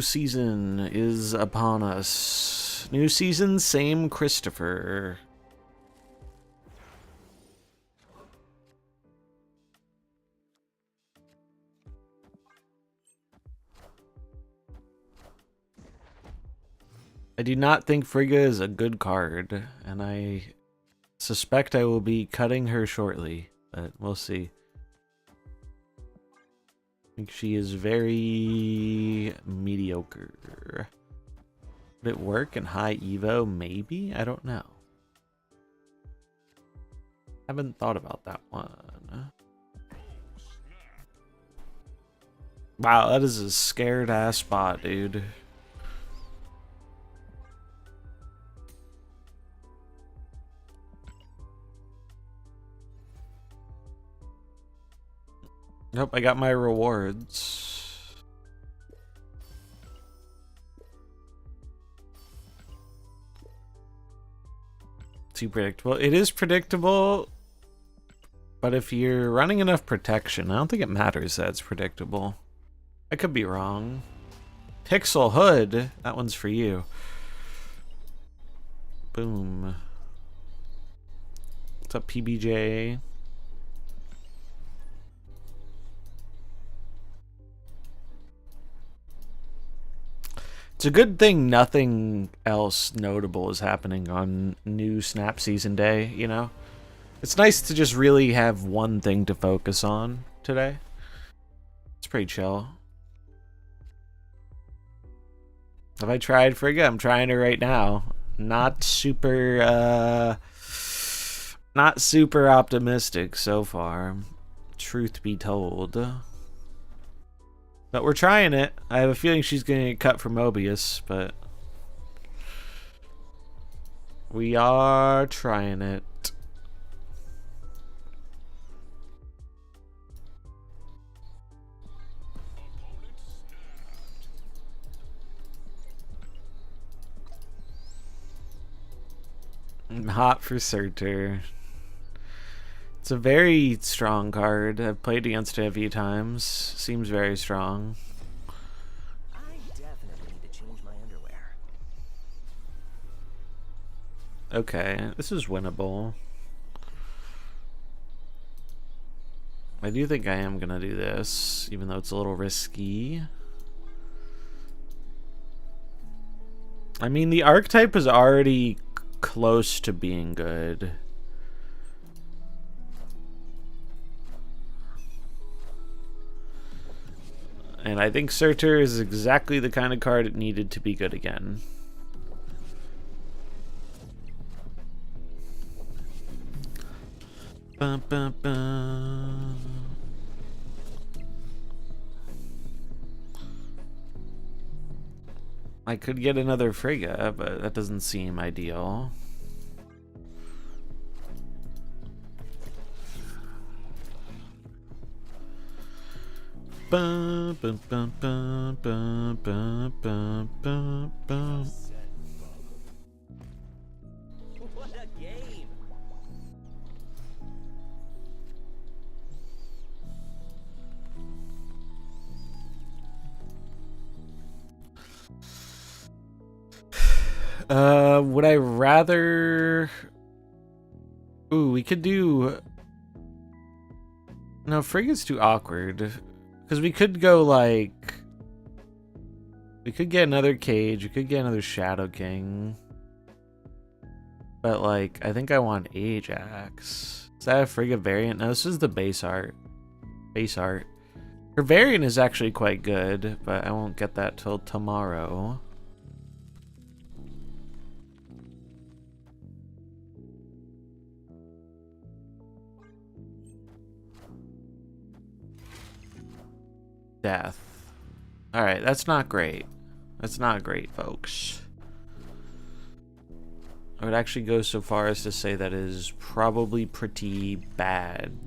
season is upon us. New season, same Christopher. I do not think Frigga is a good card, and I suspect I will be cutting her shortly, but we'll see. I think she is very mediocre. Would it work in high Evo? Maybe? I don't know. Haven't thought about that one. Wow, that is a scared ass spot, dude. Nope, I got my rewards. Too predictable. It is predictable, but if you're running enough protection, I don't think it matters that it's predictable. I could be wrong. Pixel Hood, that one's for you. Boom. What's up, PBJ? It's a good thing nothing else notable is happening on new Snap Season Day, you know? It's nice to just really have one thing to focus on today. It's pretty chill. Have I tried Frigga? I'm trying her right now. Not super optimistic so far, truth be told. But we're trying it. I have a feeling she's going to get cut for Mobius, but we are trying it. I'm hot for Surtur. It's a very strong card. I've played against it a few times. Seems very strong. I definitely need to change my underwear. Okay, this is winnable. I do think I am gonna do this, even though it's a little risky. I mean, the archetype is already close to being good. And I think Surtur is exactly the kind of card it needed to be good again. Bum, bum, bum. I could get another Frigga, but that doesn't seem ideal. Bum, bum, bum, bum, bum, bum, bum, bum, bum. What a game! Would I rather... Ooh, we could do... No, Frigga's too awkward. Because we could go, like... We could get another Cage, we could get another Shadow King. But, like, I think I want Ajax. Is that a Frigga variant? No, this is the base art. Base art. Her variant is actually quite good, but I won't get that till tomorrow. Death. Alright, that's not great. That's not great, folks. I would actually go so far as to say that is probably pretty bad.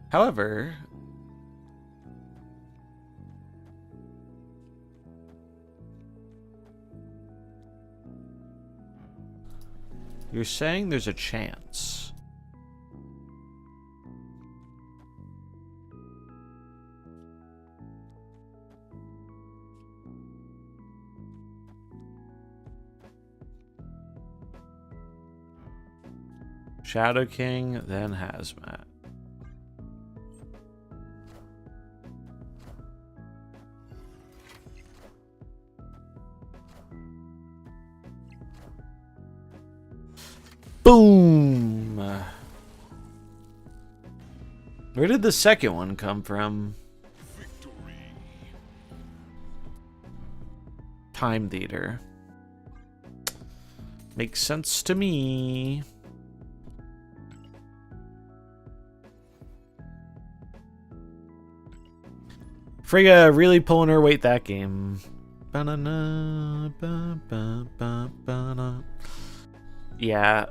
However, you're saying there's a chance. Shadow King, then Hazmat. Boom! Where did the second one come from? Time Theater. Makes sense to me. Frigga really pulling her weight that game. Yeah,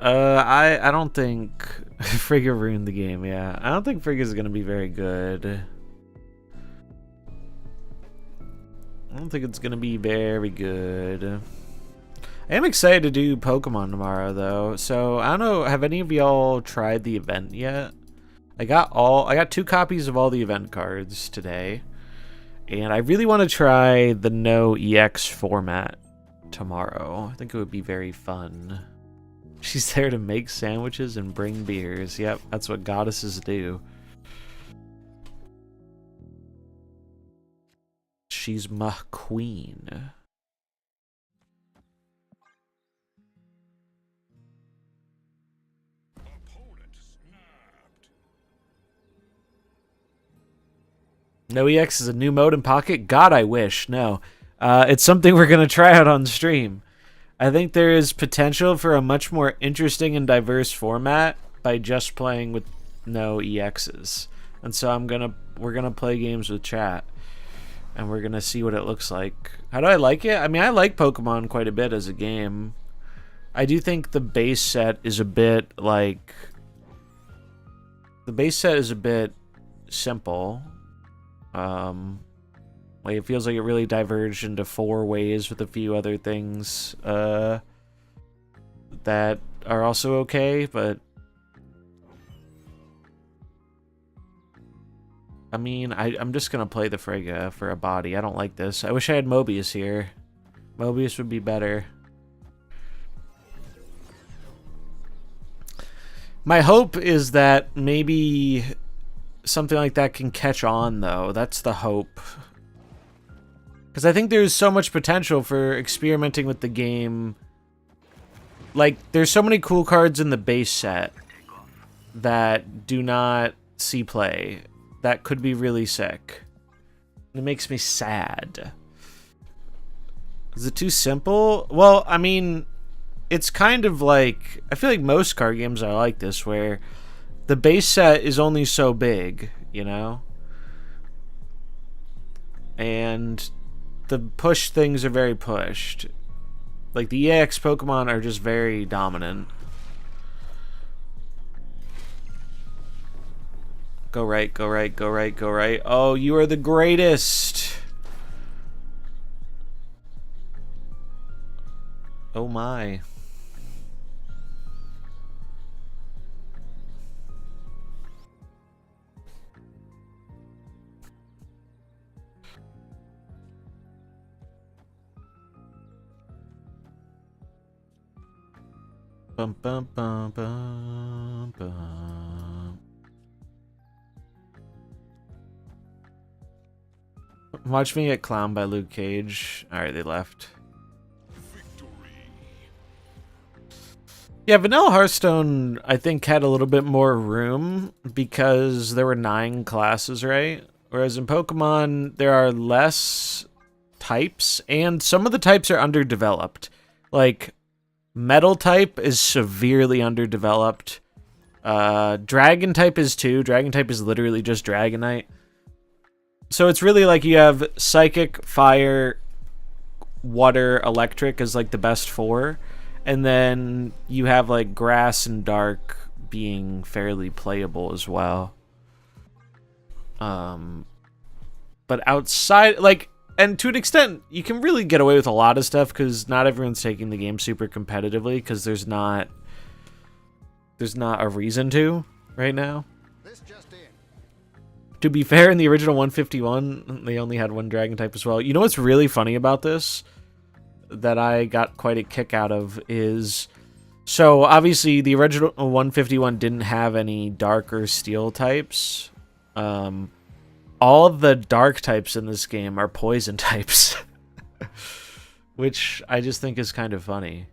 I don't think Frigga ruined the game, yeah. I don't think Frigga's gonna be very good. I don't think it's gonna be very good. I am excited to do Pokemon tomorrow, though. So, I don't know, have any of y'all tried the event yet? I got 2 copies of all the event cards today. And I really want to try the no EX format tomorrow. I think it would be very fun. She's there to make sandwiches and bring beers. Yep, that's what goddesses do. She's my queen. No EX is a new mode in Pocket? God, I wish. No. It's something we're going to try out on stream. I think there is potential for a much more interesting and diverse format by just playing with no EXs. And so we're gonna play games with chat. And we're gonna see what it looks like. How do I like it? I mean, I like Pokemon quite a bit as a game. I do think the base set is a bit, like... The base set is a bit simple. Like, it feels like it really diverged into 4 ways with a few other things that are also okay, but I mean, I'm just gonna play the Frigga for a body. I don't like this. I wish I had Mobius here. Mobius would be better. My hope is that maybe something like that can catch on, though. That's the hope. Because I think there's so much potential for experimenting with the game. Like, there's so many cool cards in the base set that do not see play. That could be really sick. It makes me sad. Is it too simple? Well, I mean, it's kind of like... I feel like most card games are like this, where the base set is only so big, you know? And the push things are very pushed. Like, the EX Pokemon are just very dominant. Go right, go right, go right, go right. Oh, you are the greatest! Oh my. Bum bum bum bum bum. Watch me get clowned by Luke Cage. Alright, they left. Yeah, Vanilla Hearthstone, I think, had a little bit more room because there were 9 classes, right? Whereas in Pokemon, there are less types, and some of the types are underdeveloped. Like, Metal type is severely underdeveloped. Dragon type is too. Dragon type is literally just Dragonite. So it's really like you have Psychic, Fire, Water, Electric is like the best 4. And then you have like Grass and Dark being fairly playable as well. But outside, like... And to an extent, you can really get away with a lot of stuff because not everyone's taking the game super competitively because there's not a reason to right now. This just in. To be fair, in the original 151, they only had 1 dragon type as well. You know what's really funny about this that I got quite a kick out of is So obviously the original 151 didn't have any dark or steel types. All the dark types in this game are poison types, which I just think is kind of funny.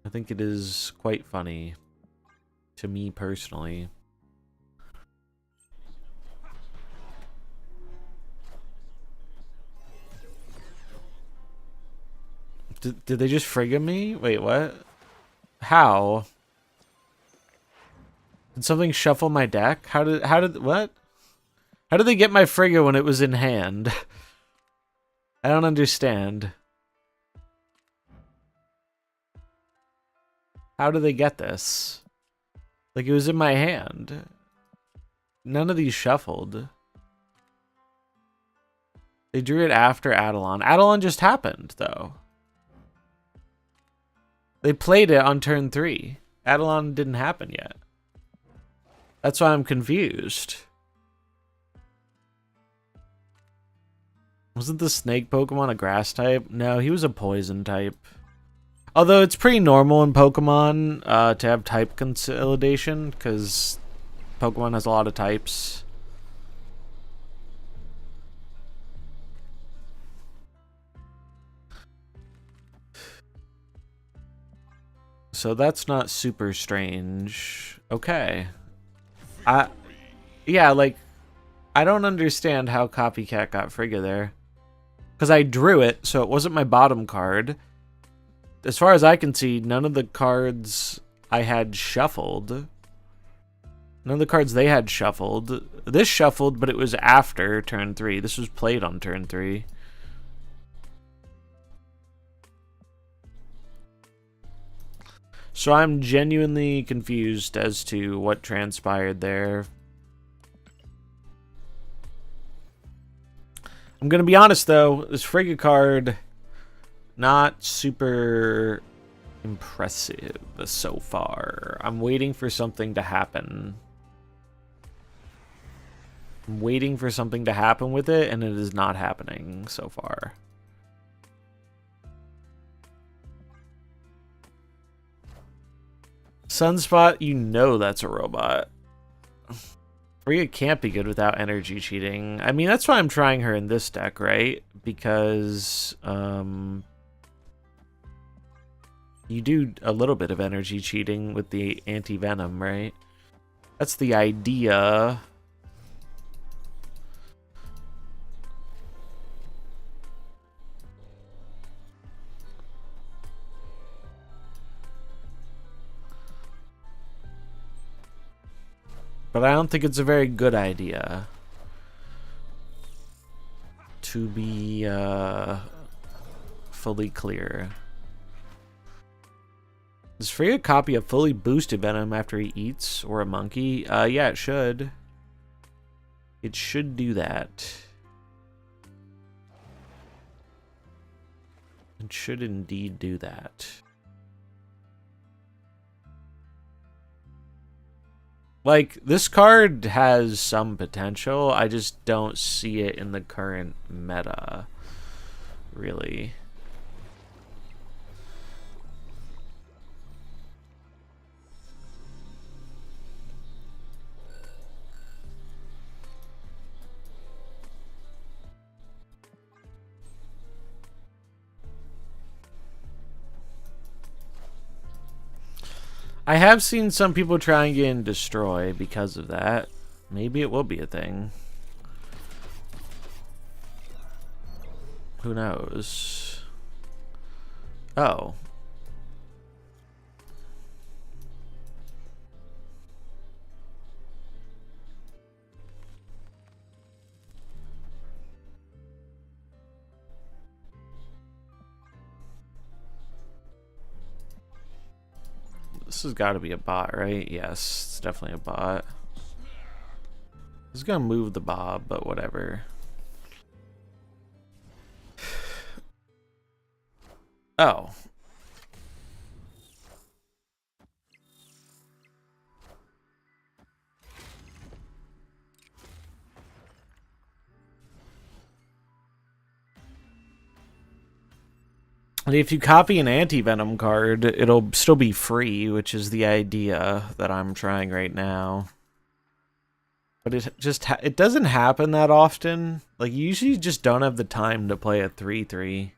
I think it is quite funny to me personally. Did they just Frigga me? Wait, what? How? Did something shuffle my deck? What? How did they get my Frigga when it was in hand? I don't understand. How do they get this? Like, it was in my hand. None of these shuffled. They drew it after Adelon. Adelon just happened, though. They played it on turn 3. Adelon didn't happen yet. That's why I'm confused. Wasn't the snake Pokemon a grass type? No, he was a poison type. Although it's pretty normal in Pokemon to have type consolidation, because Pokemon has a lot of types. So that's not super strange. Okay. Yeah, like, I don't understand how Copycat got Frigga there. Because I drew it, so it wasn't my bottom card. As far as I can see, none of the cards I had shuffled. None of the cards they had shuffled. This shuffled, but it was after turn 3. This was played on turn 3. So I'm genuinely confused as to what transpired there. I'm going to be honest, though. This Frigga card, not super impressive so far. I'm waiting for something to happen. I'm waiting for something to happen with it, and it is not happening so far. Sunspot, you know that's a robot. Frigga can't be good without energy cheating. I mean, that's why I'm trying her in this deck, right? Because you do a little bit of energy cheating with the anti-venom, right? That's the idea. But I don't think it's a very good idea. To be fully clear. Does Frigga copy a fully boosted venom after he eats? Or a monkey? Yeah, it should. It should do that. It should indeed do that. Like, this card has some potential. I just don't see it in the current meta, really. I have seen some people try and get in Destroy because of that. Maybe it will be a thing. Who knows? Oh. This has got to be a bot, right? Yes, it's definitely a bot. It's gonna move the Bob, but whatever. Oh. If you copy an anti-venom card, it'll still be free, which is the idea that I'm trying right now. But it doesn't happen that often. Like, you usually just don't have the time to play a 3/3.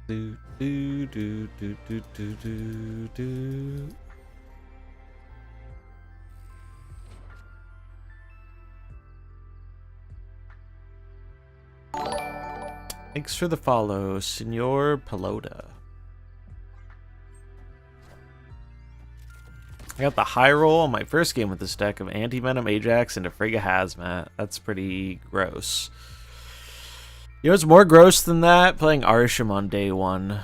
Do do do do do do do do. Thanks for the follow, Senor Pelota. I got the high roll on my first game with this deck of Anti-Venom, Ajax, into Frigga Hazmat. That's pretty gross. You know what's more gross than that? Playing Arsham on day one.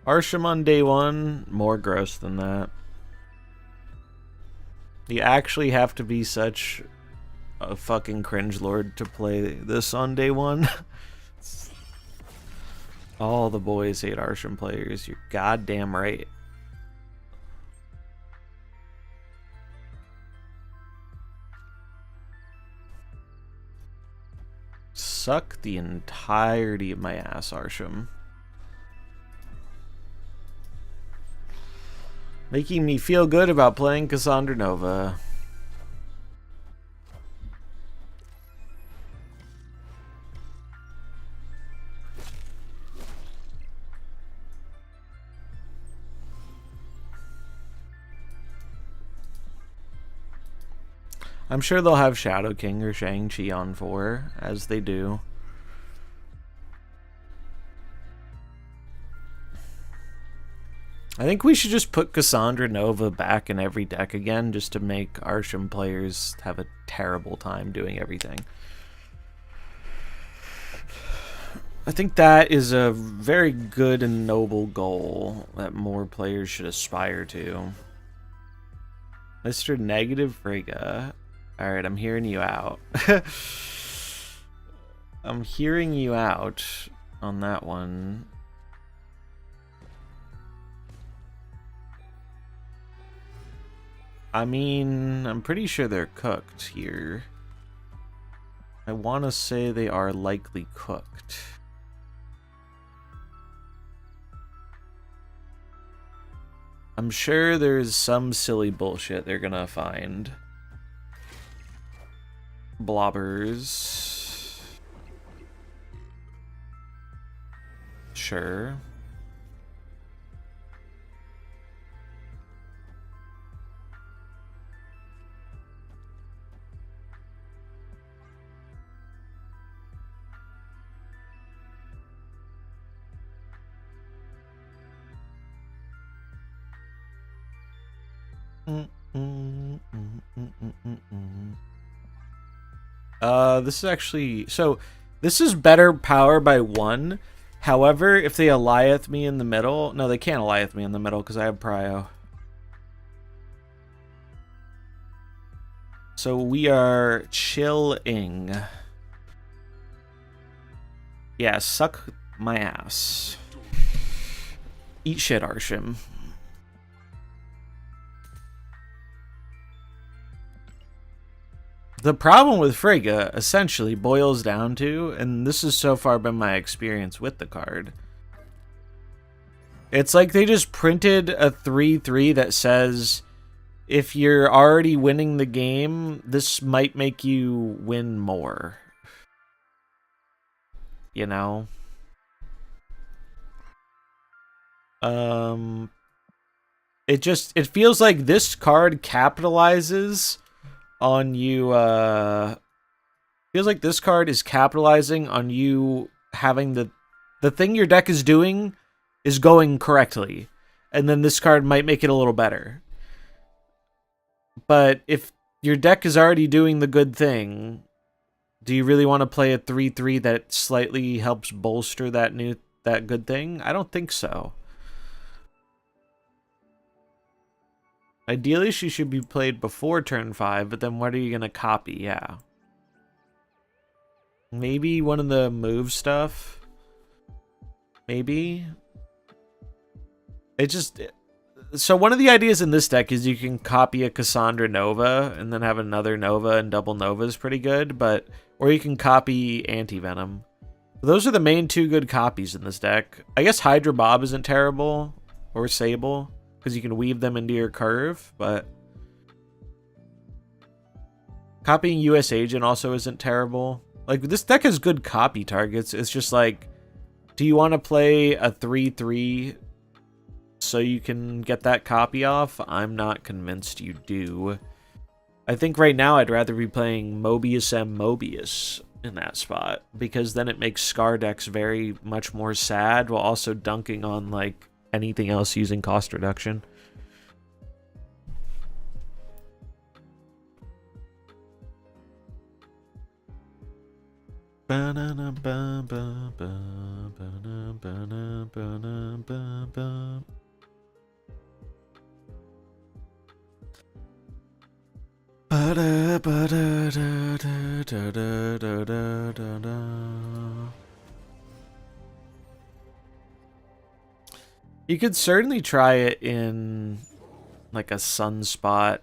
Arsham on day one, more gross than that. You actually have to be such a fucking cringe lord to play this on day one. All the boys hate Arsham players. You're goddamn right. Suck the entirety of my ass, Arsham. Making me feel good about playing Cassandra Nova. I'm sure they'll have Shadow King or Shang-Chi on 4, as they do. I think we should just put Cassandra Nova back in every deck again, just to make Arsham players have a terrible time doing everything. I think that is a very good and noble goal that more players should aspire to. Mr. Negative Frigga. Alright, I'm hearing you out. I'm hearing you out on that one. I mean, I'm pretty sure they're cooked here. I want to say they are likely cooked. I'm sure there's some silly bullshit they're gonna find. Blobbers. Sure. This is actually... So, this is better power by 1. However, if they Eliath me in the middle... No, they can't Eliath me in the middle because I have Prio. So, we are chilling. Yeah, suck my ass. Eat shit, Arsham. The problem with Frigga essentially boils down to, and this has so far been my experience with the card, it's like they just printed a 3/3 that says, if you're already winning the game, this might make you win more. You know? It feels like this card capitalizes on you, feels like this card is capitalizing on you having the thing your deck is doing is going correctly, and then this card might make it a little better. But if your deck is already doing the good thing, do you really want to play a 3/3 that slightly helps bolster that good thing? I don't think so. Ideally, she should be played before turn 5, but then what are you going to copy? Yeah. Maybe one of the move stuff? Maybe? It just... So one of the ideas in this deck is you can copy a Cassandra Nova and then have another Nova, and double Nova is pretty good, but or you can copy Anti-Venom. Those are the main two good copies in this deck. I guess Hydra Bob isn't terrible, or Sable, because you can weave them into your curve, but copying US Agent also isn't terrible. Like, this deck has good copy targets. It's just like, do you want to play a 3/3 so you can get that copy off? I'm not convinced you do. I think right now I'd rather be playing Mobius M. Mobius in that spot, because then it makes Scar decks very much more sad while also dunking on like anything else using cost reduction. You could certainly try it in like a Sunspot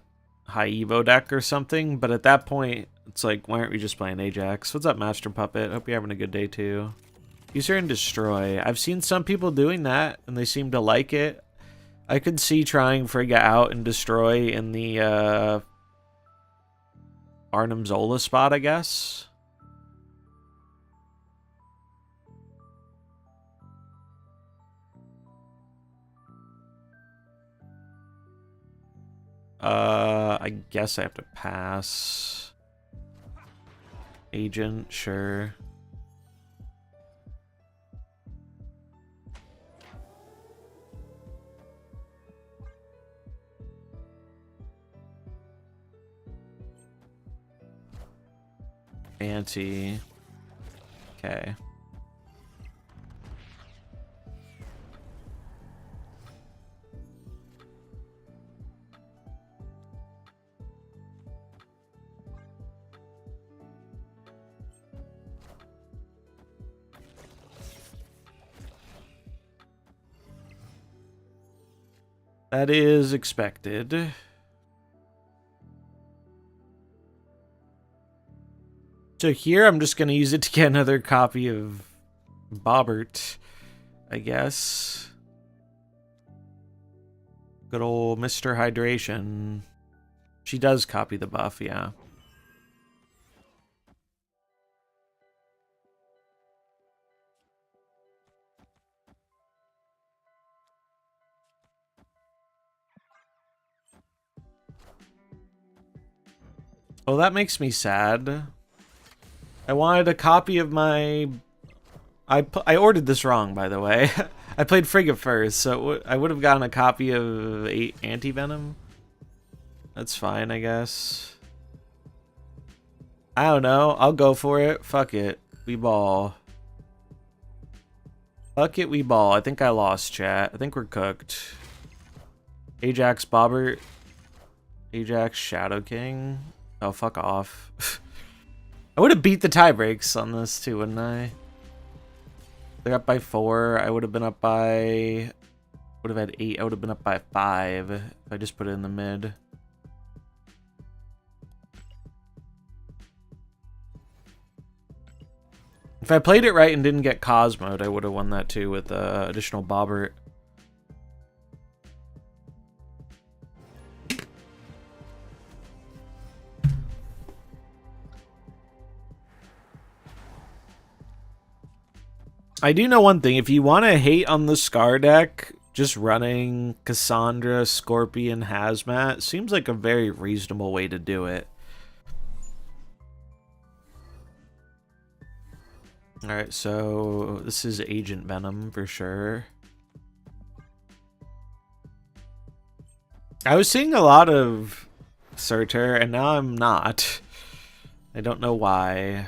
high Evo deck or something, but at that point, it's like, why aren't we just playing Ajax? What's up, Master Puppet? Hope you're having a good day too. User and Destroy. I've seen some people doing that, and they seem to like it. I could see trying Frigga out and Destroy in the Arnim Zola spot, I guess. I guess I have to pass. Agent, sure. Anti. Okay. That is expected. So here, I'm just going to use it to get another copy of Bobbert, I guess. Good old Mr. Hydration. She does copy the buff, yeah. Oh, that makes me sad. I wanted a copy of my... I ordered this wrong, by the way. I played Frigga first, so I would have gotten a copy of Anti-Venom. That's fine, I guess. I don't know. I'll go for it. Fuck it. We ball. Fuck it, we ball. I think I lost, chat. I think we're cooked. Ajax Bobbert. Ajax Shadow King. Oh, fuck off. I would have beat the tie breaks on this too, wouldn't I? They're up by 4. I would have been up by... Would have had 8. I would have been up by 5 if I just put it in the mid. If I played it right and didn't get Cosmoed, I would have won that too with additional Bobbert. I do know one thing. If you want to hate on the Scar deck, just running Cassandra, Scorpion, Hazmat seems like a very reasonable way to do it. Alright, so this is Agent Venom for sure. I was seeing a lot of Surtur, and now I'm not. I don't know why.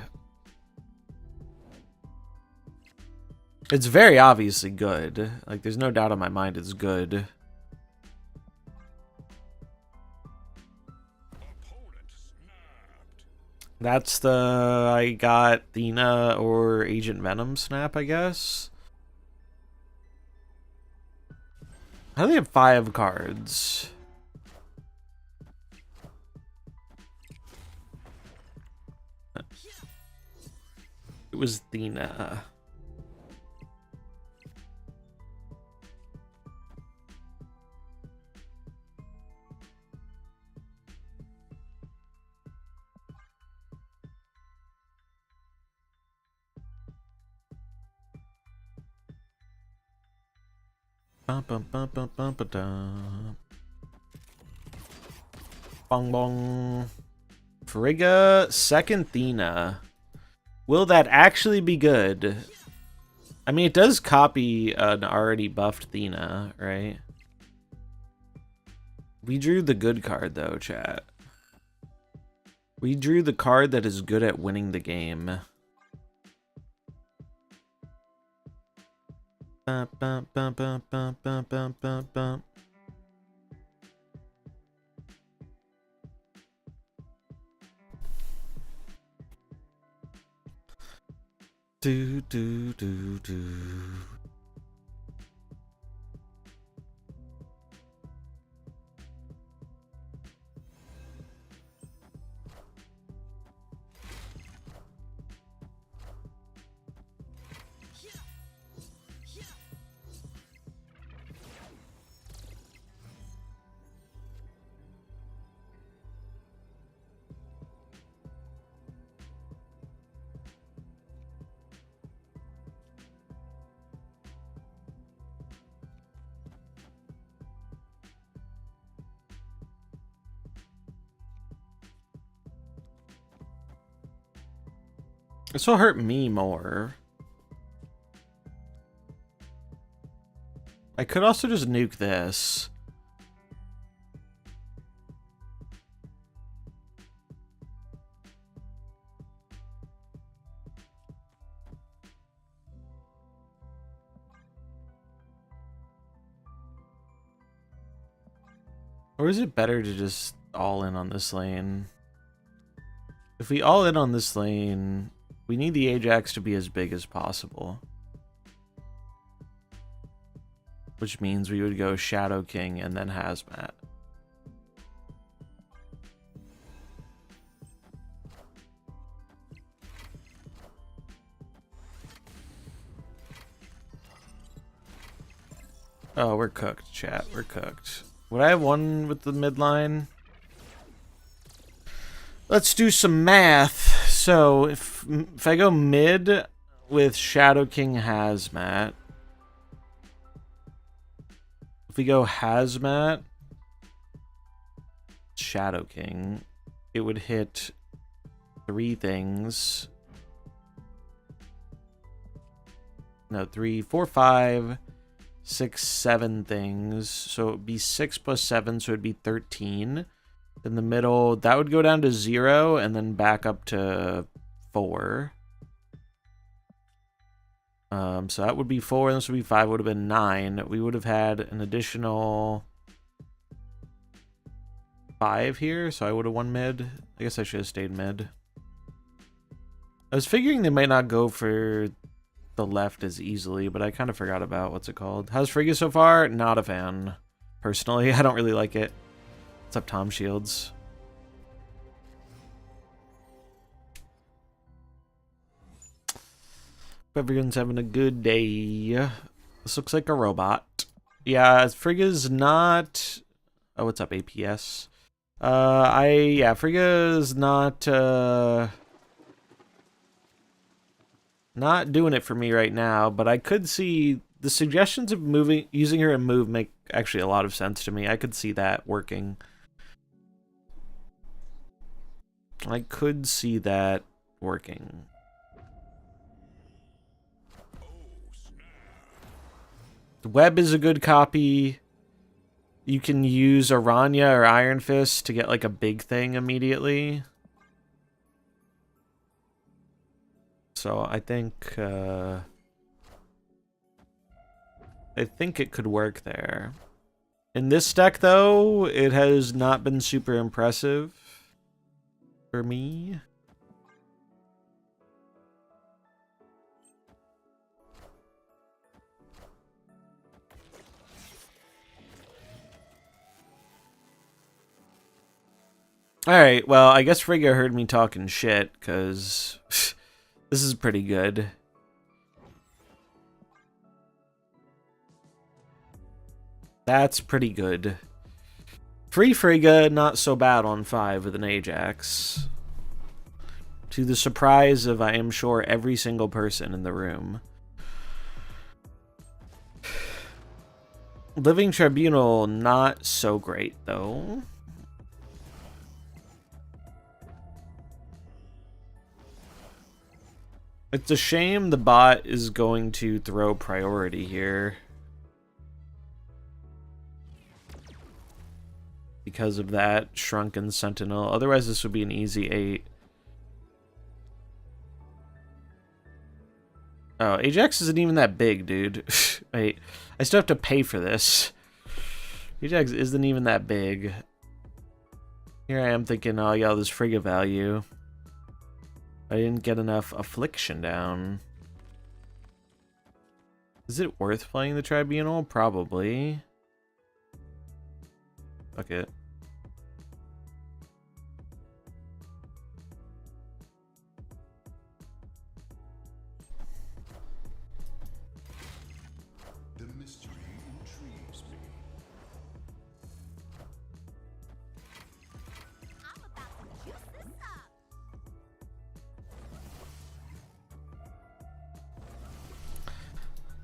It's very obviously good. Like, there's no doubt in my mind it's good. That's the... I got Thena or Agent Venom snap, I guess. How do they have 5 cards? It was Athena. Bum, bum, bum, bum, bum, ba, dum. Bong bong. Frigga, second Athena. Will that actually be good? I mean, it does copy an already buffed Athena, right? We drew the good card, though, chat. We drew the card that is good at winning the game. Bum, bum, bum, bum, bum, bum, bum, bum, bum. Do, do, do, do. This will hurt me more. I could also just nuke this. Or is it better to just all in on this lane? If we all in on this lane, we need the Ajax to be as big as possible. Which means we would go Shadow King and then Hazmat. Oh, we're cooked, chat. We're cooked. Would I have one with the midline? Let's do some math. So, if I go mid with Shadow King Hazmat, if we go Hazmat, Shadow King, it would hit 3 things. No, 3, 4, 5, 6, 7 things. So it would be 6 plus 7, so it would be 13. In the middle, that would go down to 0 and then back up to 4. So that would be 4, and this would be 5, would have been 9. We would have had an additional 5 here, so I would have won mid. I guess I should have stayed mid. I was figuring they might not go for the left as easily, but I kind of forgot about what's it called. How's Frigga so far? Not a fan. Personally, I don't really like it. What's up, Tom Shields? Everyone's having a good day. This looks like a robot. Yeah, Frigga's not... Oh, what's up, APS? Yeah, Frigga's not doing it for me right now, but I could see the suggestions of using her in move make actually a lot of sense to me. I could see that working. I could see that working. The web is a good copy. You can use Aranya or Iron Fist to get like a big thing immediately. So I think it could work there. In this deck, though, it has not been super impressive for me. Alright, well, I guess Frigga heard me talking shit, because this is pretty good. That's pretty good. Free Frigga, not so bad on 5 with an Ajax. To the surprise of, I am sure, every single person in the room. Living Tribunal, not so great, though. It's a shame the bot is going to throw priority here. Because of that Shrunken Sentinel. Otherwise, this would be an easy 8. Oh, Ajax isn't even that big, dude. Wait, I still have to pay for this. Ajax isn't even that big. Here I am thinking, oh yeah, this Frigga value. I didn't get enough Affliction down. Is it worth playing the Tribunal? Probably. Fuck it. The mystery intrigues me. I'm about to juice this up.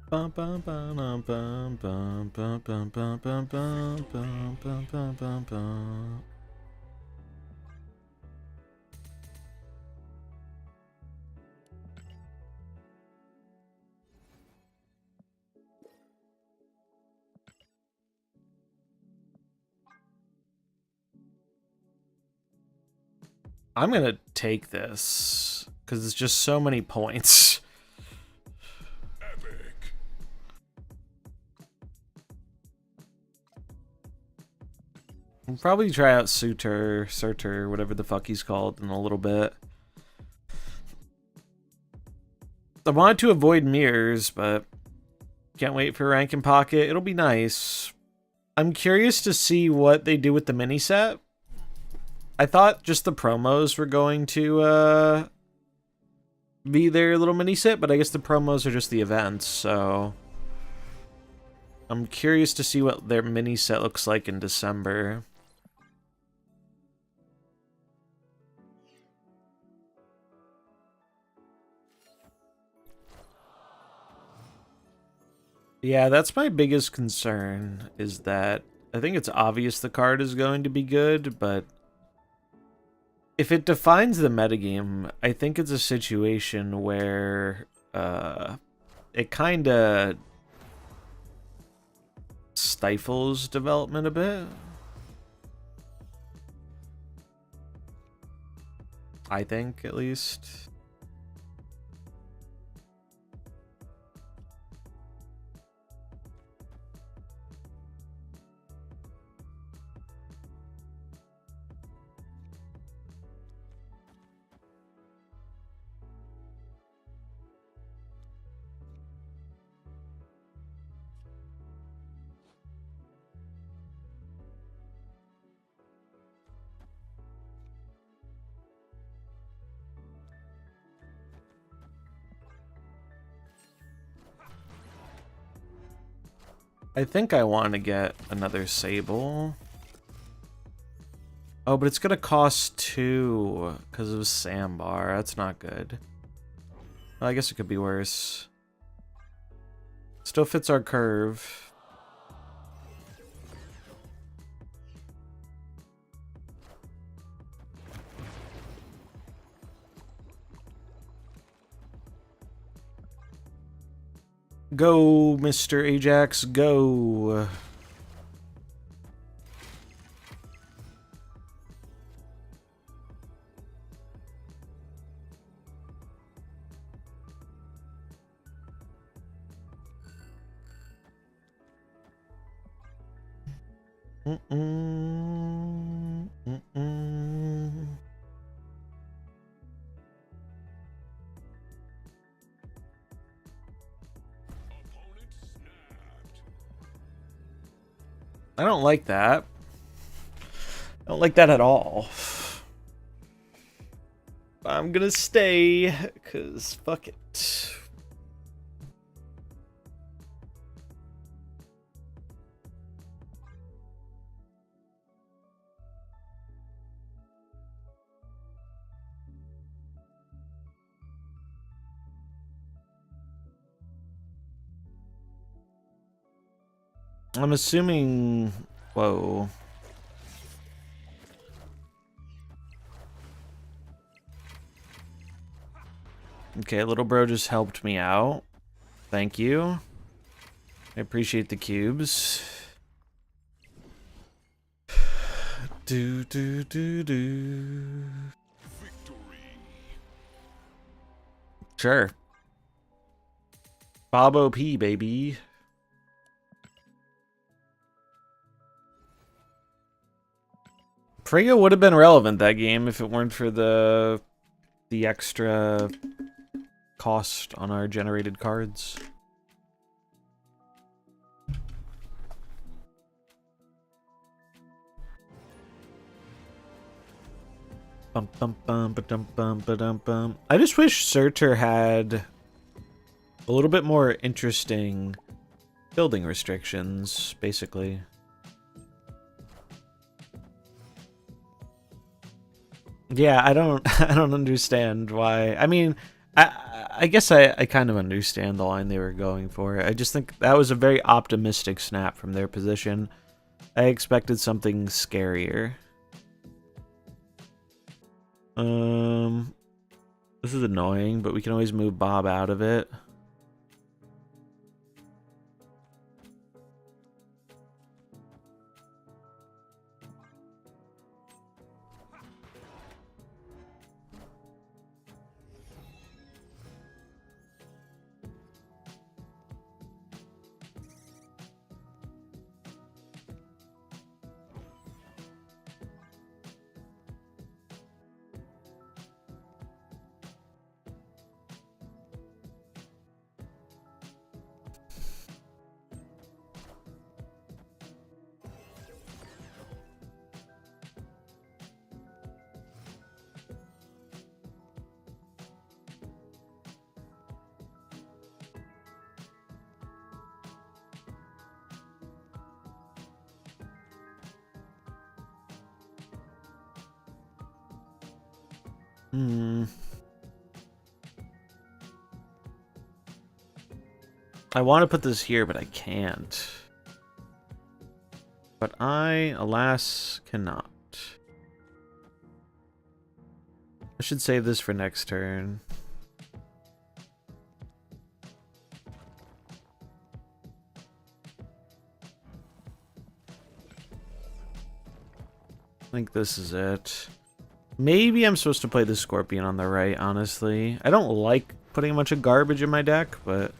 Bum bum bum bum bum bum bum bum bum bum bum bum bum bum bum. I'm gonna take this because it's just so many points. Epic. I'll probably try out Surtur, whatever the fuck he's called, in a little bit. I wanted to avoid mirrors, but can't wait for Rankin Pocket. It'll be nice. I'm curious to see what they do with the mini set. I thought just the promos were going to be their little mini set, but I guess the promos are just the events, so I'm curious to see what their mini set looks like in December. Yeah, that's my biggest concern, is that I think it's obvious the card is going to be good, but if it defines the metagame, I think it's a situation where it kind of stifles development a bit. I think, at least. I think I want to get another Sable. Oh, but it's going to cost 2 because of Sandbar. That's not good. Well, I guess it could be worse. Still fits our curve. Go, Mr. Ajax, go. I don't like that. I don't like that at all. I'm gonna stay, cause fuck it. I'm assuming... Whoa. Okay, little bro just helped me out. Thank you. I appreciate the cubes. Do do do do. Sure. Bob OP, baby. Frigga would have been relevant that game if it weren't for the extra cost on our generated cards. Bum bum bum ba dum bum ba dum bum. I just wish Surtur had a little bit more interesting building restrictions, basically. Yeah, I don't I don't understand why. I mean, I guess I kind of understand the line they were going for. I just think that was a very optimistic snap from their position. I expected something scarier. This is annoying, but we can always move Bob out of it. I want to put this here, but I can't. But I, alas, cannot. I should save this for next turn. I think this is it. Maybe I'm supposed to play the Scorpion on the right, honestly. I don't like putting a bunch of garbage in my deck, but...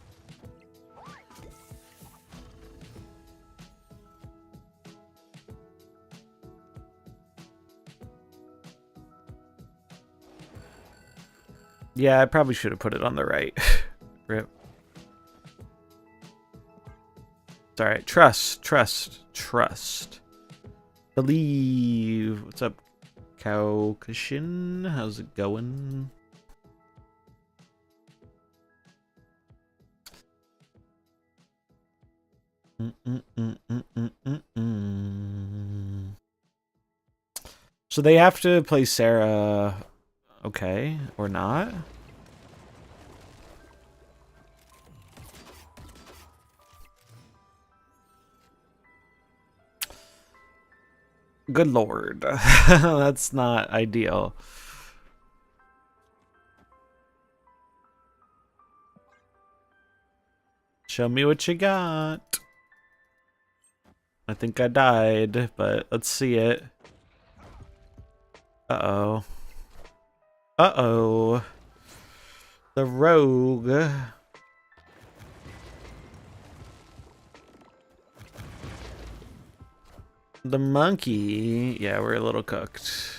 yeah, I probably should have put it on the right. Rip. It's alright. Trust, trust, trust. Believe. What's up, Caucasian? How's it going? So they have to play Sarah, okay, or not? Good lord. That's not ideal. Show me what you got. I think I died, but let's see it. Uh-oh. Uh-oh. The rogue. The monkey. Yeah, we're a little cooked.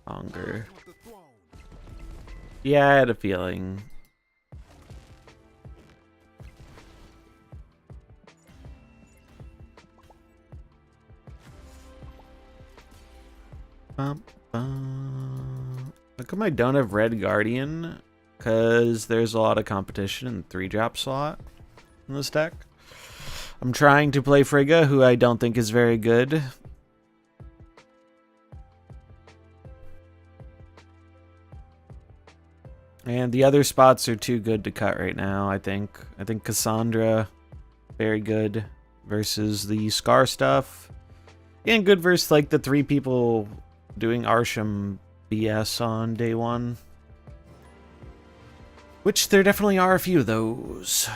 Longer. Yeah, I had a feeling. Bum, bum. How come I don't have Red Guardian? Because there's a lot of competition in the 3-drop slot in this deck. I'm trying to play Frigga, who I don't think is very good. And the other spots are too good to cut right now, I think. I think Cassandra, very good versus the Scar stuff. And good versus like the 3 people doing Arsham BS on day 1. Which there definitely are a few of those.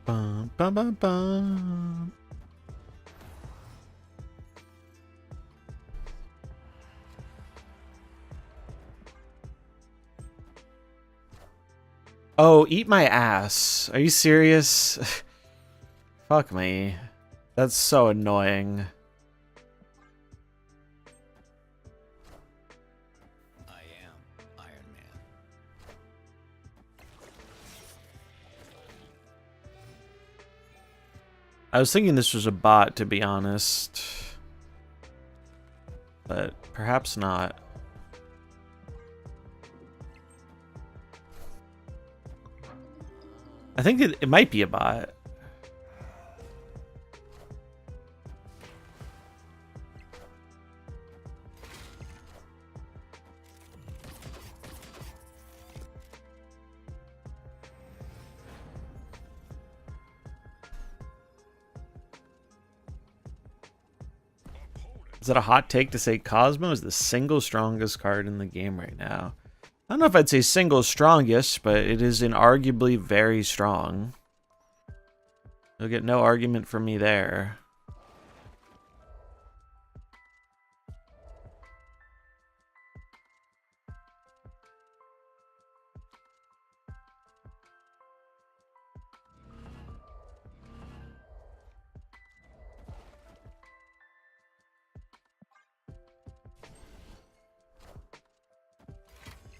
Bum, bum, bum, bum. Oh, eat my ass. Are you serious? Fuck me. That's so annoying. I am Iron Man. I was thinking this was a bot, to be honest. But perhaps not. I think it might be a bot. Is that a hot take to say Cosmo is the single strongest card in the game right now? I don't know if I'd say single strongest, but it is inarguably very strong. You'll get no argument from me there.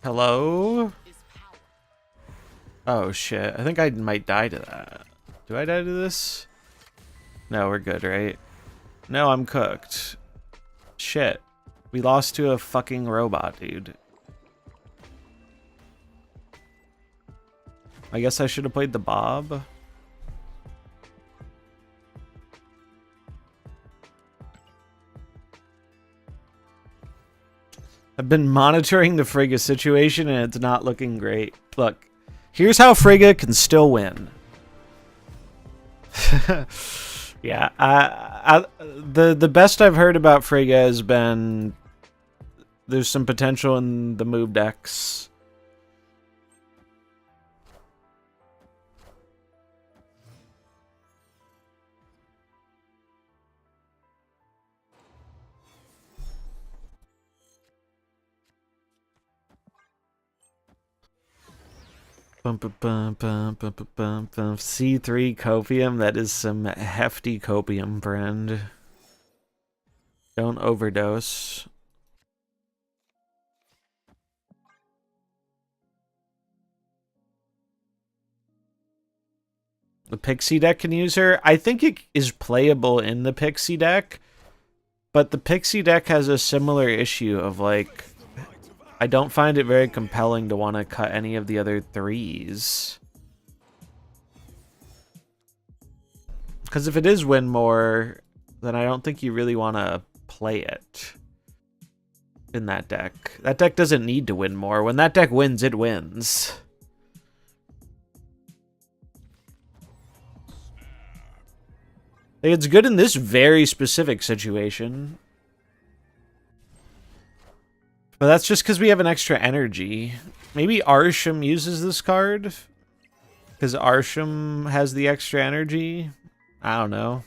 Hello? Oh shit, I think I might die to that. Do I die to this? No, we're good, right? No, I'm cooked. Shit. We lost to a fucking robot, dude. I guess I should have played the Bob. I've been monitoring the Frigga situation and it's not looking great. Look, here's how Frigga can still win. Yeah, the best I've heard about Frigga has been there's some potential in the move decks. Bum, bum, bum, bum, bum, bum, bum, bum. C3 copium, that is some hefty copium, friend. Don't overdose. The Pixie deck can use her. I think it is playable in the Pixie deck, but the Pixie deck has a similar issue of like, I don't find it very compelling to want to cut any of the other 3s. Because if it is win more, then I don't think you really want to play it in that deck. That deck doesn't need to win more. When that deck wins, it wins. It's good in this very specific situation. But that's just because we have an extra energy. Maybe Arsham uses this card? Because Arsham has the extra energy? I don't know.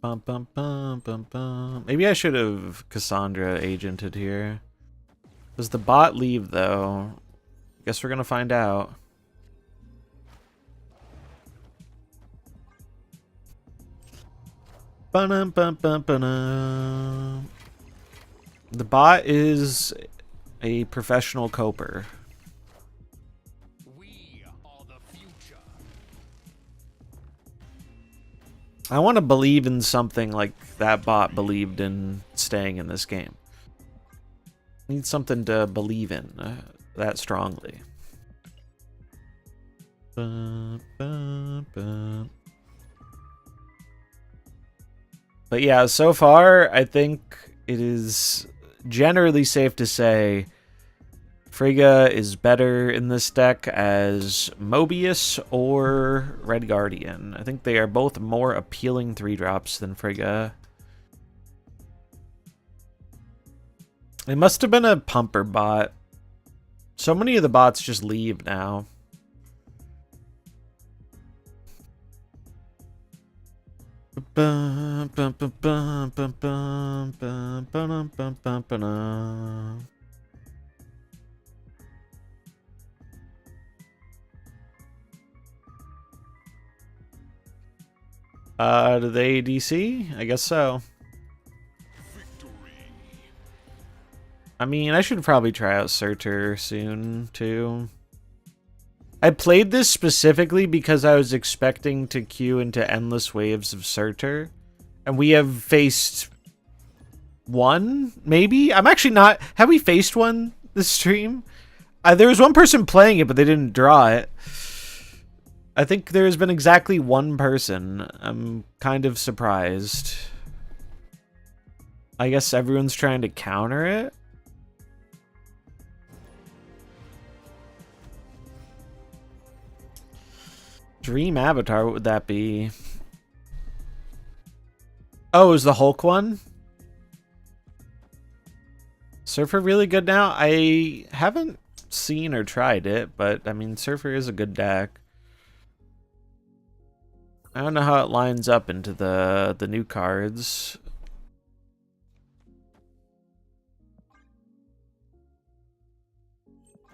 Bum, bum, bum, bum, bum. Maybe I should have Cassandra agented here. Does the bot leave, though? Guess we're gonna find out. Ba-dum-bum-bum-ba-dum. The bot is a professional coper. We are the future. I want to believe in something like that bot believed in staying in this game. Need something to believe in that strongly. But yeah, so far, I think it is generally safe to say Frigga is better in this deck as Mobius or Red Guardian. I think they are both more appealing 3-drops than Frigga. It must have been a pumper bot. So many of the bots just leave now. Do they ADC? I guess so. I mean, I should probably try out Surtur soon, too. I played this specifically because I was expecting to queue into endless waves of Surtur. And we have faced one, maybe? I'm actually not... Have we faced one this stream? There was one person playing it, but they didn't draw it. I think there has been exactly one person. I'm kind of surprised. I guess everyone's trying to counter it. Dream Avatar, what would that be? Oh, is the Hulk one? Surfer really good now? I haven't seen or tried it, but I mean, Surfer is a good deck. I don't know how it lines up into the new cards.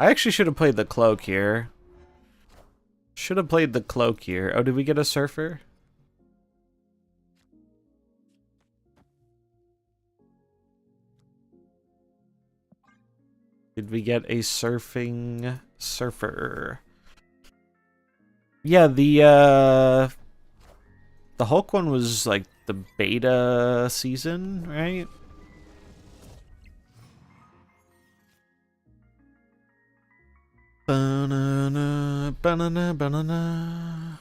I actually should have played the Cloak here. Should have played the Cloak here. Oh, did we get a Surfer? Did we get a surfing Surfer? Yeah, the Hulk one was like the beta season, right? Banana, banana, banana.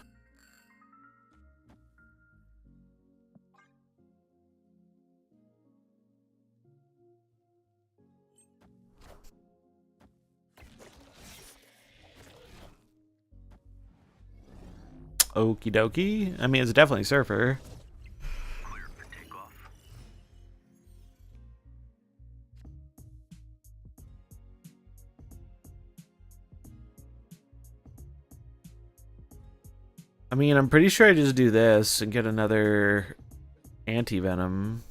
Okie dokie. I mean, it's definitely Surfer. Cleared for takeoff. I mean, I'm pretty sure I just do this and get another anti-venom.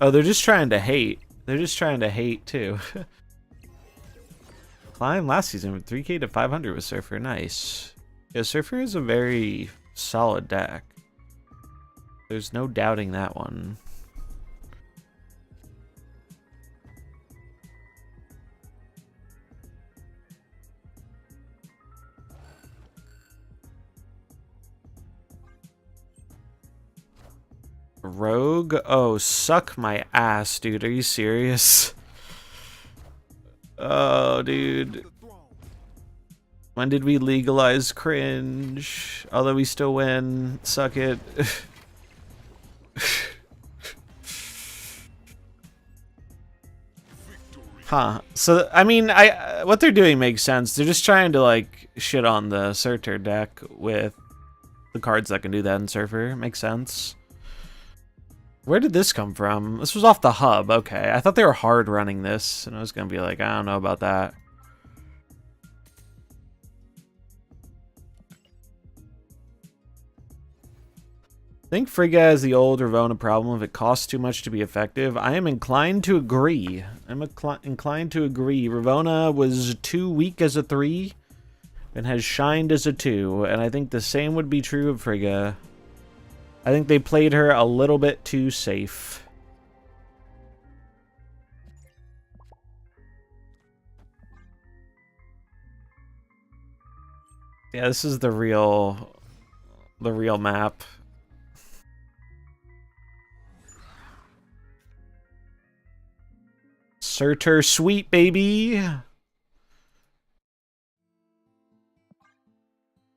Oh, they're just trying to hate. They're just trying to hate, too. Climb last season with 3k to 500 with Surfer. Nice. Yeah, Surfer is a very solid deck. There's no doubting that one. Rogue? Oh, suck my ass, dude. Are you serious? Oh, dude. When did we legalize cringe? Although we still win. Suck it. Huh. So, I mean, what they're doing makes sense. They're just trying to, like, shit on the Surtur deck with the cards that can do that in Surfer. Makes sense. Where did this come from? This was off the hub. Okay. I thought they were hard running this, and I was going to be like, I don't know about that. I think Frigga has the old Ravonna problem if it costs too much to be effective. I am inclined to agree. I'm inclined to agree. Ravona was too weak as a 3 and has shined as a 2, and I think the same would be true of Frigga. I think they played her a little bit too safe. Yeah, this is the real map. Surtur sweep, baby.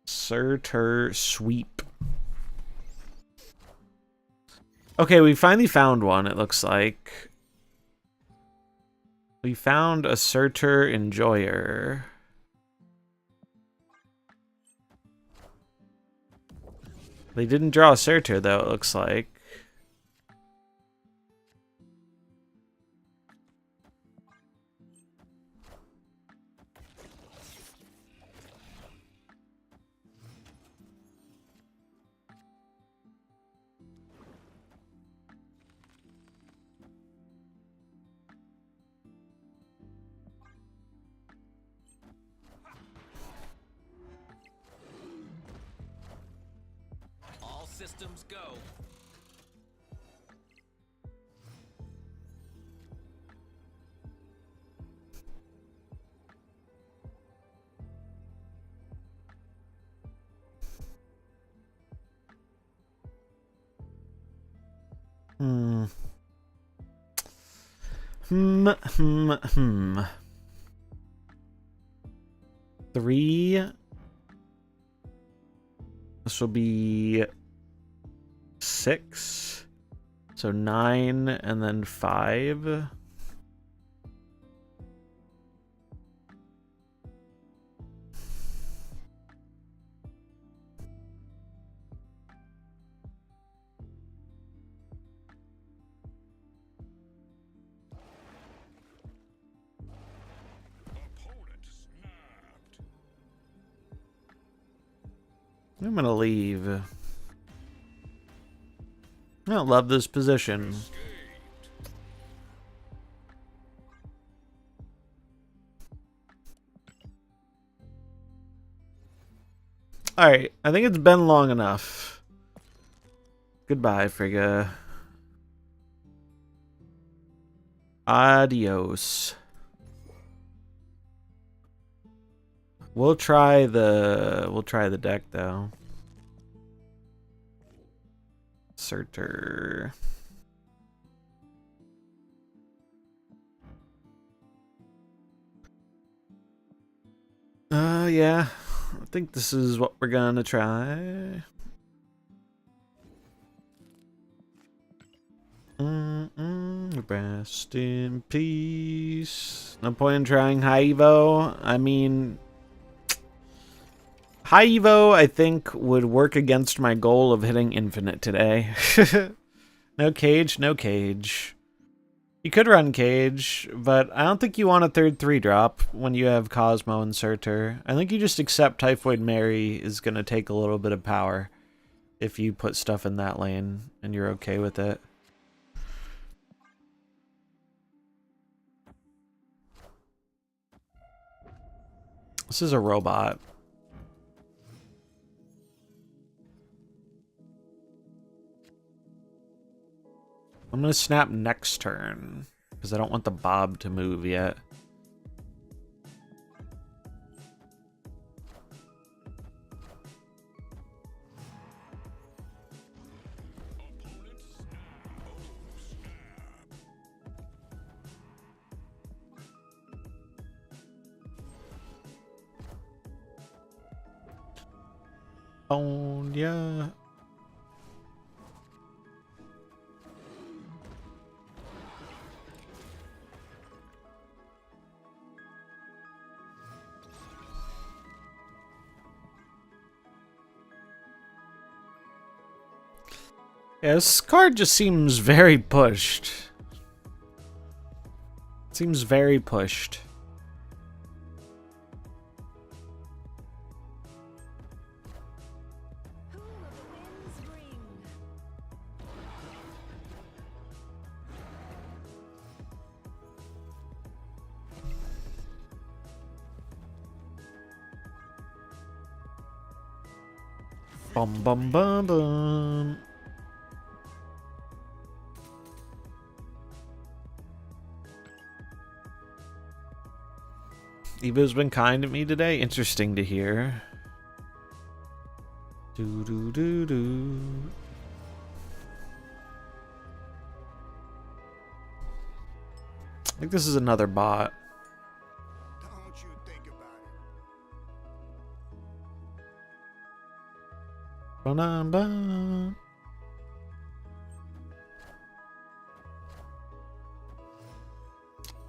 Surtur sweep. Okay, we finally found one, it looks like. We found a Surtur enjoyer. They didn't draw a Surtur, though, it looks like. All systems go. Hmm. Hmm. 3. This will be 6. So 9 and then 5. I'm gonna leave. I don't love this position. Alright, I think it's been long enough. Goodbye, Frigga. Adios. We'll try the deck though. Surtur. Yeah. I think this is what we're gonna try. Rest in peace. No point in trying high evo. I mean, high evo, I think, would work against my goal of hitting infinite today. No cage, no cage. You could run cage, but I don't think you want a third 3-drop when you have Cosmo and Surtur. I think you just accept Typhoid Mary is going to take a little bit of power if you put stuff in that lane and you're okay with it. This is a robot. I'm going to snap next turn because I don't want the Bob to move yet. Oh, yeah. Yeah, this card just seems very pushed. Seems very pushed. Who will the winds bring? Bum bum bum bum. Evo's been kind to me today. Interesting to hear. Do do do do. I think this is another bot. Don't you think about it. Ba-dum-bum.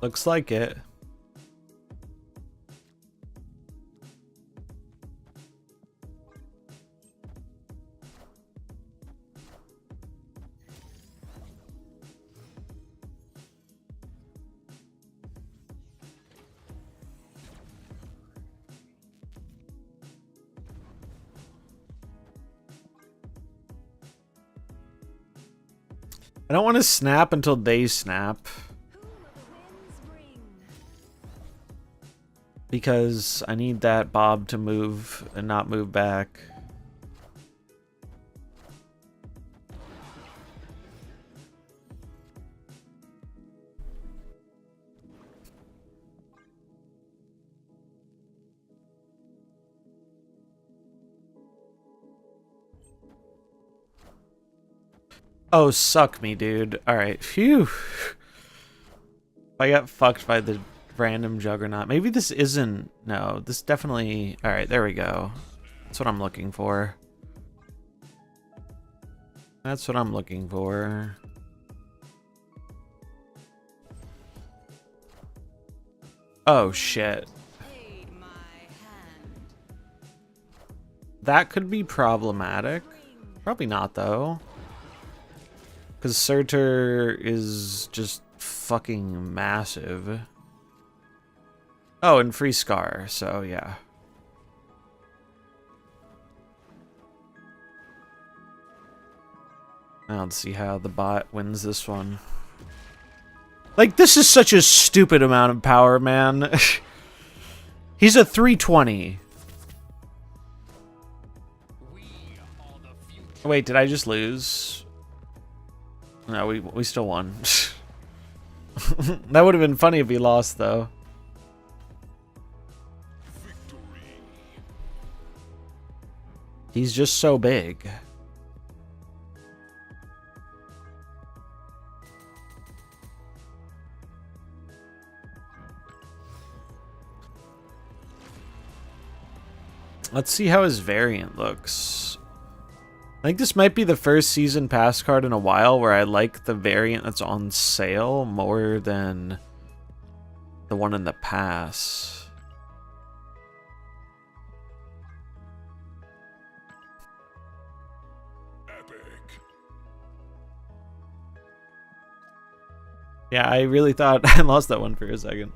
Looks like it. I don't want to snap until they snap. Who will the winds bring? Because I need that Bob to move and not move back. Oh, suck me, dude. Alright, phew. I got fucked by the random juggernaut. Maybe this isn't... No, this definitely... Alright, there we go. That's what I'm looking for. That's what I'm looking for. Oh, shit. That could be problematic. Probably not, though. Because Surtur is just fucking massive. Oh, and free Scar, so yeah. Now let's see how the bot wins this one. Like, this is such a stupid amount of power, man. He's a 320. We are the future. Wait, did I just lose? No, we still won. That would have been funny if he lost, though. He's just so big. Let's see how his variant looks. I think this might be the first season pass card in a while where I like the variant that's on sale more than the one in the pass. Epic. Yeah, I really thought I lost that one for a second.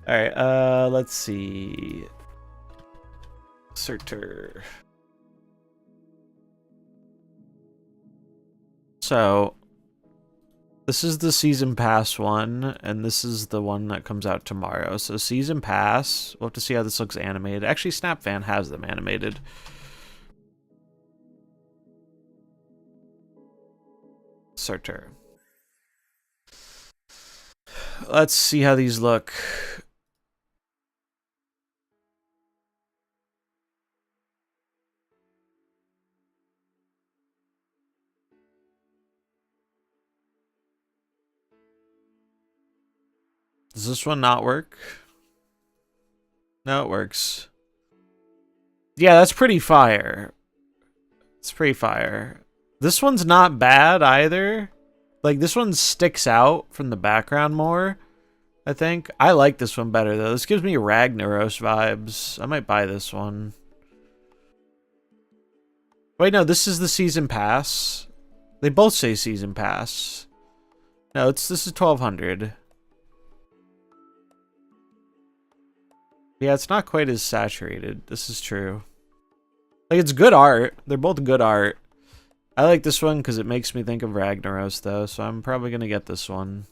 Alright, let's see. Surtur. So, this is the season pass one, and this is the one that comes out tomorrow. So, season pass, we'll have to see how this looks animated. Actually, SnapFan has them animated. Surtur. Let's see how these look. Does this one not work? No, it works. Yeah, that's pretty fire. It's pretty fire. This one's not bad either. Like, this one sticks out from the background more, I think. I like this one better, though. This gives me Ragnaros vibes. I might buy this one. Wait, no, this is the season pass. They both say season pass. No, this is 1200. Yeah, it's not quite as saturated. This is true. Like, it's good art. They're both good art. I like this one because it makes me think of Ragnaros, though, so I'm probably going to get this one.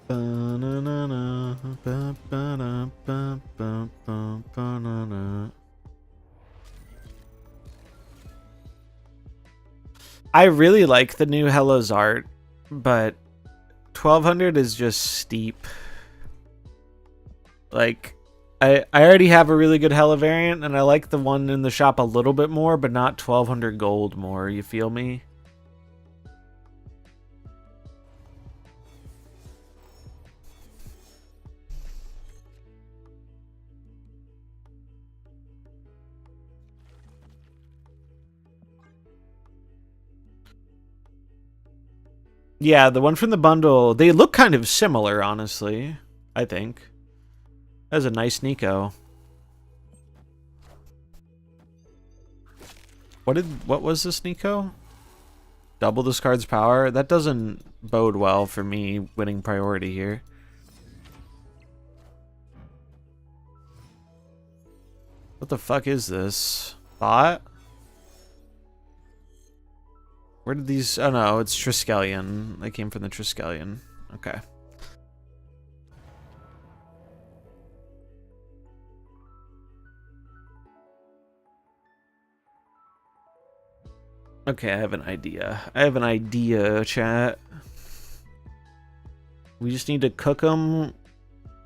Ba-na-na-na, ba-ba-da, ba-ba, ba-na-na. I really like the new Hello's art, but 1200 is just steep. Like, I already have a really good Hella variant, and I like the one in the shop a little bit more, but not 1200 gold more, you feel me? Yeah, the one from the bundle, they look kind of similar, honestly, I think. That was a nice Nico. What was this Nico? Double this card's power? That doesn't bode well for me winning priority here. What the fuck is this? Bot? Where did these... Oh no, it's Triskelion. They came from the Triskelion. Okay. Okay, I have an idea. I have an idea, chat. We just need to cook them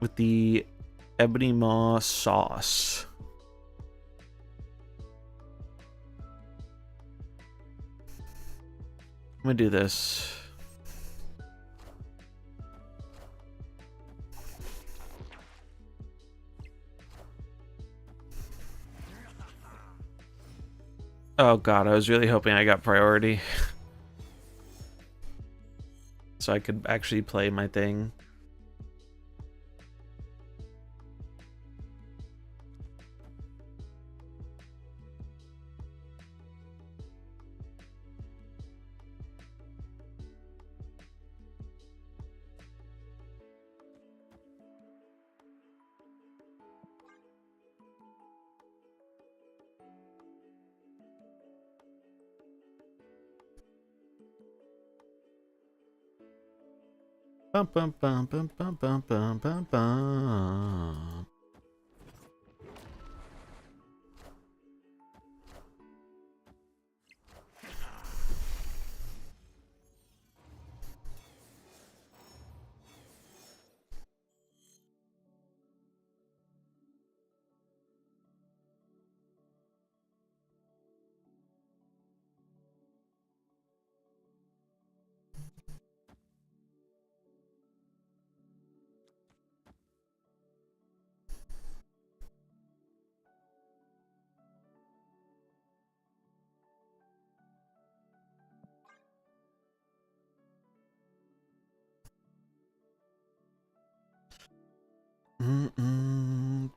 with the ebony maw sauce. I'm gonna do this. Oh god, I was really hoping I got priority. So I could actually play my thing. Bum, bum, bum, bum, bum, bum, bum, bum, bum.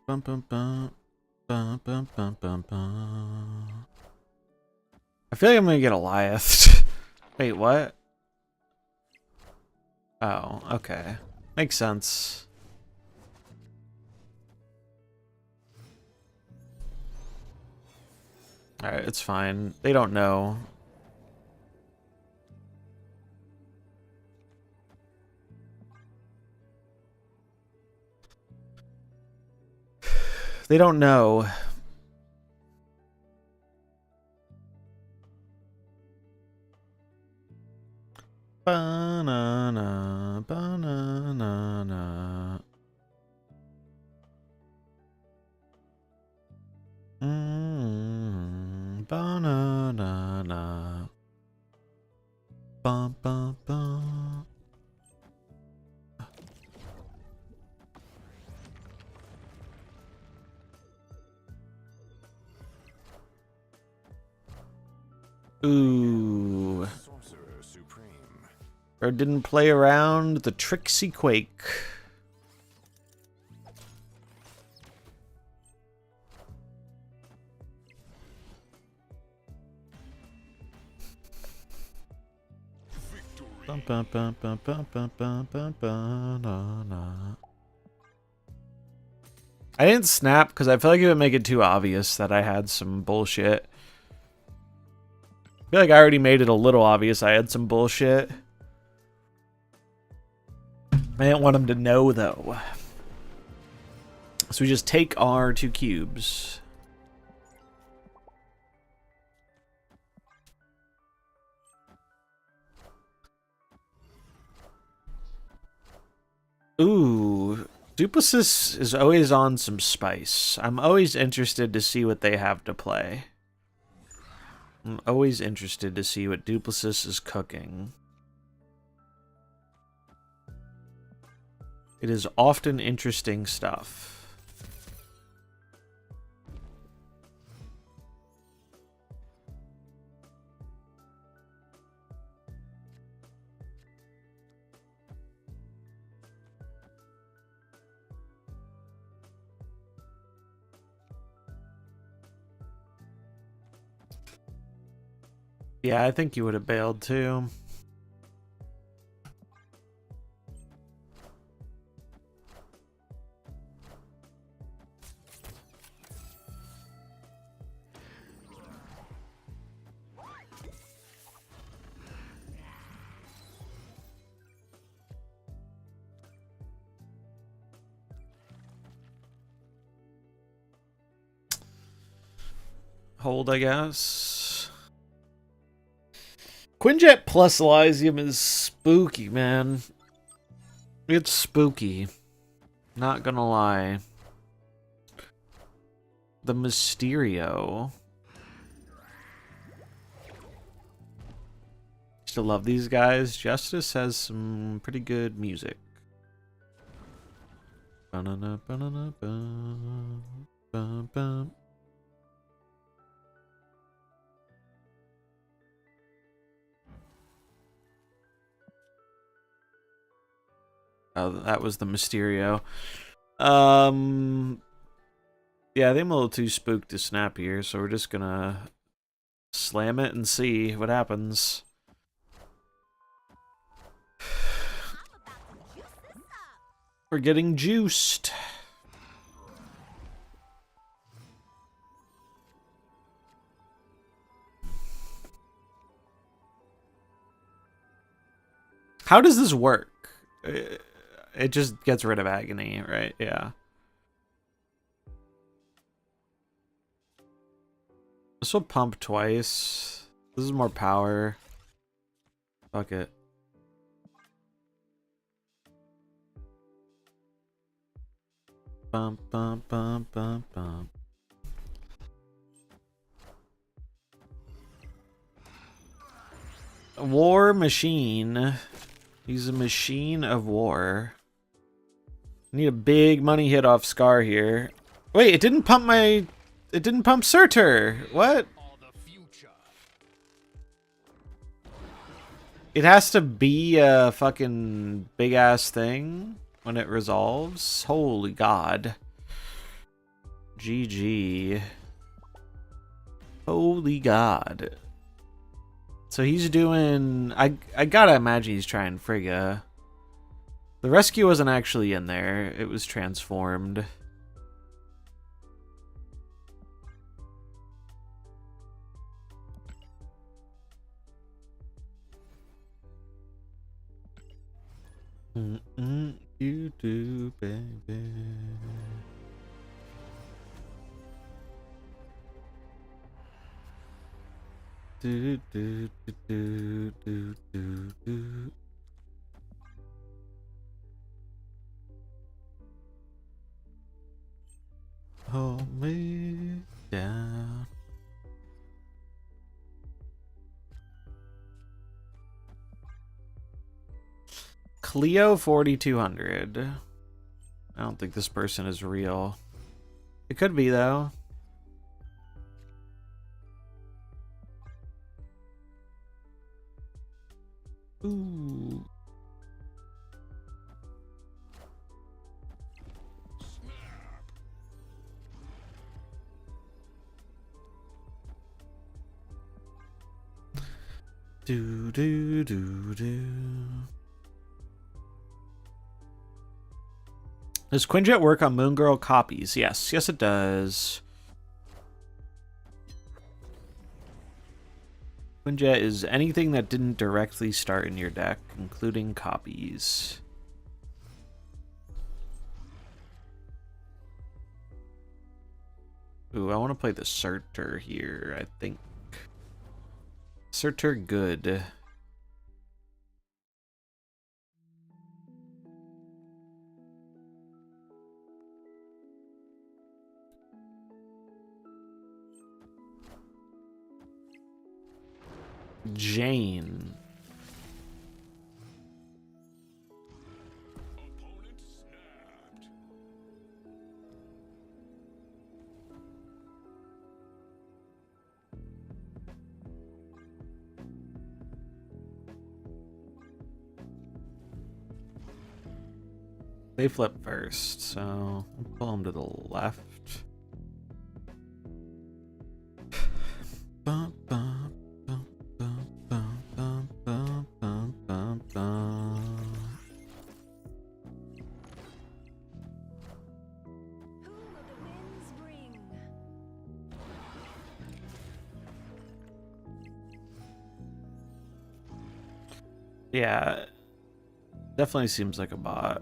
Bum, bum, bum. Bum, bum, bum, bum, bum. I feel like I'm gonna get Eliath. Wait, what? Oh, okay. Makes sense. Alright, it's fine. They don't know. They don't know. Banana, banana. Banana. Bum, bum, bum. Ooh. Sorcerer Supreme. Or didn't play around the Tricksy Quake. Bum, bum, bum, bum, bum, bum, bum, bum, bum, na, na. I didn't snap because I feel like it would make it too obvious that I had some bullshit. I feel like I already made it a little obvious I had some bullshit. I didn't want him to know, though. So we just take our 2 cubes. Ooh, Duplicis is always on some spice. I'm always interested to see what they have to play. I'm always interested to see what Duplicis is cooking. It is often interesting stuff. Yeah, I think you would have bailed too. Hold, I guess. Quinjet plus Elysium is spooky, man. It's spooky. Not gonna lie. The Mysterio. Still love these guys. Justice has some pretty good music. Ba-na-na, ba-na-na, ba-ba-ba. Oh, that was the Mysterio. Yeah, I think I'm a little too spooked to snap here, so we're just gonna slam it and see what happens. We're getting juiced. How does this work? It just gets rid of agony, right? Yeah. This will pump twice. This is more power. Fuck it. Bump, bump, bump, bump, bump. War machine. He's a machine of war. Need a big money hit off Scar here. Wait, it didn't pump my... It didn't pump Surtur. What? It has to be a fucking big-ass thing when it resolves? Holy God. GG. Holy God. So he's doing... I gotta imagine he's trying Frigga. The rescue wasn't actually in there. It was transformed. You do, baby. Do, do, do, do, do, do, do. Hold me down. Cleo 4200. I don't think this person is real. It could be though. Ooh. Do do do do. Does Quinjet work on Moon Girl copies? Yes, yes it does. Quinjet is anything that didn't directly start in your deck, including copies. Ooh, I want to play the Surtur here, I think. Surtur good. Jane. Opponent snapped. They flip first, so I'll pull them to the left. Bum, bum, bum, bum, bum, bum, bum, bum, bum, bum. Who will the winds bring? Yeah, definitely seems like a bot.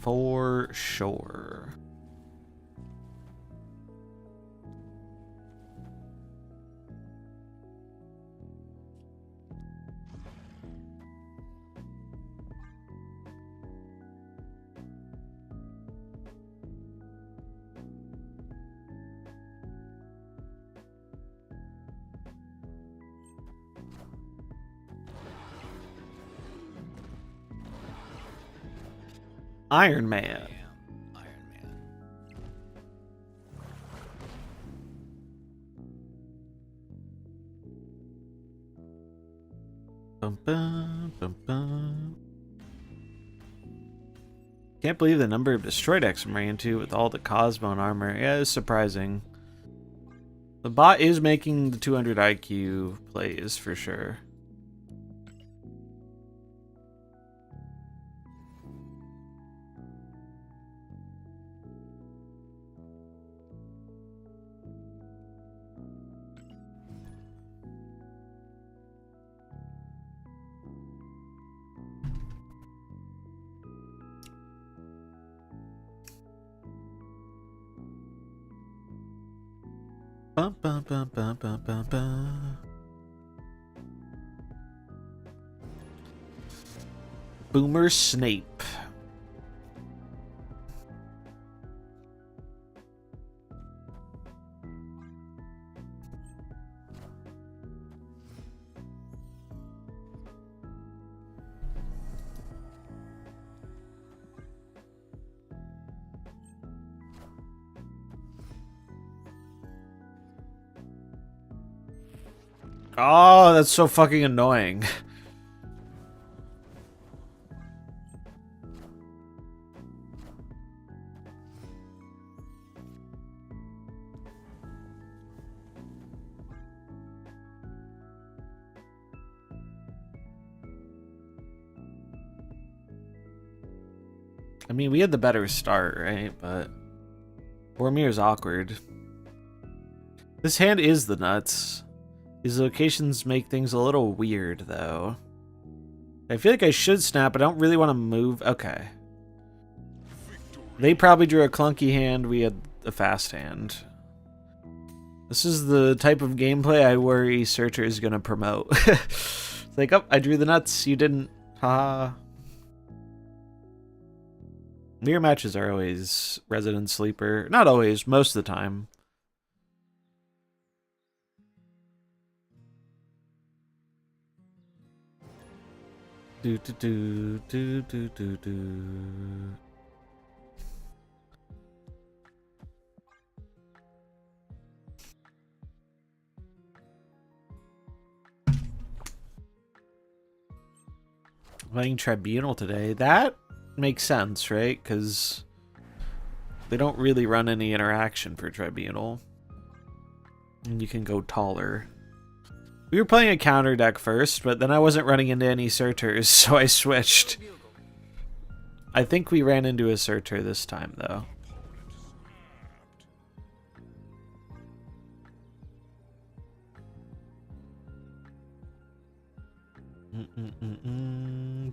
For sure. Iron Man. Iron Man. Bum, bum, bum, bum. Can't believe the number of destroy decks I'm running into with all the Cosmo and armor. Yeah, it's surprising. The bot is making the 200 IQ plays for sure. Bum, bum, bum, bum, bum, bum, bum. Boomer Snape. Oh, that's so fucking annoying. I mean, we had the better start, right? But Boromir's awkward. This hand is the nuts. These locations make things a little weird, though. I feel like I should snap, but I don't really want to move. Okay. They probably drew a clunky hand. We had a fast hand. This is the type of gameplay I worry Surtur is going to promote. It's like, oh, I drew the nuts. You didn't. Haha. Mirror matches are always resident sleeper. Not always, most of the time. Do do do do do do do. Playing Tribunal today. That makes sense, right? Because they don't really run any interaction for Tribunal. And you can go taller. We were playing a counter deck first, but then I wasn't running into any Surturs, so I switched. I think we ran into a Surtur this time, though.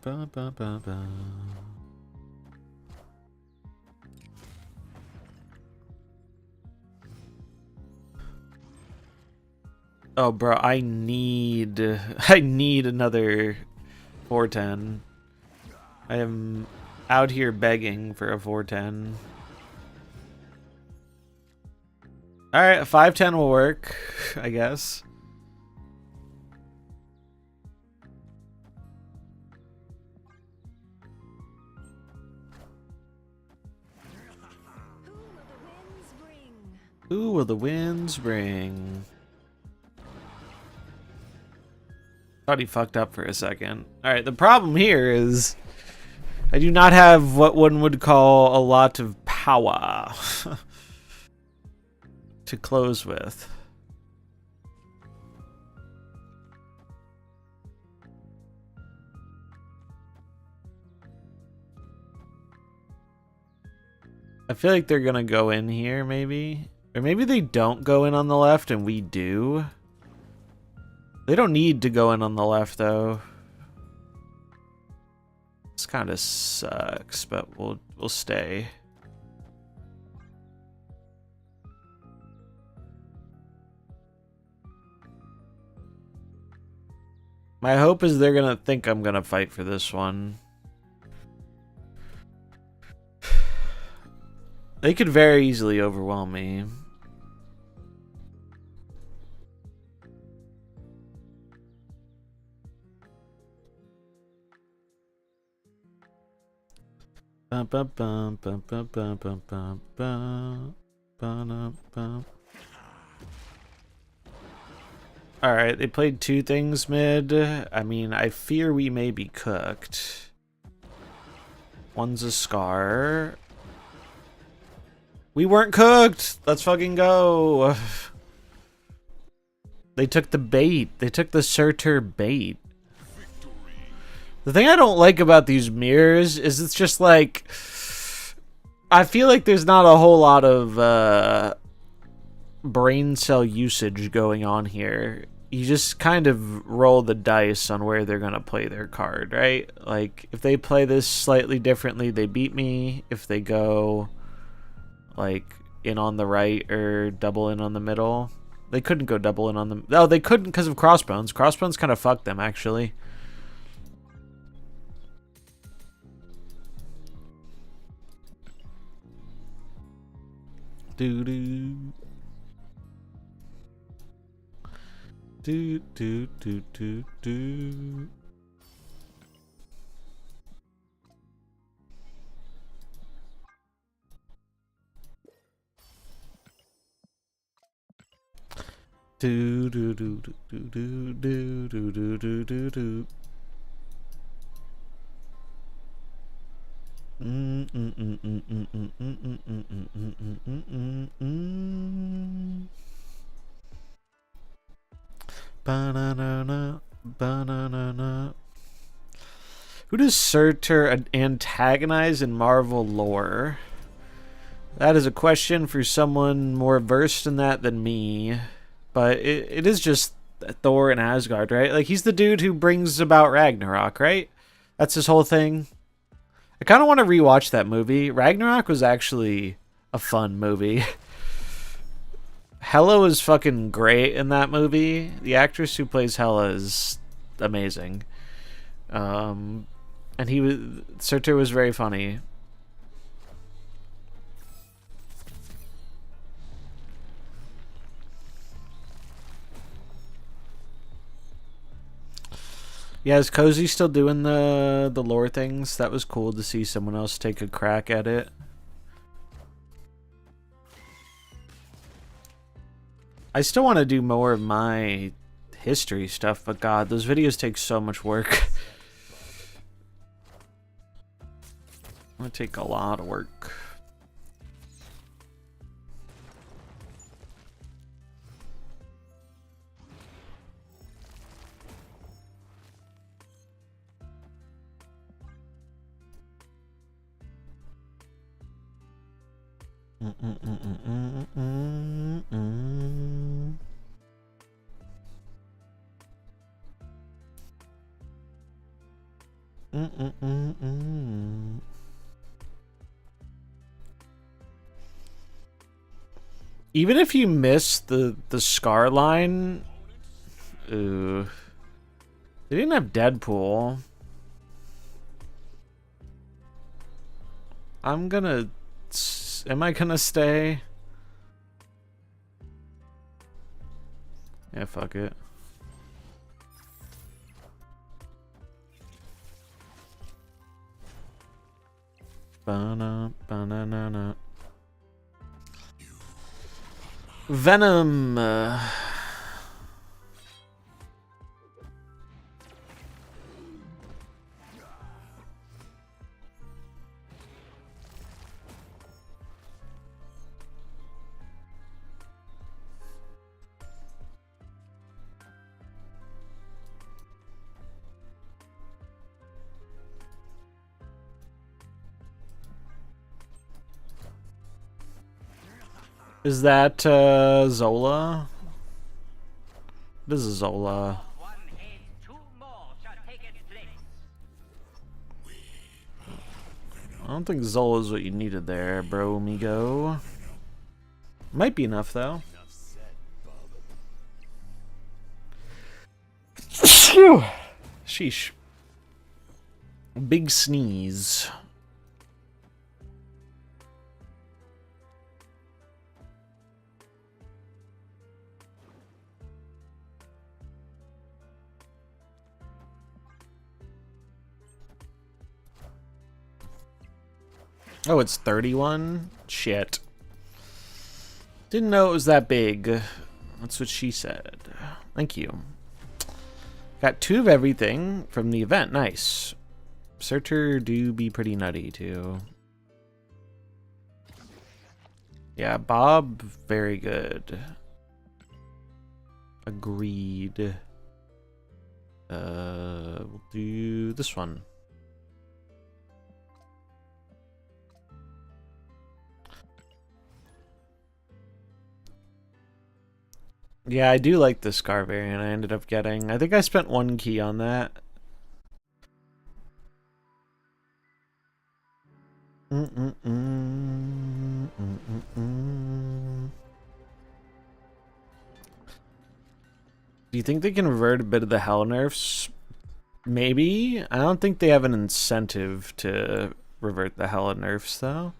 Ba, ba, ba, ba. Oh, bro, I need another 410. I am out here begging for a 410. All right, a 510 will work, I guess. Who will the winds bring? Who will the winds bring? Thought he fucked up for a second. Alright, the problem here is I do not have what one would call a lot of power to close with. I feel like they're gonna go in here, maybe. Or maybe they don't go in on the left and we do. They don't need to go in on the left, though. This kind of sucks, but we'll stay. My hope is they're gonna think I'm gonna fight for this one. They could very easily overwhelm me. Bum, bum, bum, bum, bum, bum, bum, bum, bum, bum, bum. Alright, they played two things mid. I mean, I fear we may be cooked. One's a Scar. We weren't cooked! Let's fucking go! They took the bait. They took the Surtur bait. The thing I don't like about these mirrors is it's just like... I feel like there's not a whole lot of brain cell usage going on here. You just kind of roll the dice on where they're going to play their card, right? Like, if they play this slightly differently, they beat me. If they go, like, in on the right or double in on the middle. They couldn't go double in on the... Oh, they couldn't because of Crossbones. Crossbones kind of fucked them, actually. Do-do. Do-do-do-do-do. Do-do-do-do-do-do-do-do-do-do-do. Banana, banana. Who does Surtur antagonize in Marvel lore? That is a question for someone more versed in that than me. But it is just Thor and Asgard, right? Like, he's the dude who brings about Ragnarok, right? That's his whole thing. I kind of want to rewatch that movie. Ragnarok was actually a fun movie. Hela was fucking great in that movie. The actress who plays Hela is amazing. And Surtur was very funny. Yeah, is Cozy still doing the lore things? That was cool to see someone else take a crack at it. I still want to do more of my history stuff, but god, those videos take so much work. They take a lot of work. Even if you miss the Scar line, Ooh. They didn't have Deadpool. I'm gonna... Am I gonna stay? Yeah, fuck it. Ba-na-ba-na-na-na. Venom. Is that Zola? This is Zola. One aid, two more shall take its place. I don't think Zola's what you needed there, bro, amigo. Might be enough though. Phew. Sheesh. Big sneeze. Oh, it's 31? Shit. Didn't know it was that big. That's what she said. Thank you. Got 2 of everything from the event. Nice. Surtur do be pretty nutty, too. Yeah, Bob, very good. Agreed. We'll do this one. Yeah, I do like the Scar variant I ended up getting. I think I spent 1 key on that. Do you think they can revert a bit of the hell nerfs? Maybe. I don't think they have an incentive to revert the hell nerfs, though.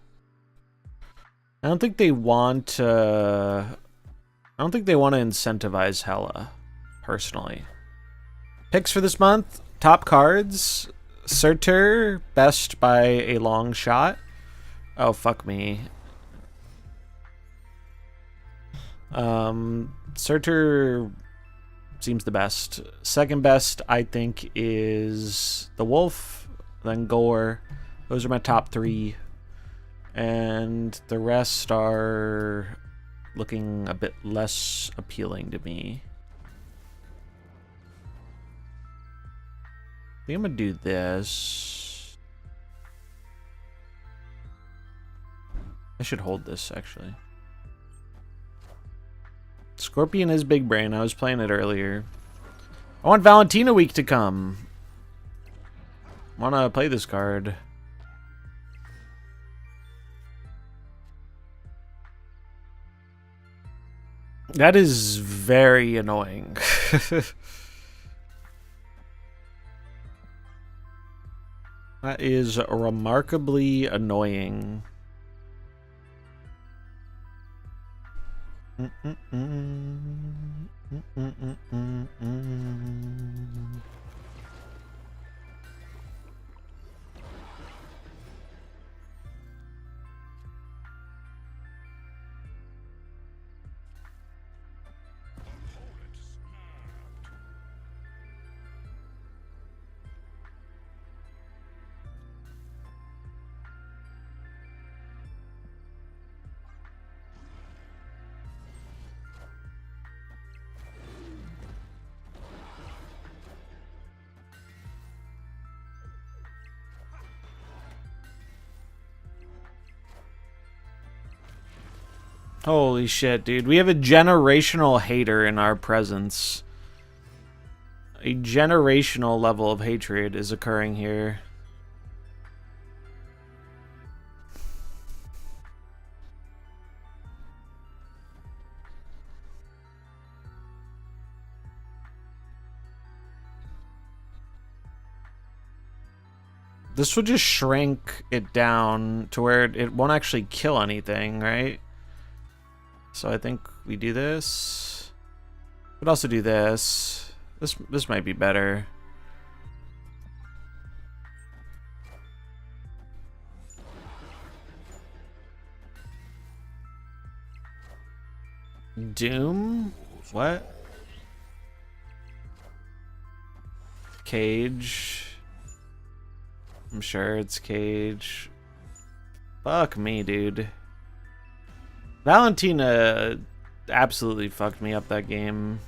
I don't think they want I don't think they want to incentivize Hella, personally. Picks for this month, top cards, Surtur, best by a long shot. Oh, fuck me. Surtur seems the best. Second best, I think, is the Wolf, then Gore. Those are my top 3. And the rest are looking a bit less appealing to me. I think I'm gonna do this. I should hold this, actually. Scorpion is big brain. I was playing it earlier. I want Valentina week to come. Wanna play this card. That is very annoying. That is remarkably annoying. Holy shit, dude. We have a generational hater in our presence. A generational level of hatred is occurring here. This will just shrink it down to where it won't actually kill anything, right? So I think we do this. We'd also do this. This might be better. Doom? What? Cage. I'm sure it's Cage. Fuck me, dude. Valentina absolutely fucked me up that game.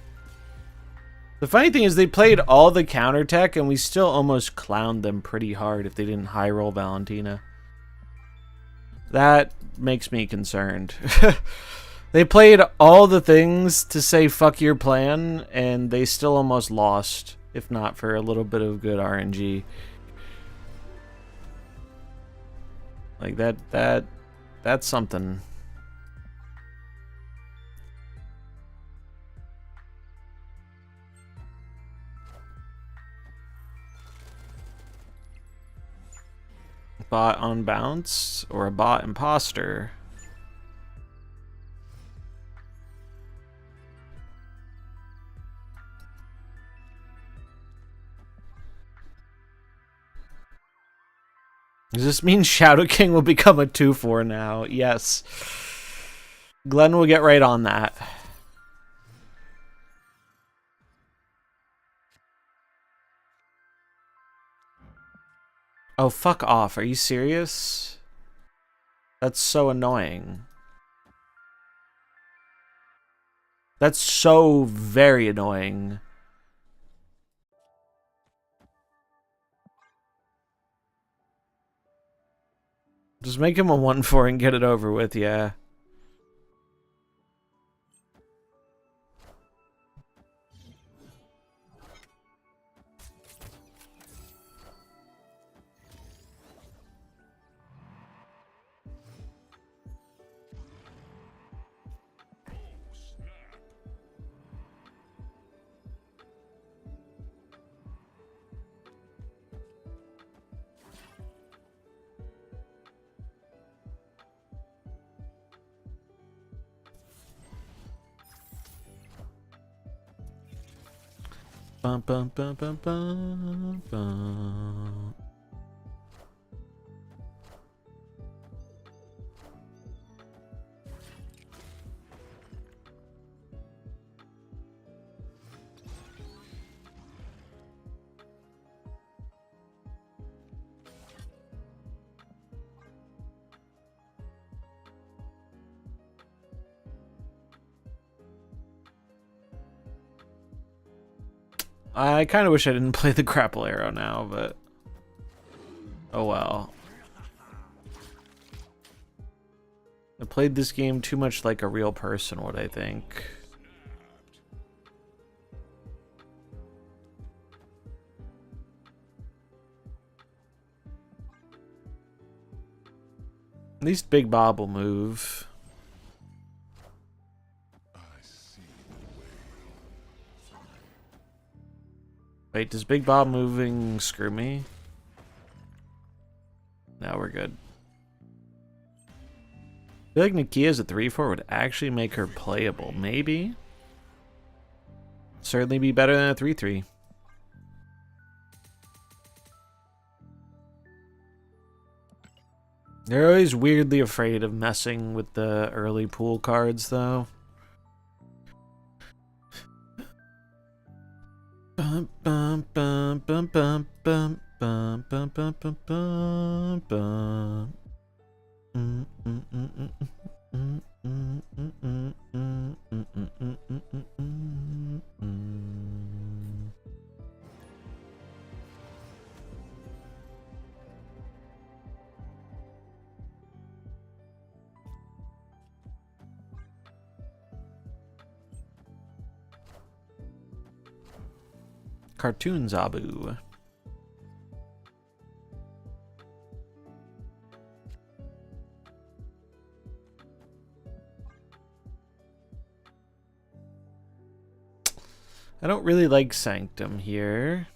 The funny thing is they played all the counter tech and we still almost clowned them pretty hard if they didn't high roll Valentina. That makes me concerned. They played all the things to say fuck your plan and they still almost lost, if not for a little bit of good RNG. Like that's something. Bot unbounced or a bot imposter? Does this mean Shadow King will become a 2/4 now? Yes. Glenn will get right on that. Oh, fuck off. Are you serious? That's so annoying. That's so very annoying. Just make him a 1/4 and get it over with, yeah. Bum, bum, bum, bum, bum, bum. I kind of wish I didn't play the grapple arrow now, but oh well. I played this game too much like a real person, what I think. At least Big Bob will move. Wait, does Big Bob moving screw me? No, we're good. I feel like Nakia's a 3/4 would actually make her playable. Maybe. Certainly be better than a 3/3. They're always weirdly afraid of messing with the early pool cards, though. Bum, bum, bum, bum, bum, bum, bum, bum, bum, bum, bum, bum. Cartoon Zabu. I don't really like Sanctum here.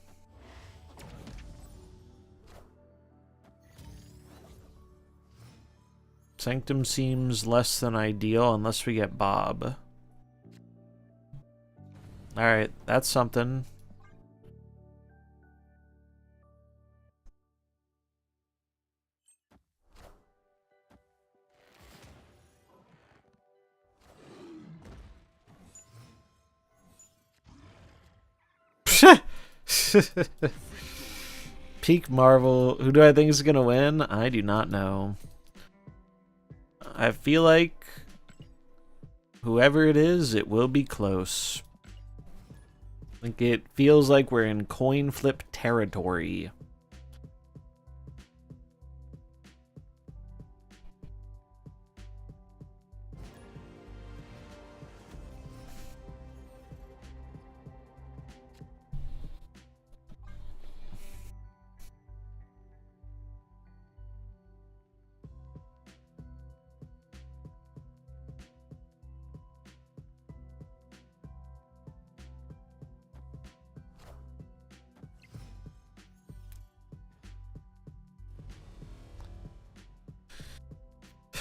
Sanctum seems less than ideal unless we get Bob. Alright, that's something. Peak Marvel. Who do I think is gonna win? I do not know. I feel like whoever it is, it will be close. Like, it feels like we're in coin flip territory.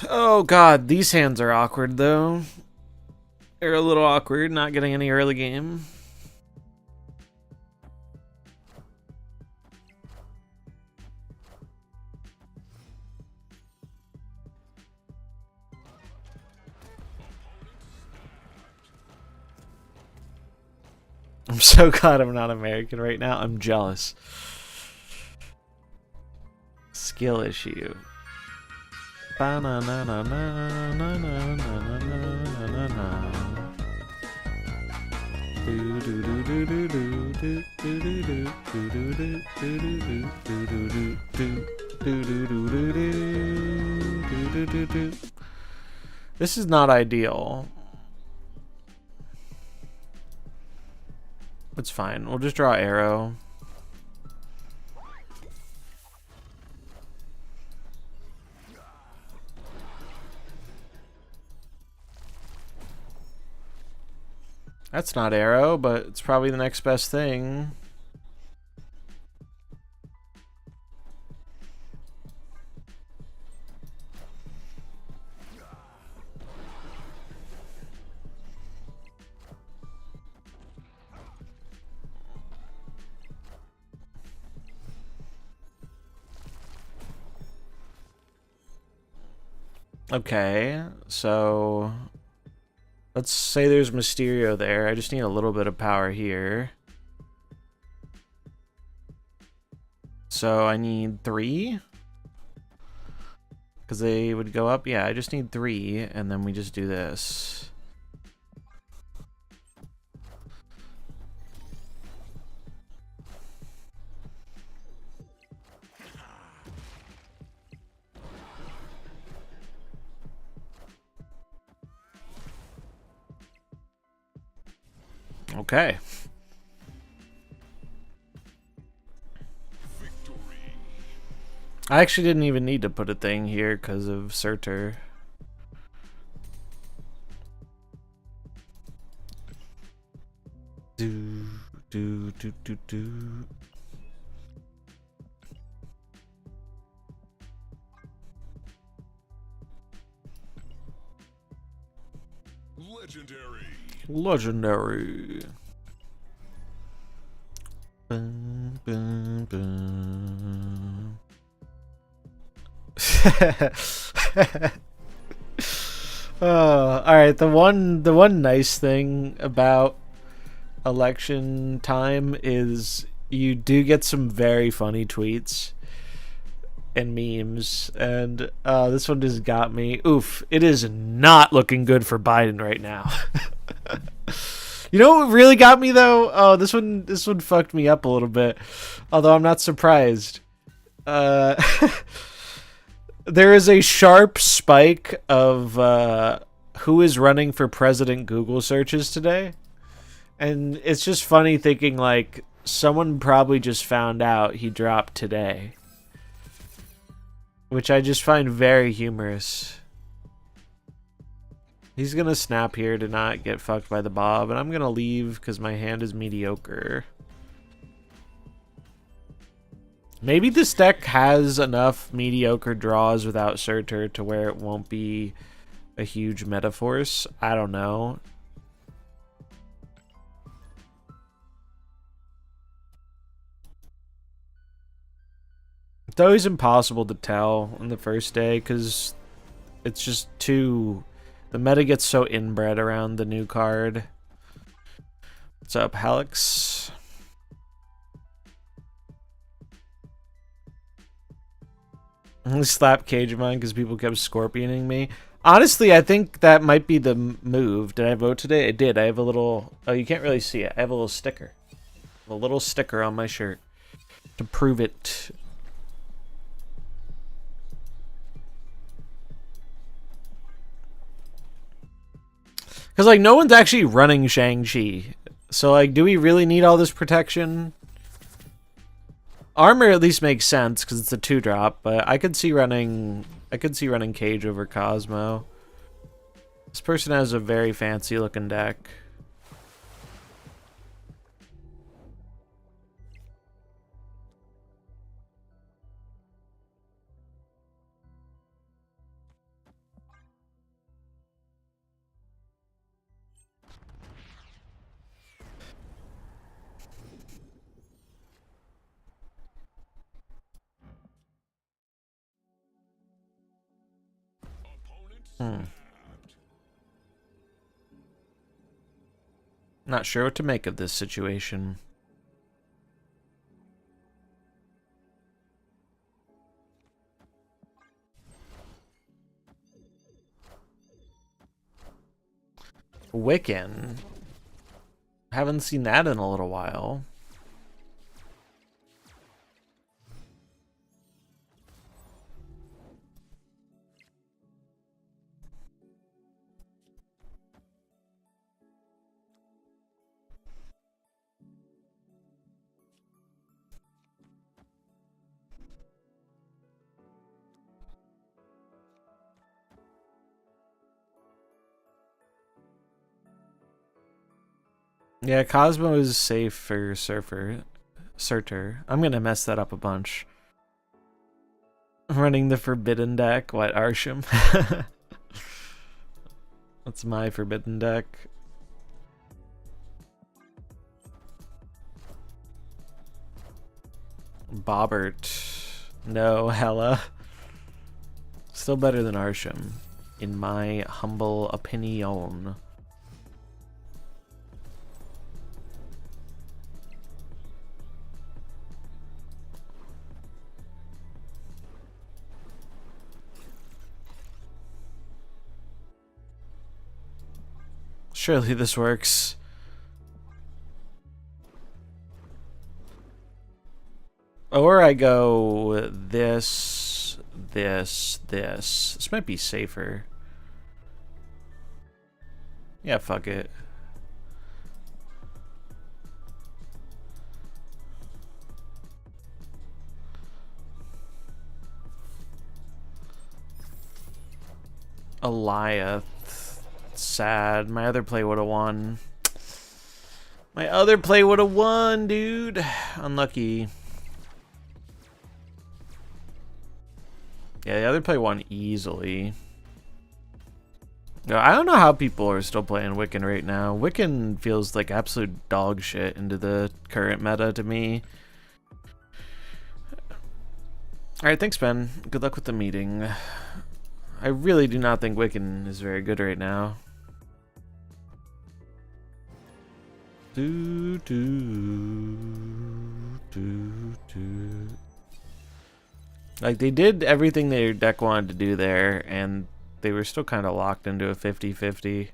Oh god, these hands are awkward though. They're a little awkward, not getting any early game. I'm so glad I'm not American right now. I'm jealous. Skill issue. This is not ideal. It's fine. We'll just draw arrow. That's not arrow, but it's probably the next best thing. Okay, so let's say there's Mysterio there. I just need a little bit of power here. So I need 3. Because they would go up. Yeah, I just need 3, and then we just do this. Okay. I actually didn't even need to put a thing here because of Surtur. Do. Legendary. Boom, boom, boom. Oh, all right. The one nice thing about election time is you do get some very funny tweets and memes, and this one just got me. Oof, it is not looking good for Biden right now. You know what really got me though? Oh, this one fucked me up a little bit. Although I'm not surprised. There is a sharp spike of who is running for president Google searches today. And it's just funny thinking like someone probably just found out he dropped today. Which I just find very humorous. He's gonna snap here to not get fucked by the Bob, and I'm gonna leave because my hand is mediocre. Maybe this deck has enough mediocre draws without Surtur to where it won't be a huge meta force. I don't know. It's always impossible to tell on the first day because it's just too... The meta gets so inbred around the new card. What's up, Alex? I slapped Cage of mine because people kept scorpioning me. Honestly, I think that might be the move. Did I vote today? I did. I have a little... Oh, you can't really see it. I have a little sticker. A little sticker on my shirt to prove it. Because, like, no one's actually running Shang-Chi. So, like, do we really need all this protection? Armor at least makes sense because it's a 2-drop, but I could see running Cage over Cosmo. This person has a very fancy looking deck. Not sure what to make of this situation. Wiccan. Haven't seen that in a little while. Yeah, Cosmo is safe for Surtur. I'm gonna mess that up a bunch. Running the forbidden deck. What, Arsham? That's my forbidden deck. Bobbert. No, Hella. Still better than Arsham, in my humble opinion. Surely this works. Or I go this. This might be safer. Yeah, fuck it. Eliath. Sad. My other play would have won. My other play would have won, dude. Unlucky. Yeah, the other play won easily. I don't know how people are still playing Wiccan right now. Wiccan feels like absolute dog shit into the current meta to me. Alright, thanks, Ben. Good luck with the meeting. I really do not think Wiccan is very good right now. Like, they did everything their deck wanted to do there, and they were still kind of locked into a 50-50.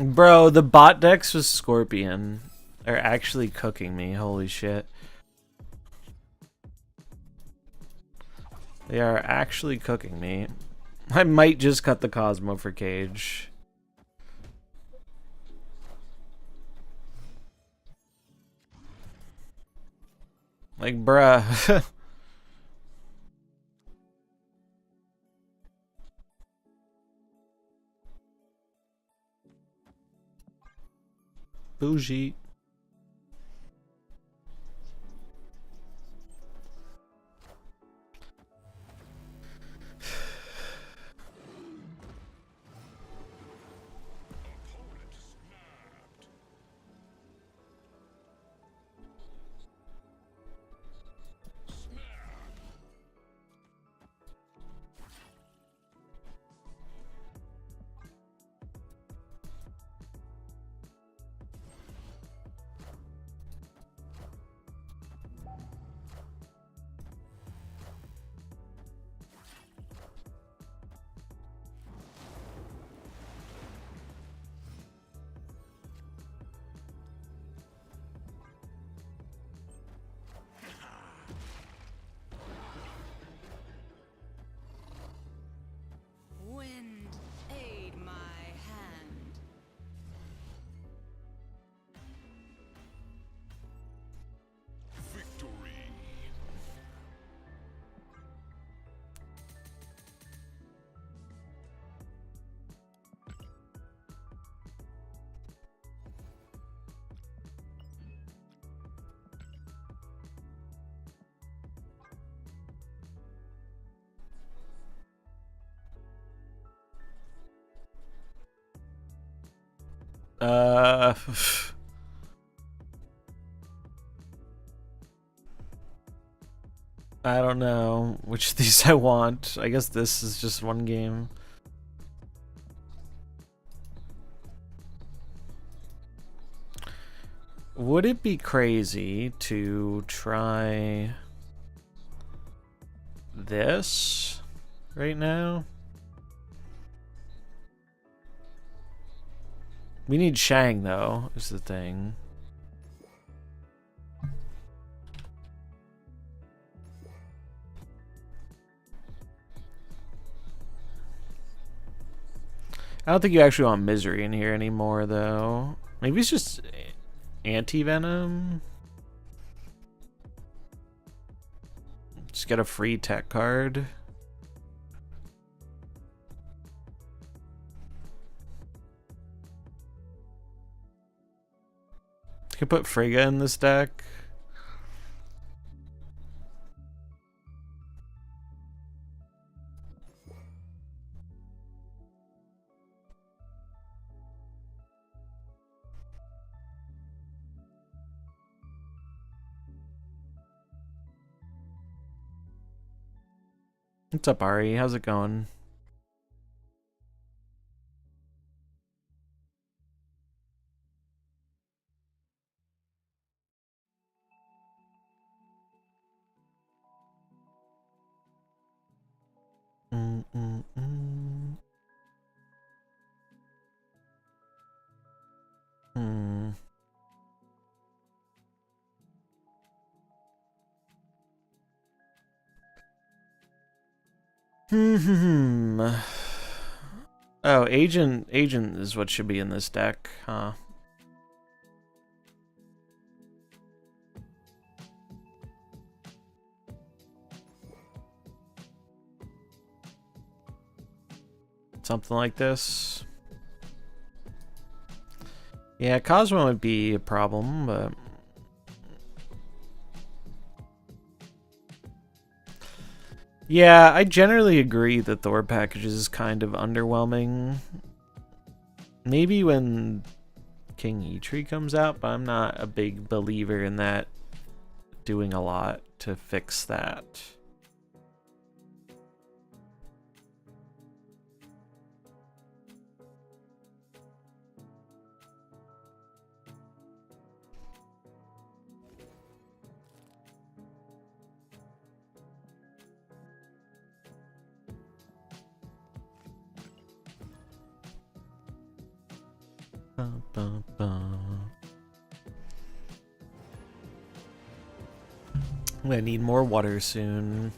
Bro, the bot decks with Scorpion are actually cooking me. Holy shit. They are actually cooking me. I might just cut the Cosmo for Cage. Like, bruh. Bougie. Opponent snapped. Snap. Wind, aid my hand. Victory. Uh, I don't know which of these I want. I guess this is just one game. Would it be crazy to try this right now? We need Shang though, is the thing. I don't think you actually want Misery in here anymore though. Maybe it's just anti-venom. Just get a free tech card. You could put Frigga in this deck. What's up, Ari? How's it going? Oh, agent is what should be in this deck, huh? Something like this. Yeah, Cosmo would be a problem, but yeah, I generally agree that Thor packages is kind of underwhelming. Maybe when King E-Tree comes out, but I'm not a big believer in that doing a lot to fix that. I'm gonna need more water soon.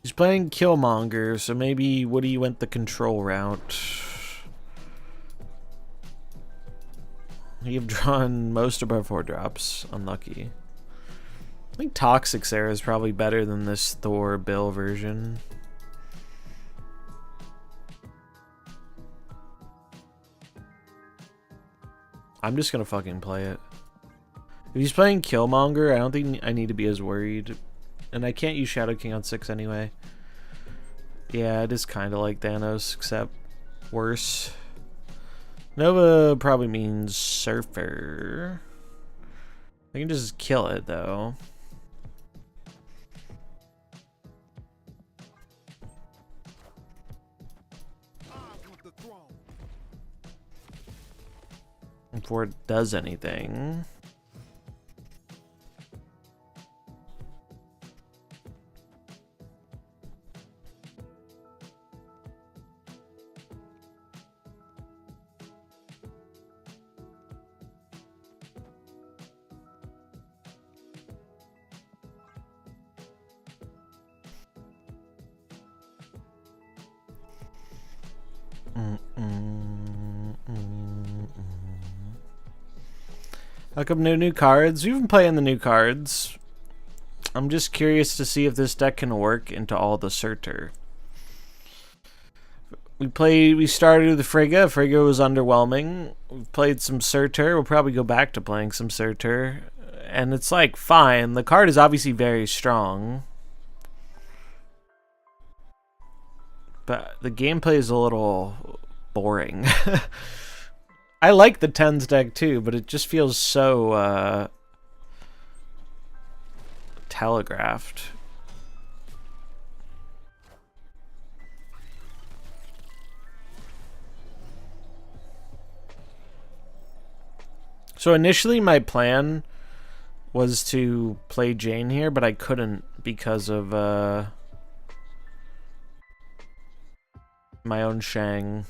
He's playing Killmonger, so maybe Woody went the control route. You've drawn most of our 4-drops. Unlucky. I think Toxic Sarah is probably better than this Thor Bill version. I'm just gonna fucking play it. If he's playing Killmonger, I don't think I need to be as worried. And I can't use Shadow King on 6 anyway. Yeah, it is kind of like Thanos, except worse. Nova probably means Surfer. I can just kill it, though. Before it does anything. How come no new cards? We've been playing the new cards. I'm just curious to see if this deck can work into all the Surtur. We started with the Frigga. Frigga was underwhelming. We played some Surtur. We'll probably go back to playing some Surtur. And it's like, fine. The card is obviously very strong. But the gameplay is a little boring. I like the Tens deck too, but it just feels so telegraphed. So initially my plan was to play Jane here, but I couldn't because of my own Shang.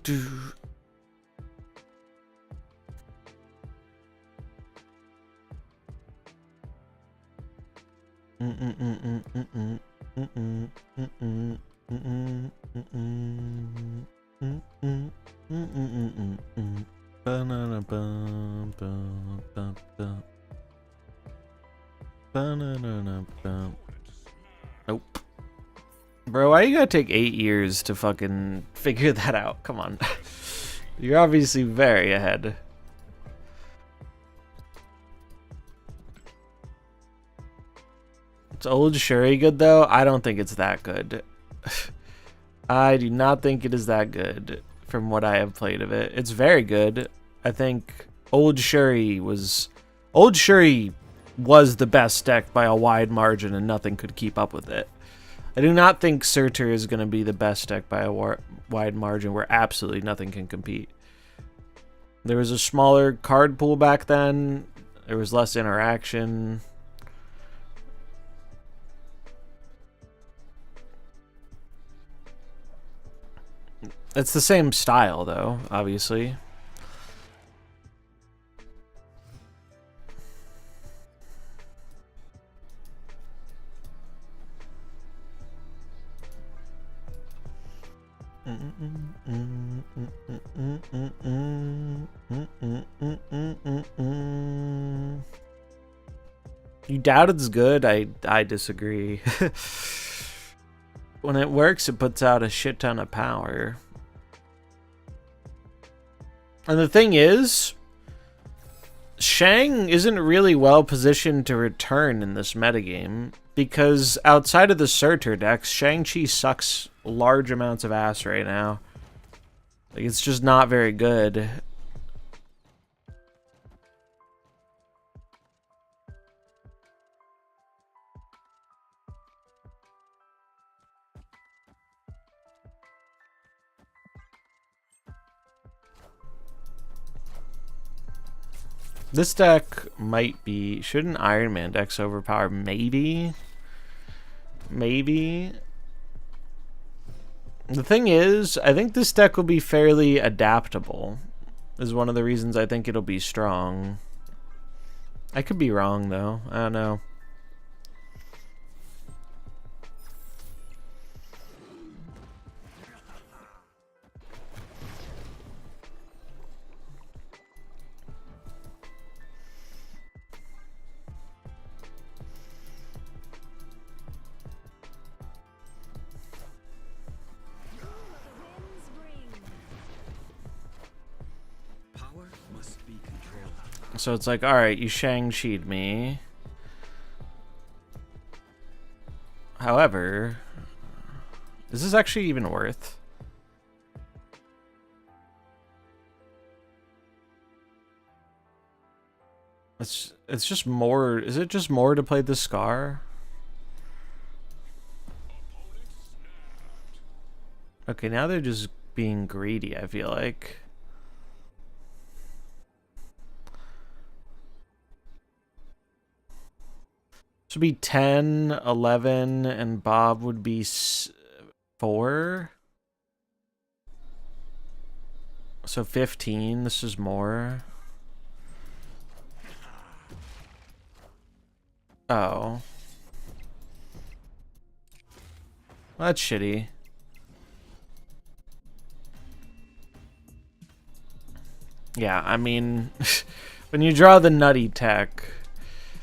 Do. Banana bum bum bum bum. Banana bum. Nope. Bro, why you gotta take 8 years to fucking figure that out? Come on. You're obviously very ahead. It's old Shuri good though? I don't think it's that good. I do not think it is that good from what I have played of it. It's very good. I think old Shuri was the best deck by a wide margin and nothing could keep up with it. I do not think Surtur is going to be the best deck by a wide margin where absolutely nothing can compete. There was a smaller card pool back then. There was less interaction. It's the same style, though, obviously. You doubt it's good? I disagree. When it works, it puts out a shit ton of power. And the thing is, Shang isn't really well positioned to return in this metagame, because outside of the Surtur decks, Shang-Chi sucks large amounts of ass right now. Like, it's just not very good. This deck might be... Should an Iron Man deck's overpower? Maybe. Maybe. The thing is, I think this deck will be fairly adaptable. is one of the reasons I think it'll be strong. I could be wrong though. I don't know. Power must be controlled. So it's like, alright, you Shang-Chi'd me. However, is this actually even worth? It's just more. Is it just more to play the Scar? Okay, now they're just being greedy, I feel like. This would be 10, 11, and Bob would be 4. So 15, this is more. Oh. Well, that's shitty. Yeah, I mean, when you draw the nutty tech,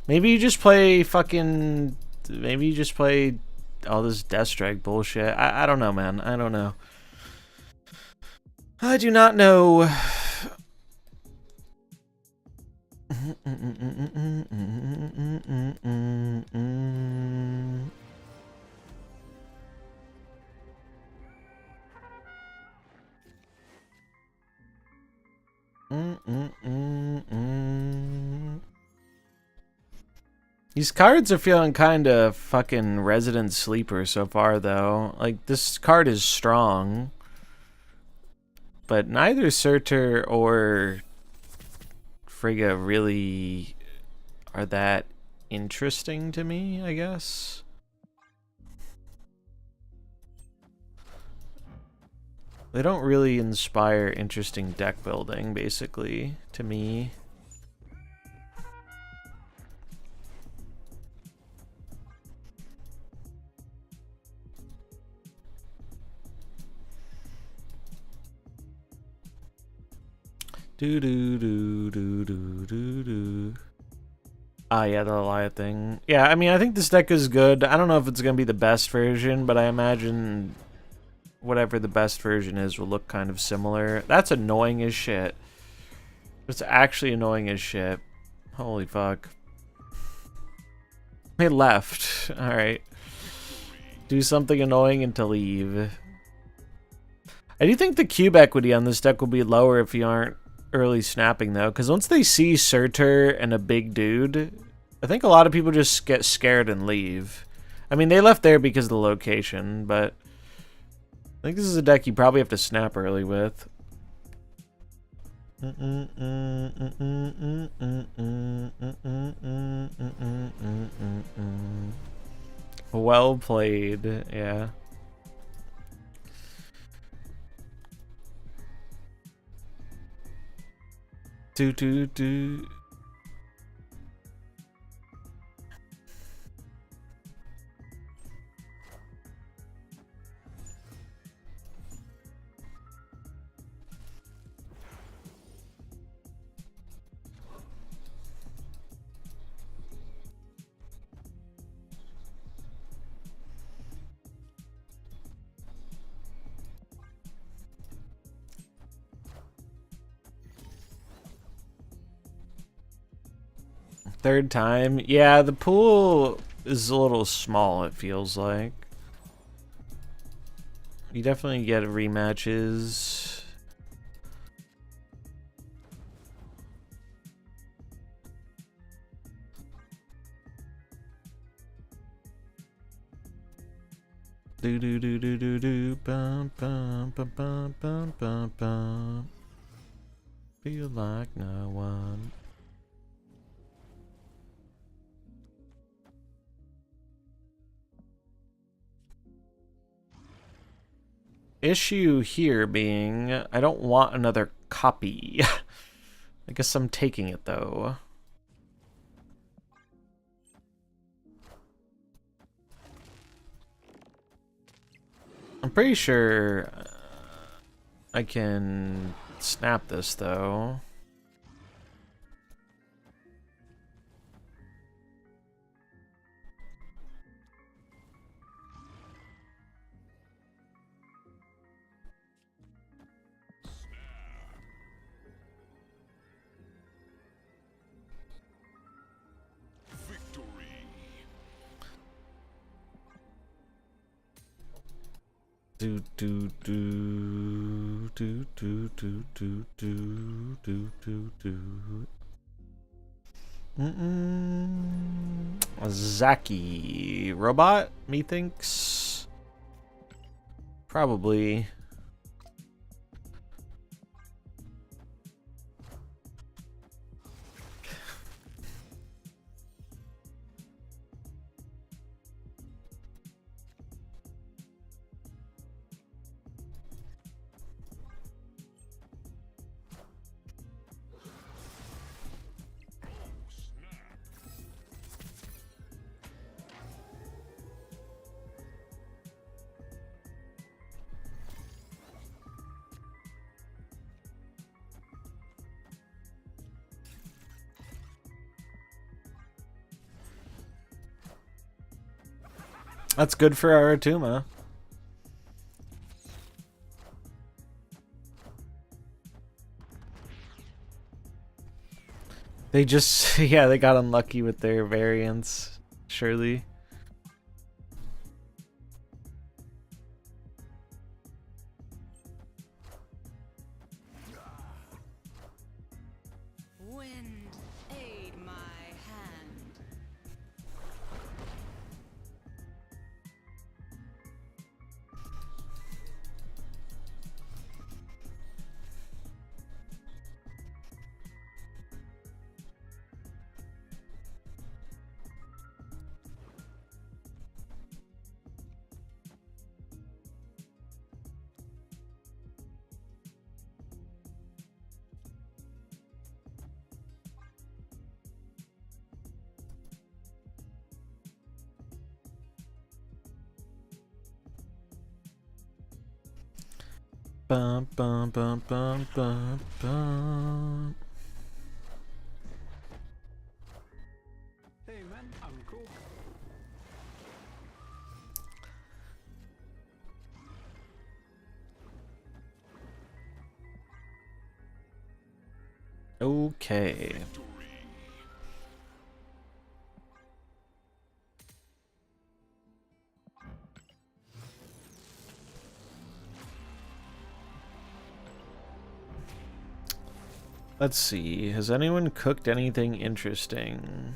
maybe you just play fucking, maybe you just play all this Death Strike bullshit. I don't know, man. I don't know. I do not know. These cards are feeling kind of fucking resident sleeper so far, though. Like, this card is strong, but neither Surtur or Frigga really are that interesting to me, I guess. They don't really inspire interesting deck building, basically, to me. Do do do do do do do. Ah, yeah, the Goliath thing. Yeah, I mean, I think this deck is good. I don't know if it's gonna be the best version, but I imagine whatever the best version is will look kind of similar. That's annoying as shit. It's actually annoying as shit. Holy fuck. He left. Alright. Do something annoying and to leave. I do think the cube equity on this deck will be lower if you aren't early snapping, though. Because once they see Surtur and a big dude, I think a lot of people just get scared and leave. I mean, they left there because of the location, but I think this is a deck you probably have to snap early with. Well played, yeah. Do do do. Third time. Yeah, the pool is a little small, it feels like. You definitely get rematches. Do do do do do do bum bum bum bum bum bum bum. Feel like no one. issue here being I don't want another copy. I guess I'm taking it though. I'm pretty sure I can snap this though. Do do do do do do do do do do do. Zaki robot, methinks. Probably. That's good for our Atuma. They just, yeah, they got unlucky with their variants, surely. Wind, aid my hand. Bum bum bum bum bum bum. Hey man, I'm cool. Okay. Let's see. Has anyone cooked anything interesting?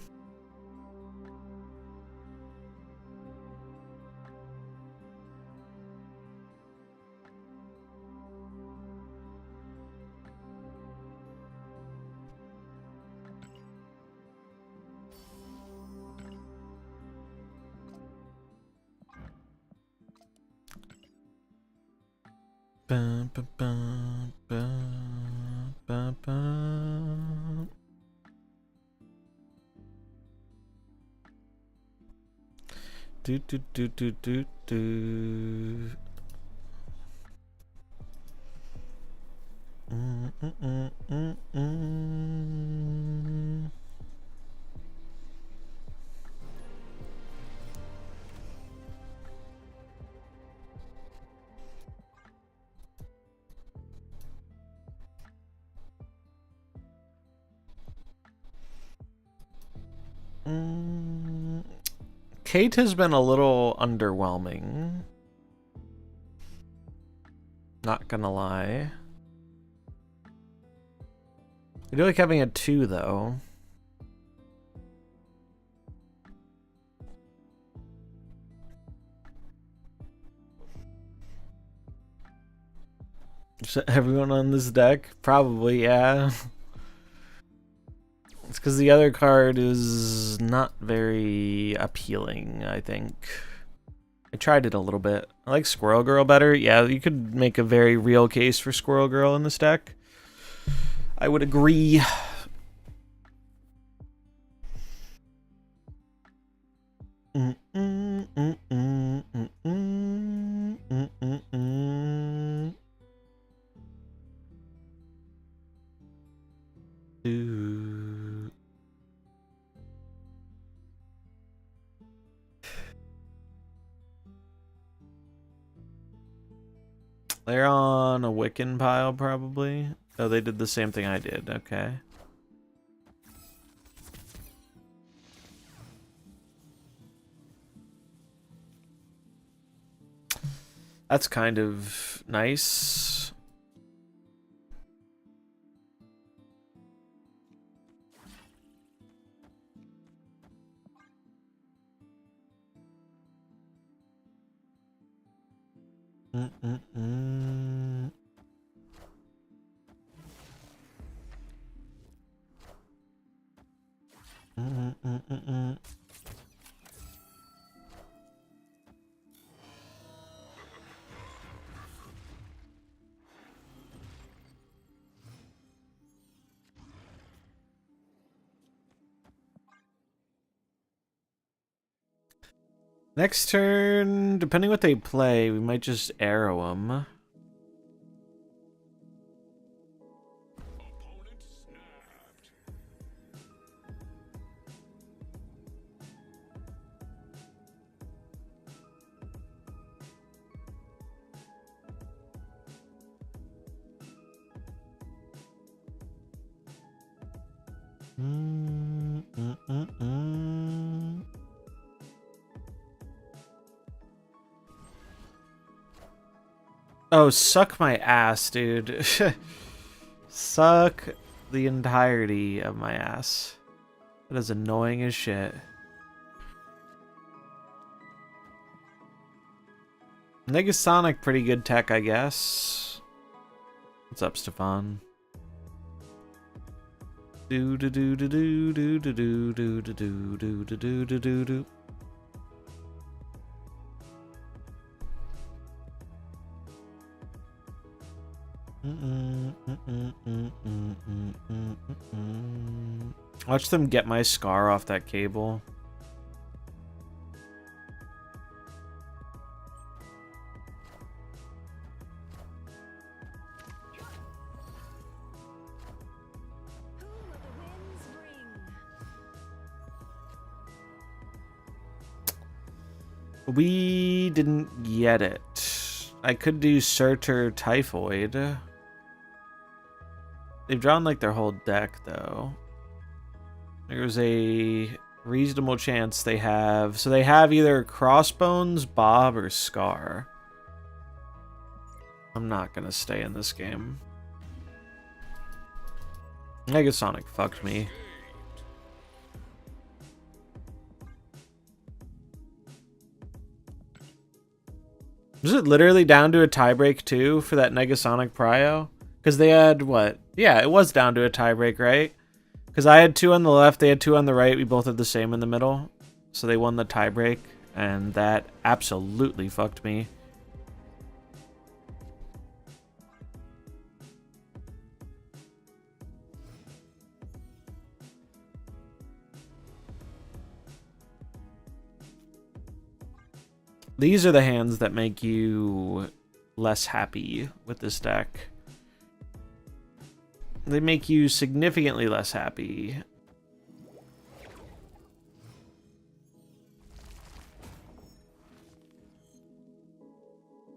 Bum, bum, bum, bum, bum, bum. Do do do do do do. Mm, mm, mm, mm, mm. Kate has been a little underwhelming. Not gonna lie. I do like having a 2 though. Is everyone on this deck? Probably, yeah. It's because the other card is not very appealing, I think. I tried it a little bit. I like Squirrel Girl better. Yeah, you could make a very real case for Squirrel Girl in this deck. I would agree. They're on a Wiccan pile, probably. Oh, they did the same thing I did. Okay. That's kind of nice. Next turn, depending what they play, we might just arrow them. Oh, suck my ass, dude. Suck the entirety of my ass. That is annoying as shit. Negasonic, pretty good tech, I guess. What's up, Stefan? Do do do do do do do do do do do do do do do do. Watch them get my scar off that cable. We didn't get it. I could do Surtur Typhoid. They've drawn like their whole deck though. There's a reasonable chance they have. So they have either Crossbones, Bob, or Scar. I'm not gonna stay in this game. Negasonic fucked me. Was it literally down to a tiebreak too for that Negasonic Prio? Because they had what? Yeah, it was down to a tiebreak, right? Because I had 2 on the left, they had 2 on the right. We both had the same in the middle. So they won the tiebreak. And that absolutely fucked me. These are the hands that make you less happy with this deck. They make you significantly less happy.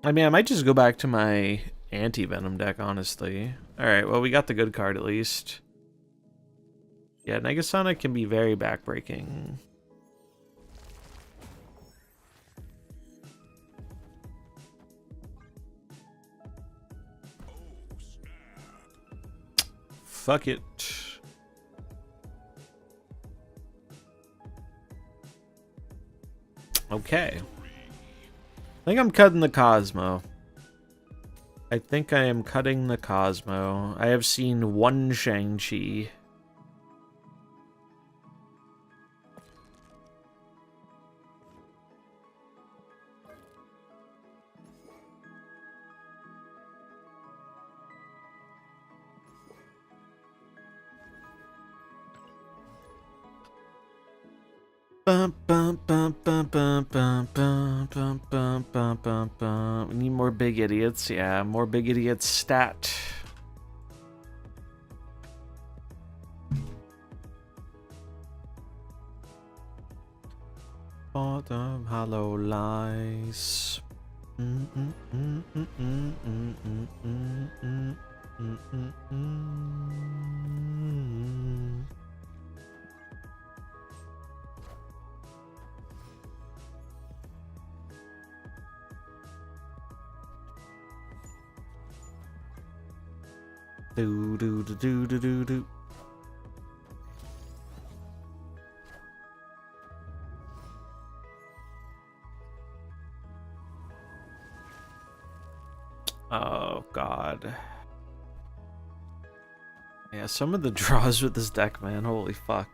I mean, I might just go back to my anti-venom deck, honestly. Alright, well, we got the good card at least. Yeah, Negasonic can be very backbreaking. Fuck it. Okay. I think I'm cutting the Cosmo. I think I am cutting the Cosmo. I have seen one Shang-Chi. Bum, bum, bum, bum, bum, bum, bum, bum, bum, bum, bum, bum. We need more big idiots. Yeah, more big idiots stat. Bottom hollow lies. Do do do do do do do. Oh god. Yeah, some of the draws with this deck, man. Holy fuck.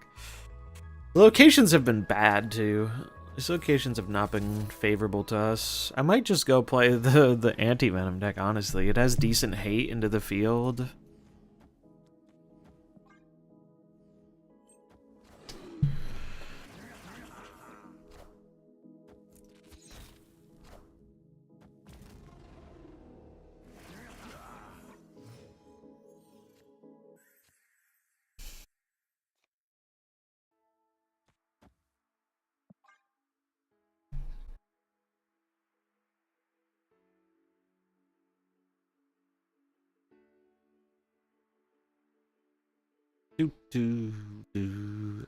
The locations have been bad too. These locations have not been favorable to us. I might just go play the anti-venom deck, honestly. It has decent hate into the field. Do do do.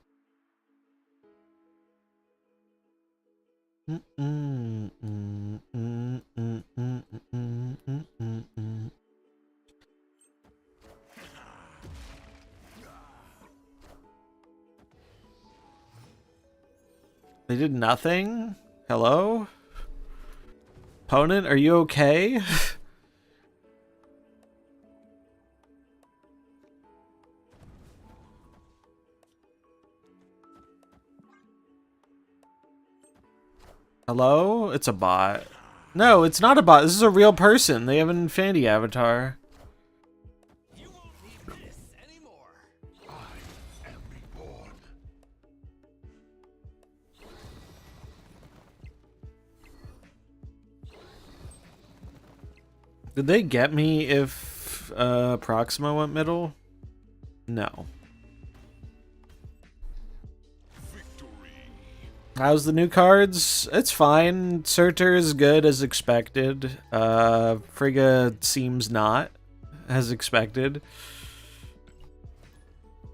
They did nothing? Hello? Opponent, are you okay? Hello? It's a bot. No, it's not a bot. This is a real person. They have an infinity avatar. You won't need this anymore. I am reborn. Did they get me if Proxima went middle? No. How's the new cards? It's fine. Surtur is good as expected. Frigga seems not as expected.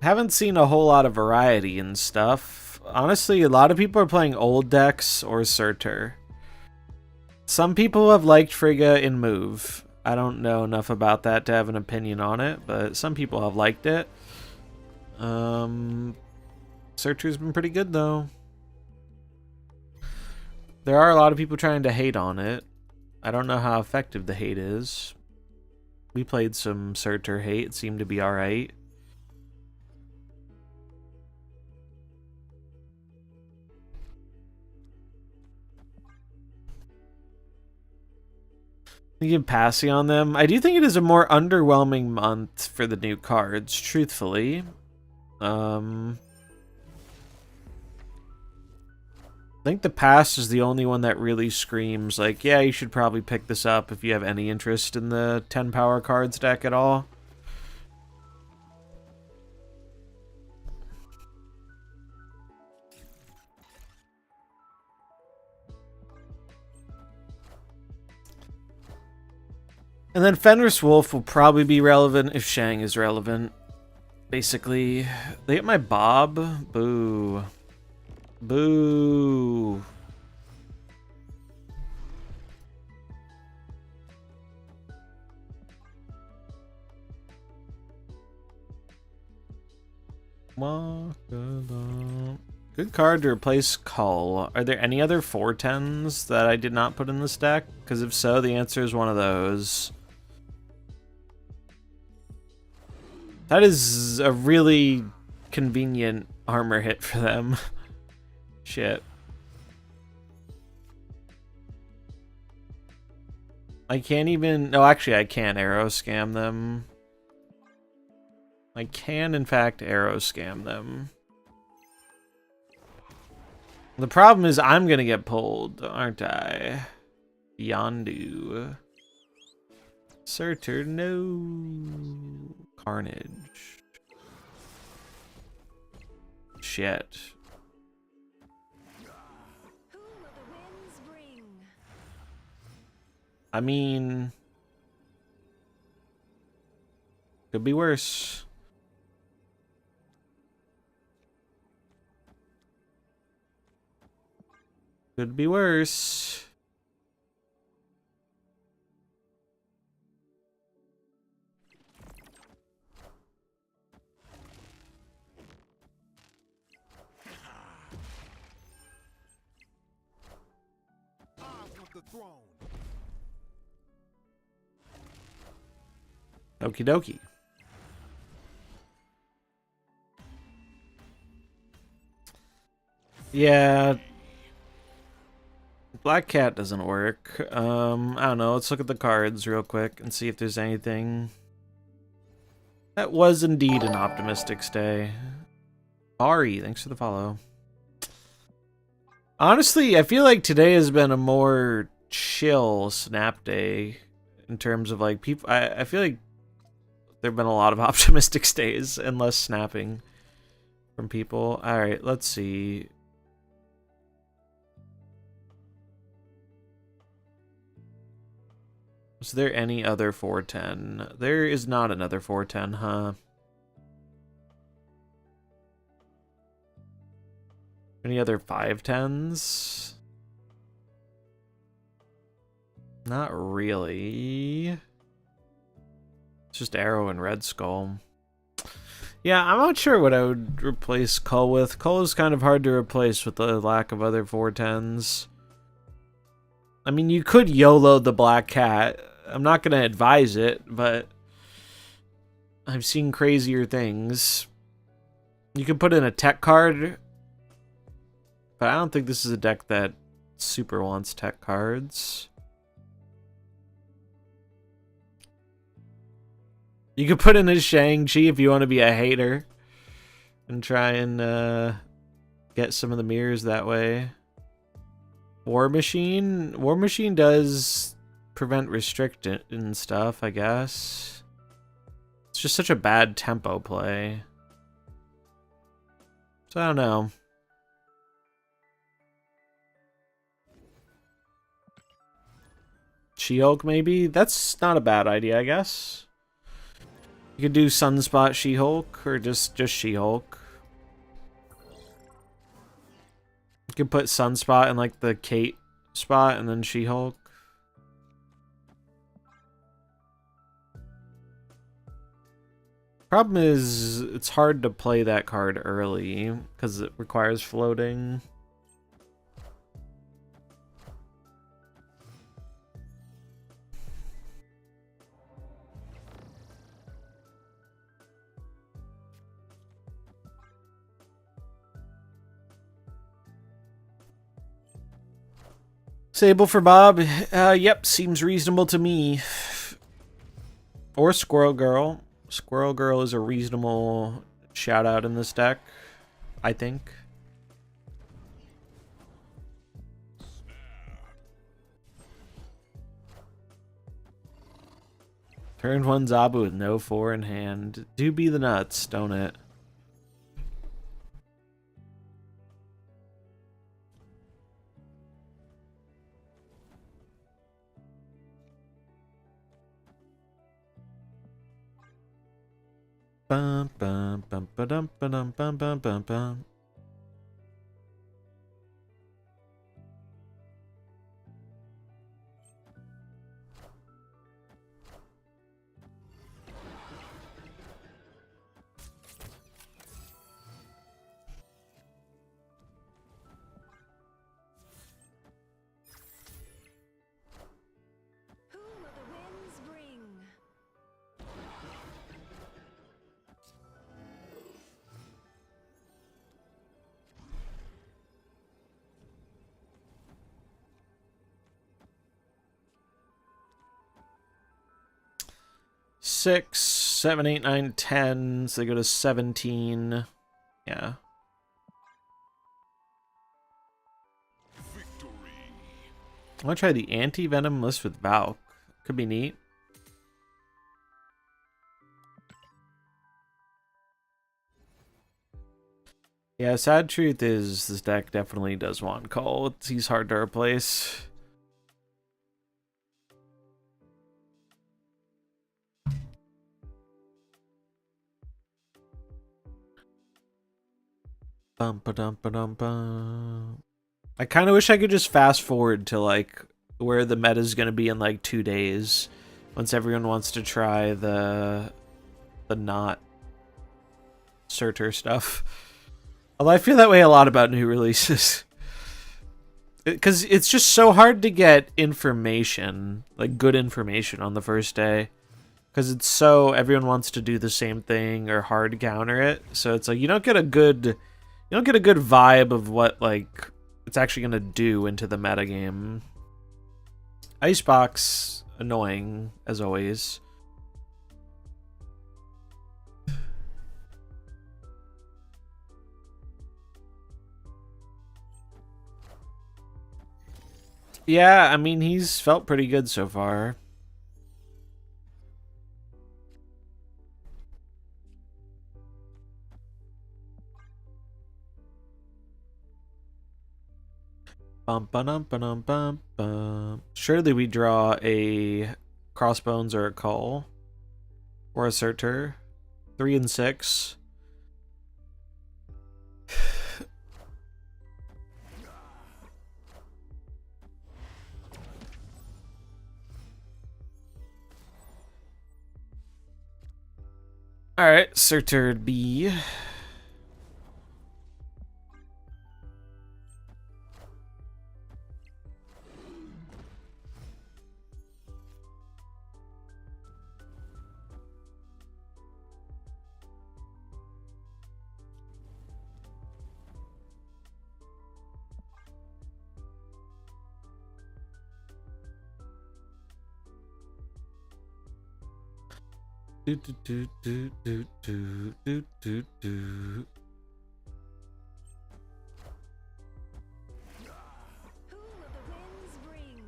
Haven't seen a whole lot of variety and stuff. Honestly, a lot of people are playing old decks or Surtur. Some people have liked Frigga in move. I don't know enough about that to have an opinion on it, but some people have liked it. Surtur's been pretty good though. There are a lot of people trying to hate on it. I don't know how effective the hate is. We played some Surtur hate. It seemed to be alright. You can passy on them. I do think it is a more underwhelming month for the new cards, truthfully. I think the past is the only one that really screams like, yeah, you should probably pick this up if you have any interest in the 10 power cards deck at all. And then Fenris Wolf will probably be relevant if Shang is relevant. Basically, they get my Bob. Boo. Boo. Walk along. Good card to replace Cull. Are there any other 4/10s that I did not put in this deck? Because if so, the answer is one of those. That is a really convenient armor hit for them. Shit. I can't even... No, actually, I can arrow scam them. I can, in fact, arrow scam them. The problem is I'm gonna get pulled, aren't I? Yondu. Surtur, no. Carnage. Shit. Who will the winds bring? I mean... Could be worse. Could be worse. I want the throne. Okie dokie. Yeah. Black Cat doesn't work. I don't know. Let's look at the cards real quick and see if there's anything. That was indeed an optimistic stay. Ari, thanks for the follow. Honestly, I feel like today has been a more chill snap day in terms of like people. I feel like there have been a lot of optimistic stays and less snapping from people. All right, let's see. Is there any other 410? There is not another 410, huh? Any other 510s? Not really. It's just Arrow and Red Skull. Yeah, I'm not sure what I would replace Cull with. Cull is kind of hard to replace with the lack of other 410s. I mean, you could YOLO the Black Cat. I'm not going to advise it, but I've seen crazier things. You could put in a tech card, but I don't think this is a deck that super wants tech cards. You could put in a Shang-Chi if you want to be a hater and try and get some of the mirrors that way. War Machine? War Machine does prevent restrict and stuff, I guess. It's just such a bad tempo play. So I don't know. She-Hulk maybe? That's not a bad idea, I guess. You could do Sunspot She-Hulk or just She-Hulk. You could put Sunspot in like the Kate spot and then She-Hulk. Problem is, it's hard to play that card early because it requires floating. Sable for Bob. Yep, seems reasonable to me. Or Squirrel Girl. Squirrel Girl is a reasonable shout out in this deck, I think. Turn 1 Zabu with no 4 in hand. Do be the nuts, don't it? Bum bum bum ba dum bum bum bum bum bum. Who will the winds bring? Six, 7, 8, 9, 10. So they go to 17. Yeah. I want to try the anti-venom list with Valk. Could be neat. Yeah, sad truth is this deck definitely does want call. He's hard to replace. Bum ba dum ba dum bum. I kind of wish I could just fast forward to like where the meta is going to be in like 2 days, once everyone wants to try the not Surtur stuff. Although I feel that way a lot about new releases. Because it's just so hard to get information, like good information on the first day. Because it's so, everyone wants to do the same thing or hard counter it. So it's like, you don't get a good vibe of what like it's actually going to do into the metagame. Icebox, annoying, as always. Yeah, I mean, he's felt pretty good so far. Bum ba dum ba dum bum bum. Surely we draw a Crossbones or a Cull. Or a Surtur. 3 and 6. Alright, Surtur B. Do do do do do do do do do. Who will the winds bring?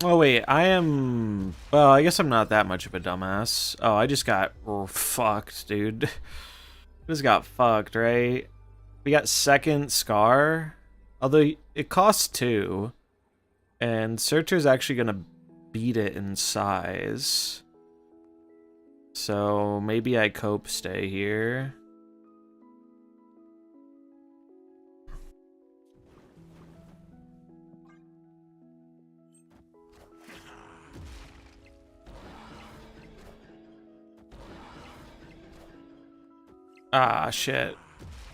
Oh wait, I am... Well, I guess I'm not that much of a dumbass. Oh, I just got fucked, dude. Just got fucked, right? We got second Scar. Although it costs 2. And Surtur's actually gonna beat it in size. So maybe I cope stay here. Ah, shit.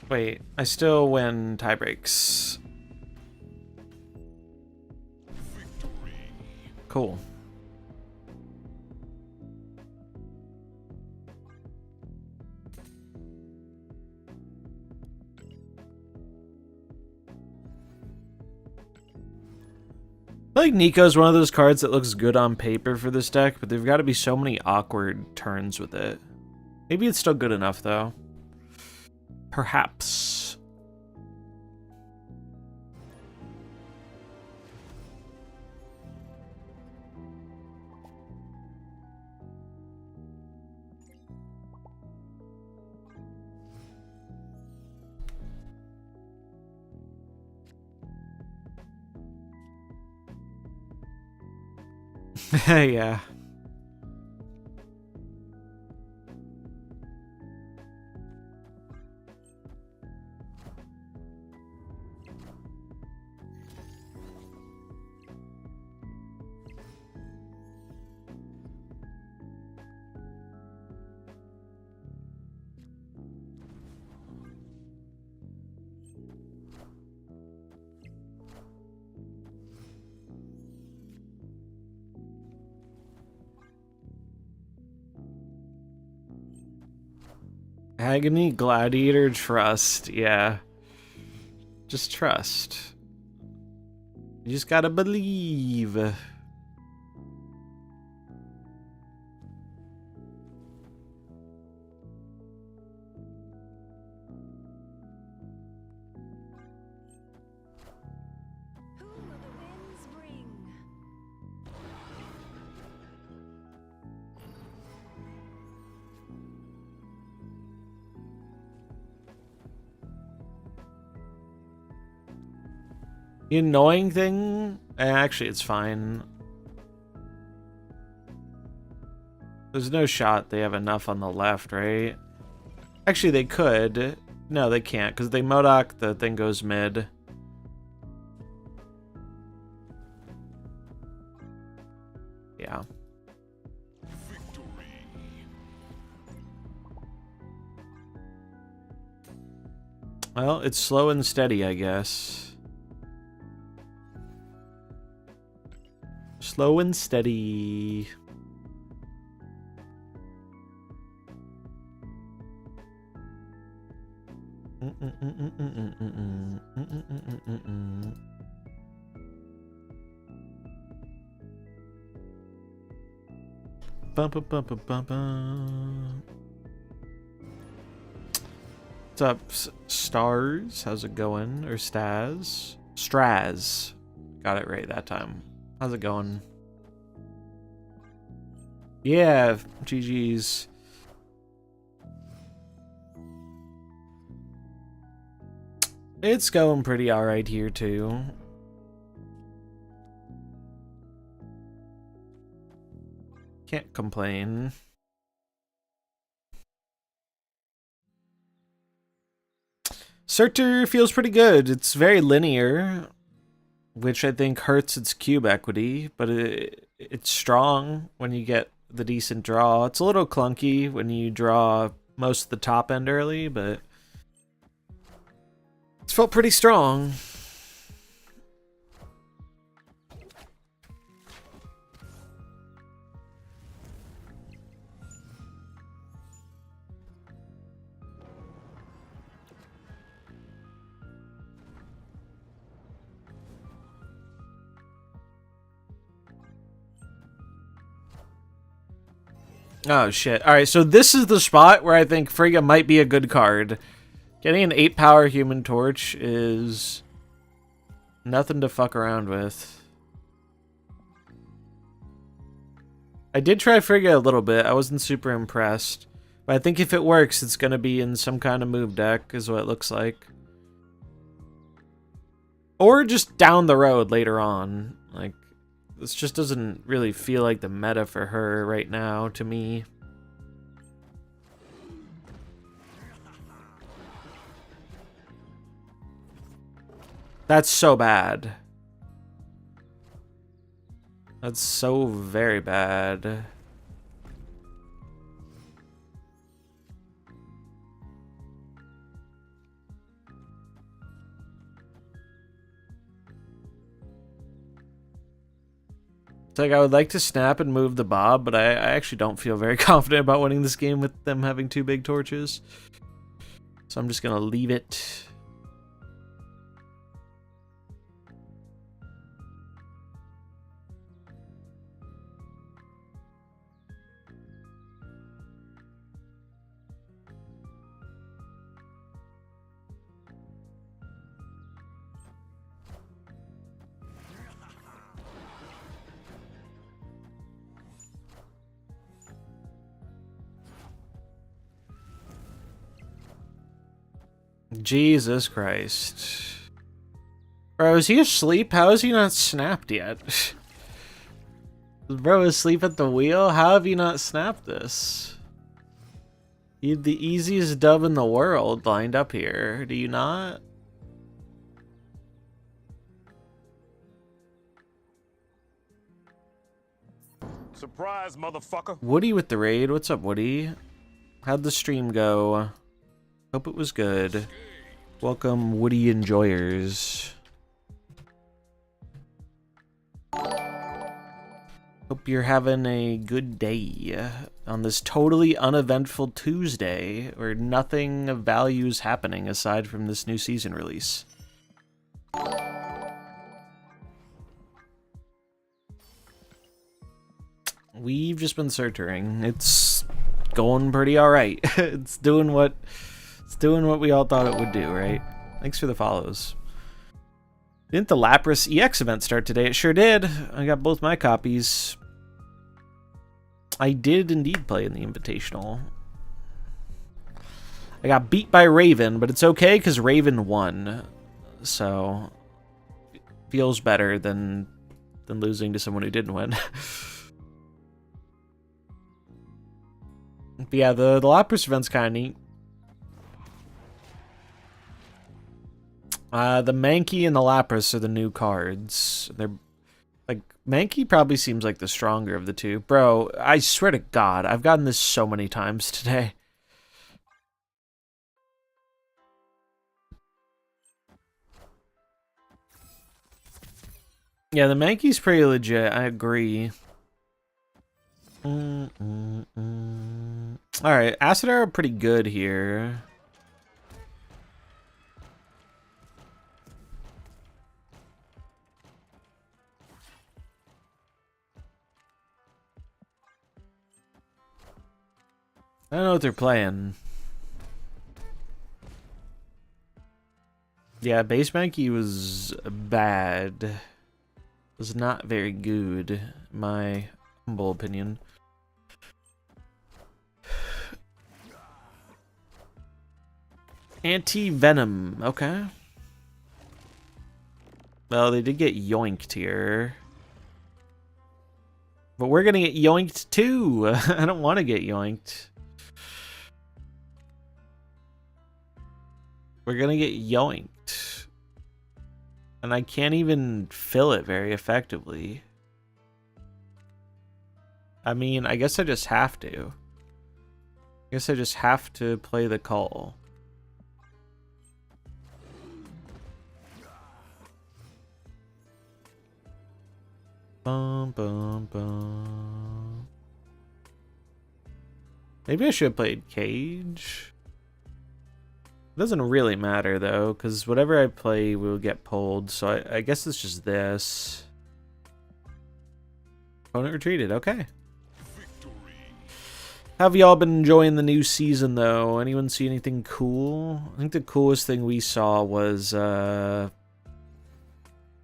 Wait, I still win tie breaks. Cool. I feel like Nico's one of those cards that looks good on paper for this deck, but there've got to be so many awkward turns with it. Maybe it's still good enough, though. Perhaps. Yeah. Agony, Gladiator, Trust. Yeah. Just trust. You just gotta believe. The annoying thing, actually, it's fine. There's no shot they have enough on the left, right? Actually, they could. No, they can't, because they Modoc, the thing goes mid. Yeah. Well, it's slow and steady, I guess. Slow and steady. Bum, bum, bum, bum, bum, bum. What's up, Stars? How's it going? Or Staz? Straz. Got it right that time. How's it going? Yeah, GG's. It's going pretty alright here, too. Can't complain. Surtur feels pretty good. It's very linear, which I think hurts its cube equity, but it's strong when you get the decent draw. It's a little clunky when you draw most of the top end early, but it's felt pretty strong. Oh shit. Alright, so this is the spot where I think Frigga might be a good card. Getting an 8 power Human Torch is nothing to fuck around with. I did try Frigga a little bit. I wasn't super impressed. But I think if it works, it's going to be in some kind of move deck, is what it looks like. Or just down the road later on. Like, this just doesn't really feel like the meta for her right now, to me. That's so bad. That's so very bad. It's like I would like to snap and move the Bob, but I actually don't feel very confident about winning this game with them having 2 big torches. So I'm just gonna leave it. Jesus Christ. Bro, is he asleep? How is he not snapped yet? Bro, asleep at the wheel? How have you not snapped this? You had the easiest dub in the world lined up here. Do you not? Surprise, motherfucker. Woody with the raid. What's up, Woody? How'd the stream go? Hope it was good. Welcome, Woody enjoyers. Hope you're having a good day on this totally uneventful Tuesday where nothing of value is happening aside from this new season release. We've just been Surturing. It's going pretty alright. It's doing what we all thought it would do, right? Thanks for the follows. Didn't the Lapras EX event start today? It sure did. I got both my copies. I did indeed play in the Invitational. I got beat by Raven, but it's okay because Raven won. So, feels better than losing to someone who didn't win. But yeah, the Lapras event's kind of neat. The Mankey and the Lapras are the new cards. They're like, Mankey probably seems like the stronger of the two. Bro, I swear to God, I've gotten this so many times today. Yeah, the Mankey's pretty legit. I agree. Alright, Acid Arrow pretty good here. I don't know what they're playing. Yeah, base Mankey was bad. Was not very good, in my humble opinion. Anti-Venom, okay. Well, they did get yoinked here. But we're gonna get yoinked too. I don't want to get yoinked. We're gonna get yoinked. And I can't even fill it very effectively. I mean, I guess I just have to. I guess I just have to play the call. Bum, bum, bum. Maybe I should have played Cage. It doesn't really matter though, because whatever I play will get pulled, so I guess it's just this. Opponent retreated, okay. How have y'all been enjoying the new season though? Anyone see anything cool? I think the coolest thing we saw was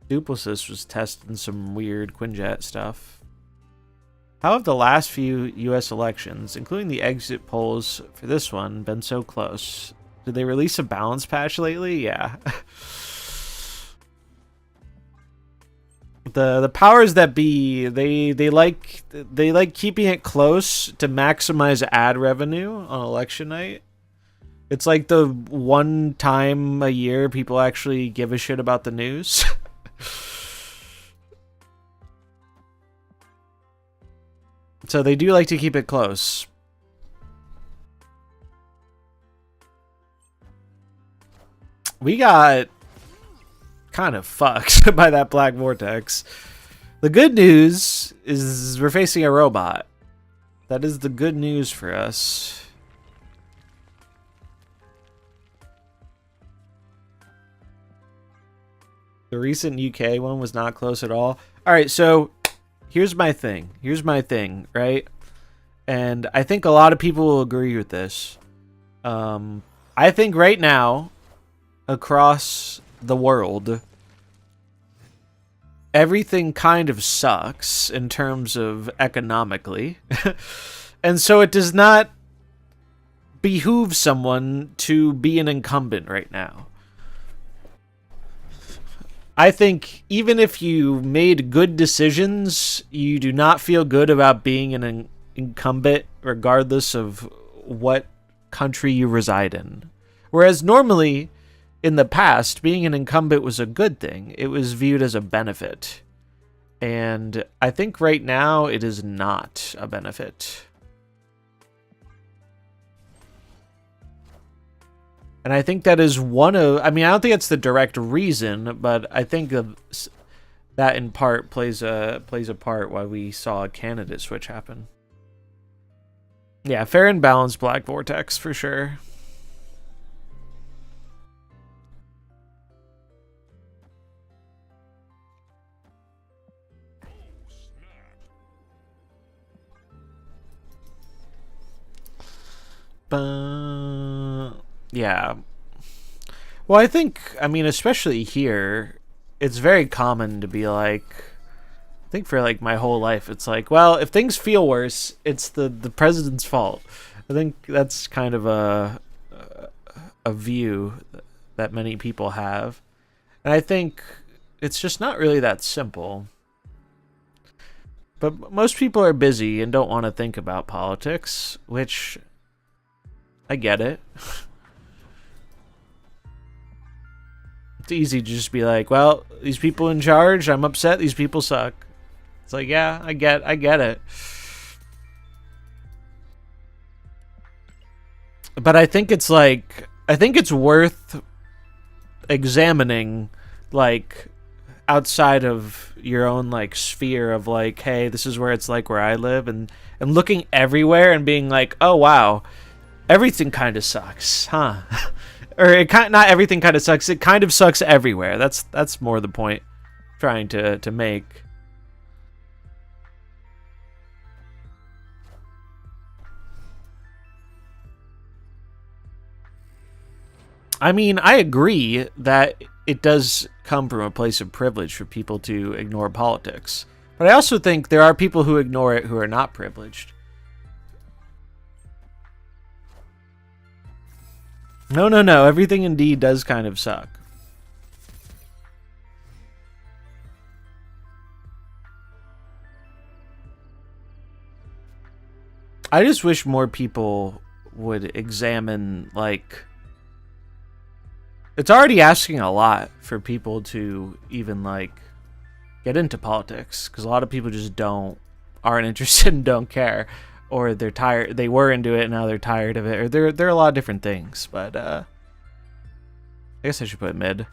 Duplicis was testing some weird Quinjet stuff. How have the last few US elections, including the exit polls for this one, been so close? Did they release a balance patch lately? Yeah. The powers that be, they like keeping it close to maximize ad revenue on election night. It's like the one time a year people actually give a shit about the news. So they do like to keep it close. We got kind of fucked by that black vortex. The good news is we're facing a robot. That is the good news for us. The recent UK one was not close at all. All right, so here's my thing. Here's my thing, right? And I think a lot of people will agree with this. I think right now, across the world, everything kind of sucks in terms of economically. And so it does not behoove someone to be an incumbent right now. I think even if you made good decisions, you do not feel good about being an incumbent regardless of what country you reside in. Whereas normally, in the past, being an incumbent was a good thing. It was viewed as a benefit. And I think right now it is not a benefit. And I think that is one of... I mean, I don't think it's the direct reason, but I think that in part plays a part why we saw a candidate switch happen. Yeah, fair and balanced Black Vortex for sure. Yeah. Well, I think, I mean, especially here, it's very common to be like, I think for like my whole life, it's like, well, if things feel worse, it's the president's fault. I think that's kind of a view that many people have. And I think it's just not really that simple. But most people are busy and don't want to think about politics, which I get it. It's easy to just be like, well, these people in charge, I'm upset, these people suck. It's like, yeah, I get it. But I think it's worth examining, like, outside of your own, like, sphere of, like, hey, this is where it's like where I live, and looking everywhere and being like, oh wow, everything kind of sucks, huh? Or not everything kind of sucks, it kind of sucks everywhere. That's more the point I'm trying to make. I mean, I agree that it does come from a place of privilege for people to ignore politics. But I also think there are people who ignore it who are not privileged. No. Everything indeed does kind of suck. I just wish more people would examine, like... It's already asking a lot for people to even, like, get into politics. Because a lot of people just aren't interested and don't care. Or they're tired. They were into it and now they're tired of it. Or there are a lot of different things. But, I guess I should put mid.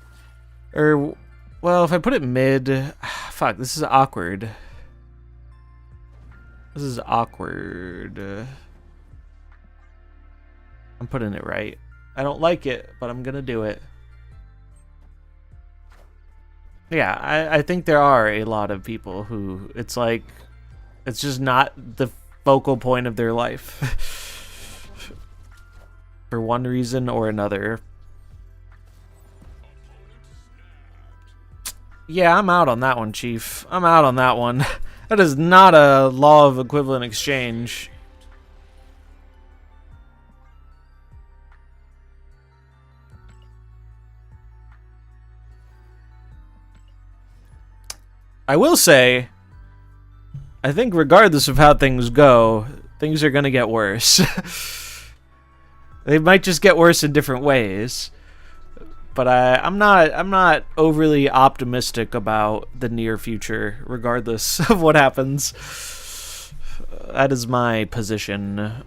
Or, well, if I put it mid... Fuck, this is awkward. This is awkward. I'm putting it right. I don't like it, but I'm gonna do it. Yeah, I think there are a lot of people who it's like, it's just not the focal point of their life. For one reason or another. Yeah, I'm out on that one, Chief. I'm out on that one. That is not a law of equivalent exchange. I will say, I think regardless of how things go, things are going to get worse. They might just get worse in different ways. But I'm not overly optimistic about the near future, regardless of what happens. That is my position.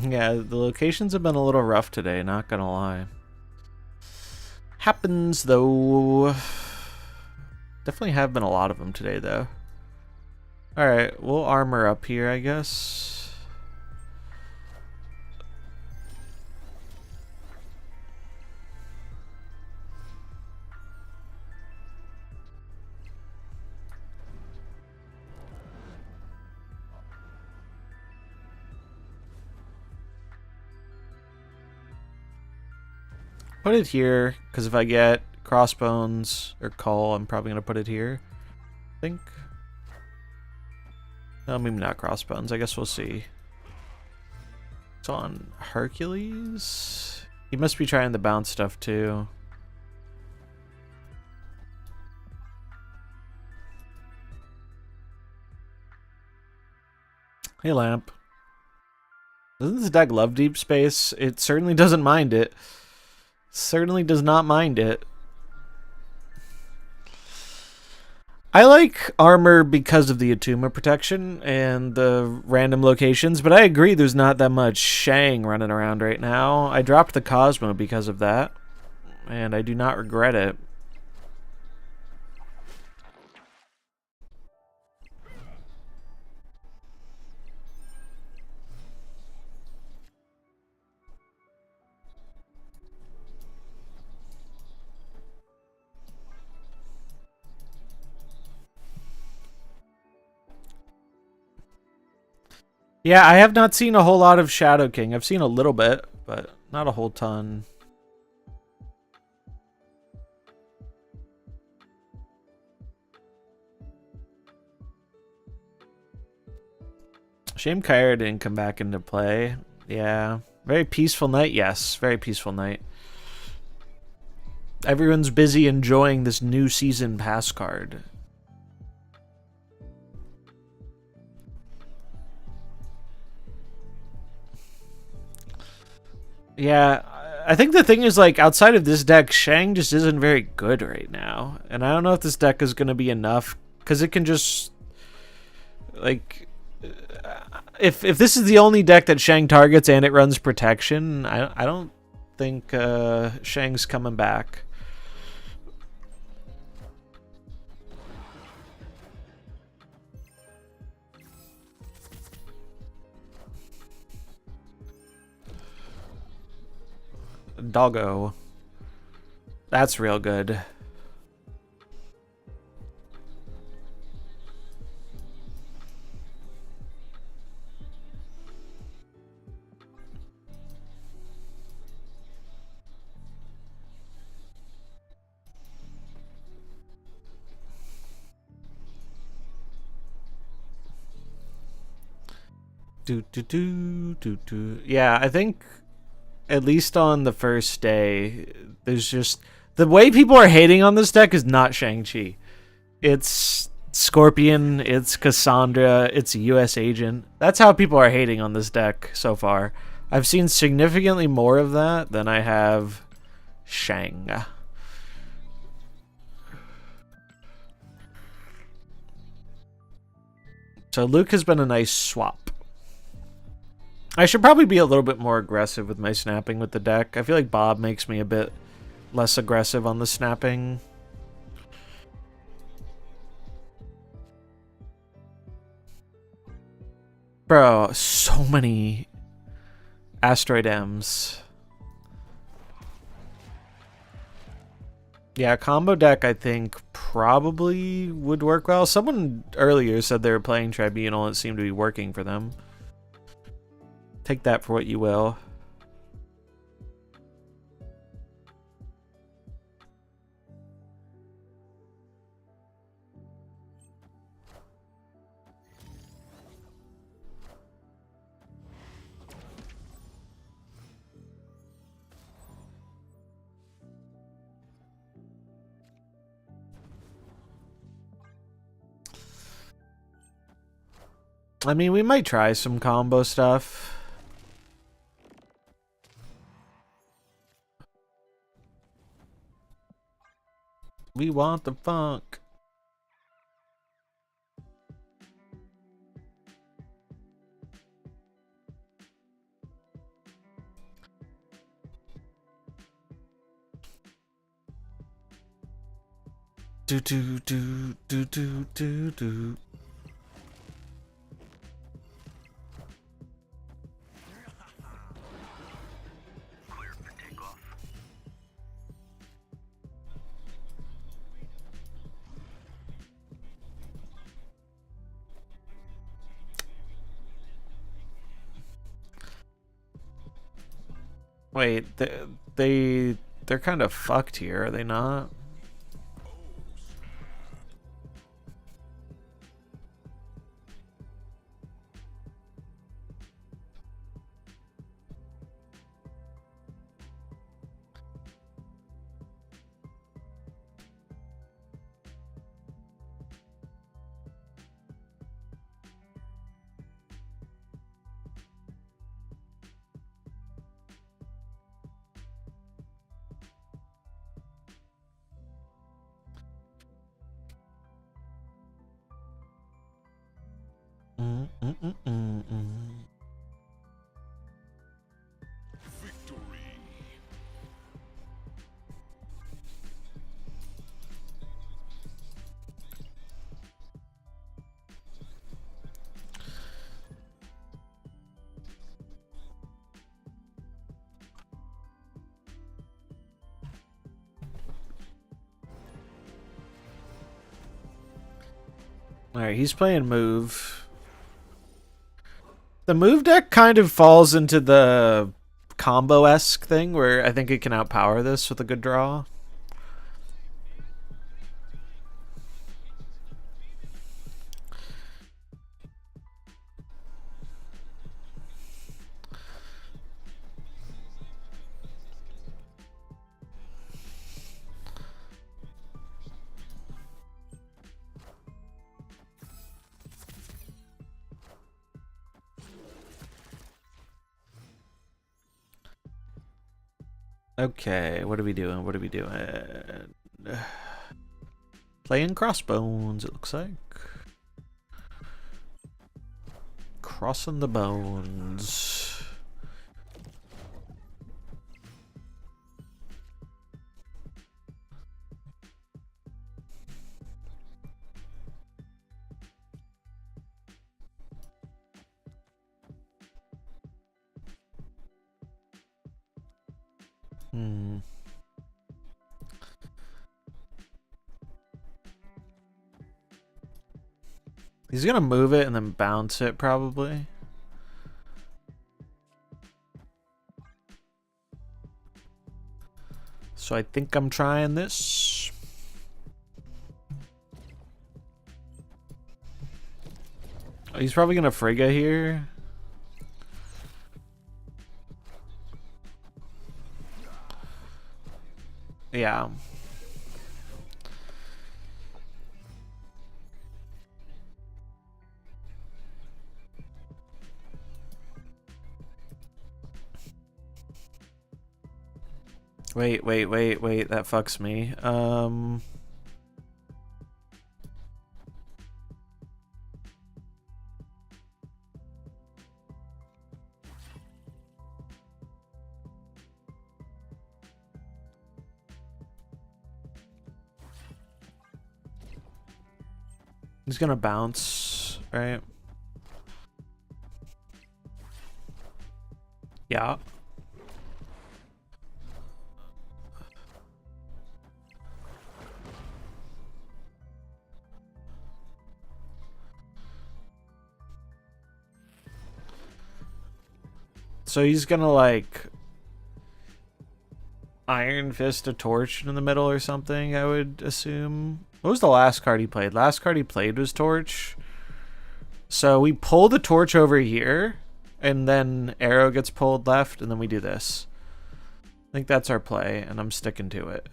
Yeah, the locations have been a little rough today, not gonna lie. Happens, though. Definitely have been a lot of them today, though. Alright, we'll armor up here, I guess. Put it here, because if I get crossbones or cull, I'm probably going to put it here, I think. No, maybe not crossbones. I guess we'll see. It's on Hercules. He must be trying the bounce stuff too. Hey, Lamp. Doesn't this deck love deep space? It certainly doesn't mind it. Certainly does not mind it. I like armor because of the Atuma protection and the random locations, but I agree there's not that much Shang running around right now. I dropped the Cosmo because of that, and I do not regret it. Yeah, I have not seen a whole lot of Shadow King. I've seen a little bit, but not a whole ton. Shame Kyra didn't come back into play. Yeah. Very peaceful night, yes. Very peaceful night. Everyone's busy enjoying this new season pass card. Yeah, I think the thing is, like, outside of this deck, Shang just isn't very good right now. And I don't know if this deck is going to be enough, because it can just, like, if this is the only deck that Shang targets and it runs protection, I don't think Shang's coming back. Doggo. That's real good. Yeah, I think at least on the first day, there's just the way people are hating on this deck is not Shang-Chi. It's Scorpion, it's Cassandra, it's a US agent. That's how people are hating on this deck so far. I've seen significantly more of that than I have Shang. So Luke has been a nice swap. I should probably be a little bit more aggressive with my snapping with the deck. I feel like Bob makes me a bit less aggressive on the snapping. Bro, so many Asteroid M's. Yeah, combo deck I think probably would work well. Someone earlier said they were playing Tribunal and it seemed to be working for them. Take that for what you will. I mean, we might try some combo stuff. We want the funk. Do do do do do do do. Wait, they're kind of fucked here, are they not? Alright, he's playing move. The move deck kind of falls into the combo-esque thing where I think it can outpower this with a good draw. Okay, what are we doing? What are we doing? Playing crossbones, it looks like. Crossing the bones. He's gonna move it and then bounce it probably. So I think I'm trying this. Oh, he's probably gonna Frigga here. Yeah. Wait, that fucks me. He's gonna bounce, right? Yeah. So he's gonna like Iron Fist a torch in the middle or something, I would assume. What was the last card he played? Last card he played was torch. So we pull the torch over here, and then arrow gets pulled left, and then we do this. I think that's our play, and I'm sticking to it.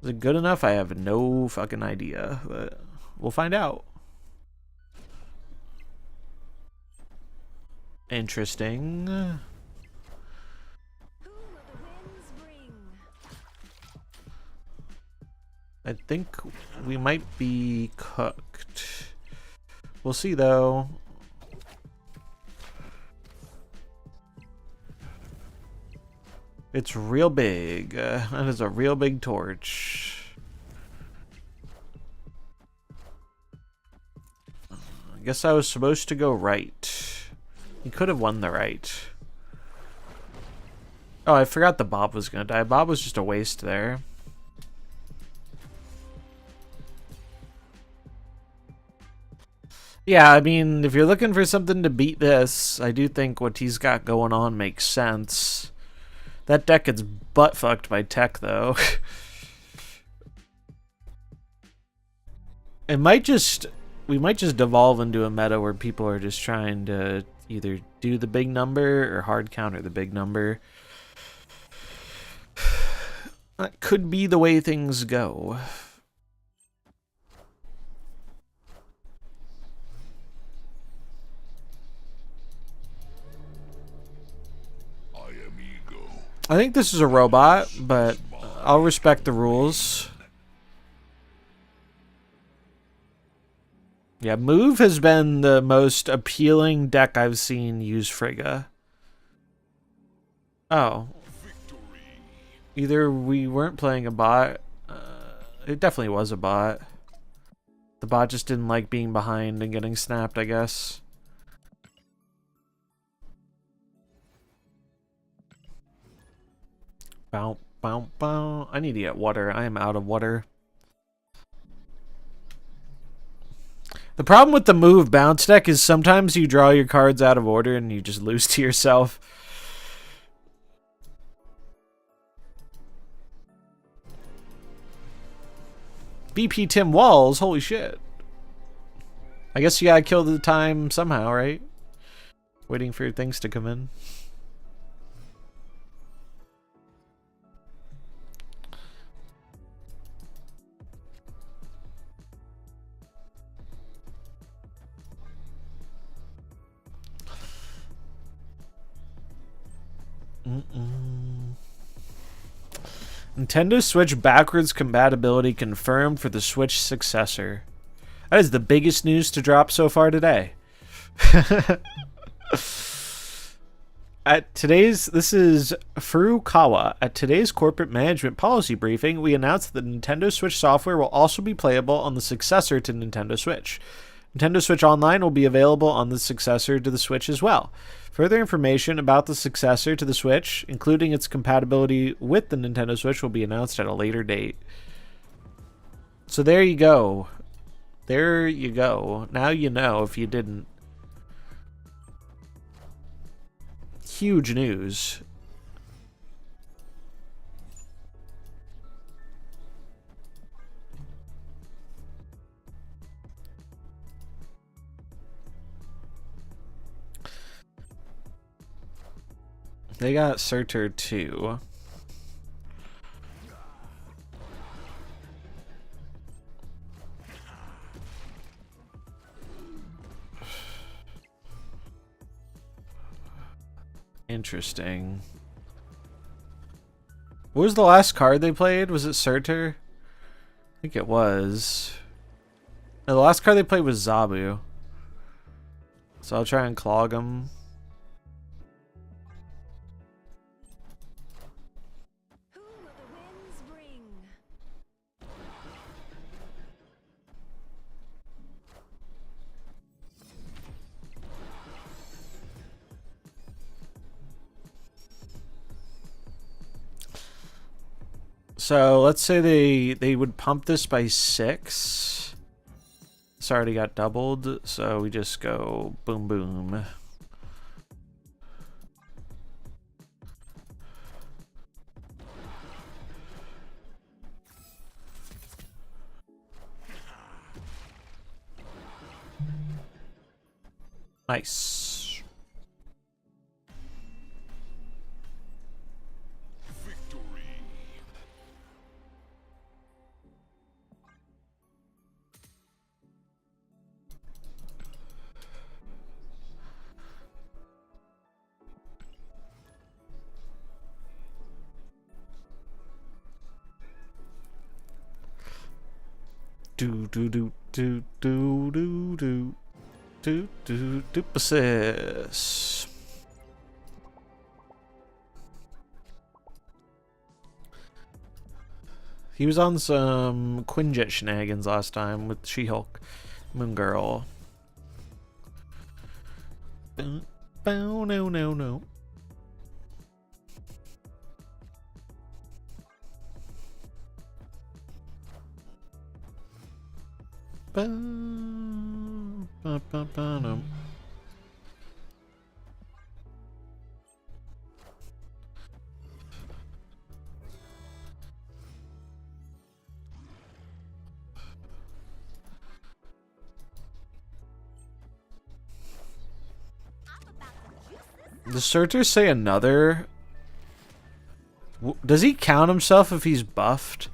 Is it good enough? I have no fucking idea, but we'll find out. Interesting. Who will the winds bring? I think we might be cooked. We'll see, though. It's real big. That is a real big torch. I guess I was supposed to go right. He could have won the right. Oh, I forgot the Bob was gonna die. Bob was just a waste there. Yeah, I mean, if you're looking for something to beat this, I do think what he's got going on makes sense. That deck gets butt fucked by tech, though. We might just devolve into a meta where people are just trying to either do the big number or hard counter the big number. That could be the way things go. I think this is a robot, but I'll respect the rules. Yeah, move has been the most appealing deck I've seen use Frigga. Oh. Either we weren't playing a bot. It definitely was a bot. The bot just didn't like being behind and getting snapped, I guess. Bow, bow, bow. I need to get water. I am out of water. The problem with the move bounce deck is sometimes you draw your cards out of order and you just lose to yourself. BP Tim Walls, holy shit. I guess you gotta kill the time somehow, right? Waiting for things to come in. Nintendo Switch backwards compatibility confirmed for the Switch successor. That is the biggest news to drop so far today. This is Furukawa. At today's corporate management policy briefing, we announced that the Nintendo Switch software will also be playable on the successor to Nintendo Switch. Nintendo Switch Online will be available on the successor to the Switch as well. Further information about the successor to the Switch, including its compatibility with the Nintendo Switch, will be announced at a later date. So there you go. There you go. Now you know if you didn't. Huge news. They got Surtur too. Interesting. What was the last card they played? Was it Surtur? I think it was. No, the last card they played was Zabu. So I'll try and clog him. Who will the winds bring? So let's say they would pump this by 6. This already got doubled, so we just go boom boom. Nice. Do do do do do do do do do do persist. He was on some Quinjet shenanigans last time with She-Hulk, Moon Girl. Bow no no no. Ba-ba-ba-dum. Does Surtur say another? Does he count himself if he's buffed?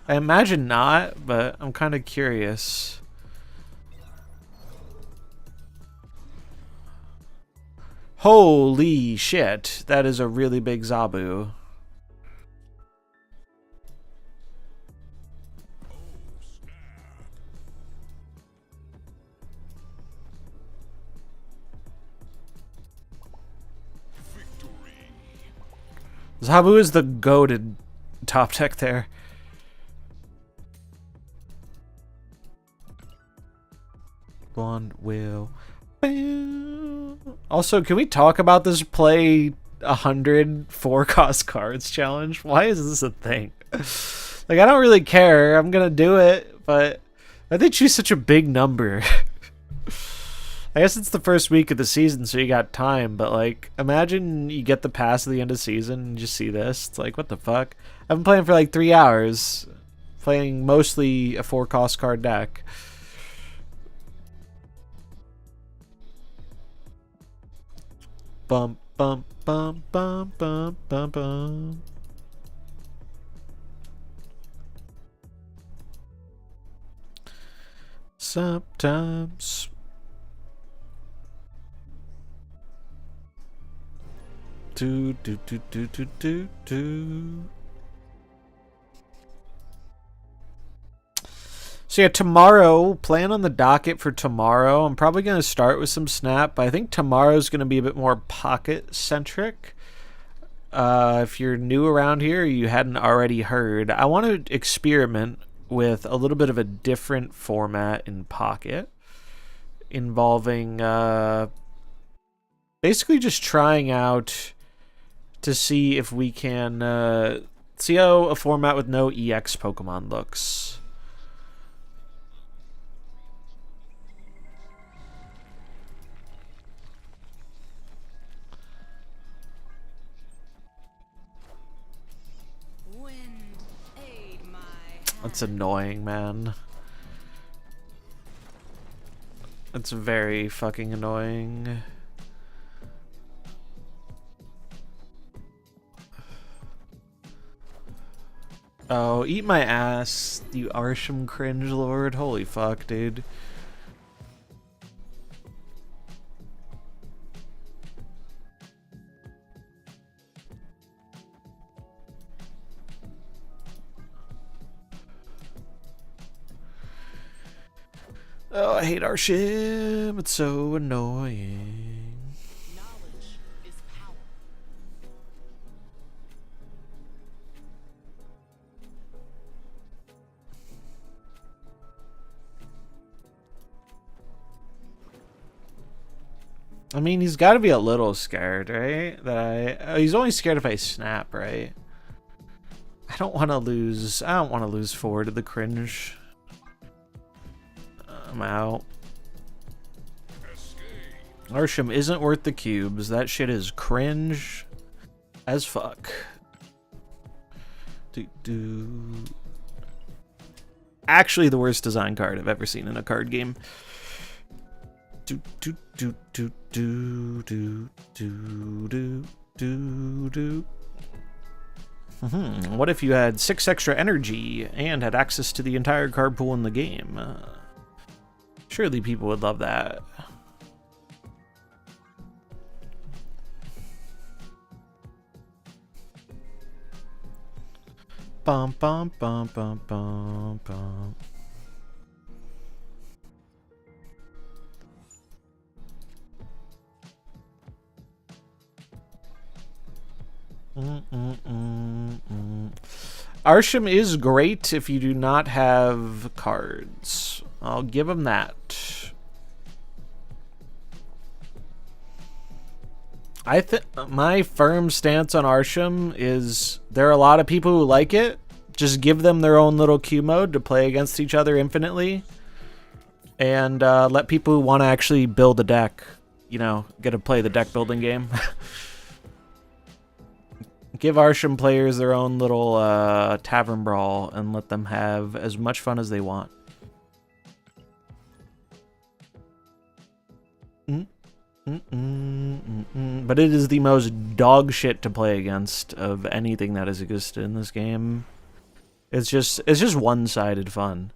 I imagine not, but I'm kind of curious. Holy shit, that is a really big Zabu. Zabu is the goated top deck there. Blonde will. Also, can we talk about this play 100 4-cost cards challenge? Why is this a thing? Like, I don't really care. I'm gonna do it, but they choose such a big number. I guess it's the first week of the season, so you got time, but like, imagine you get the pass at the end of the season and just see this. It's like, what the fuck? I've been playing for like 3 hours, playing mostly a 4-cost card deck. Bum bum bum bum bum bum bum. Sometimes. Do do do do do do do. So yeah, tomorrow, plan on the docket for tomorrow. I'm probably going to start with some Snap, but I think tomorrow's going to be a bit more pocket-centric. If you're new around here, you hadn't already heard, I want to experiment with a little bit of a different format in Pocket, involving basically just trying out to see if we can see how a format with no EX Pokemon looks. That's annoying, man. That's very fucking annoying. Oh, eat my ass, you Arsham cringe lord. Holy fuck, dude. Oh, I hate Arsham. It's so annoying. Knowledge is power. I mean, he's got to be a little scared, right? He's only scared if I snap, right? I don't want to lose. I don't want to lose 4 to the cringe. I'm out. Arsham isn't worth the cubes. That shit is cringe as fuck. Actually, the worst design card I've ever seen in a card game. What if you had 6 extra energy and had access to the entire card pool in the game? Surely people would love that. Bum bum bum bum bum bum. Arsham is great if you do not have cards. I'll give him that. I think my firm stance on Arsham is there are a lot of people who like it. Just give them their own little Q mode to play against each other infinitely. And let people who want to actually build a deck, you know, get to play the deck building game. Give Arsham players their own little tavern brawl and let them have as much fun as they want. But it is the most dog shit to play against of anything that has existed in this game. It's just one-sided fun.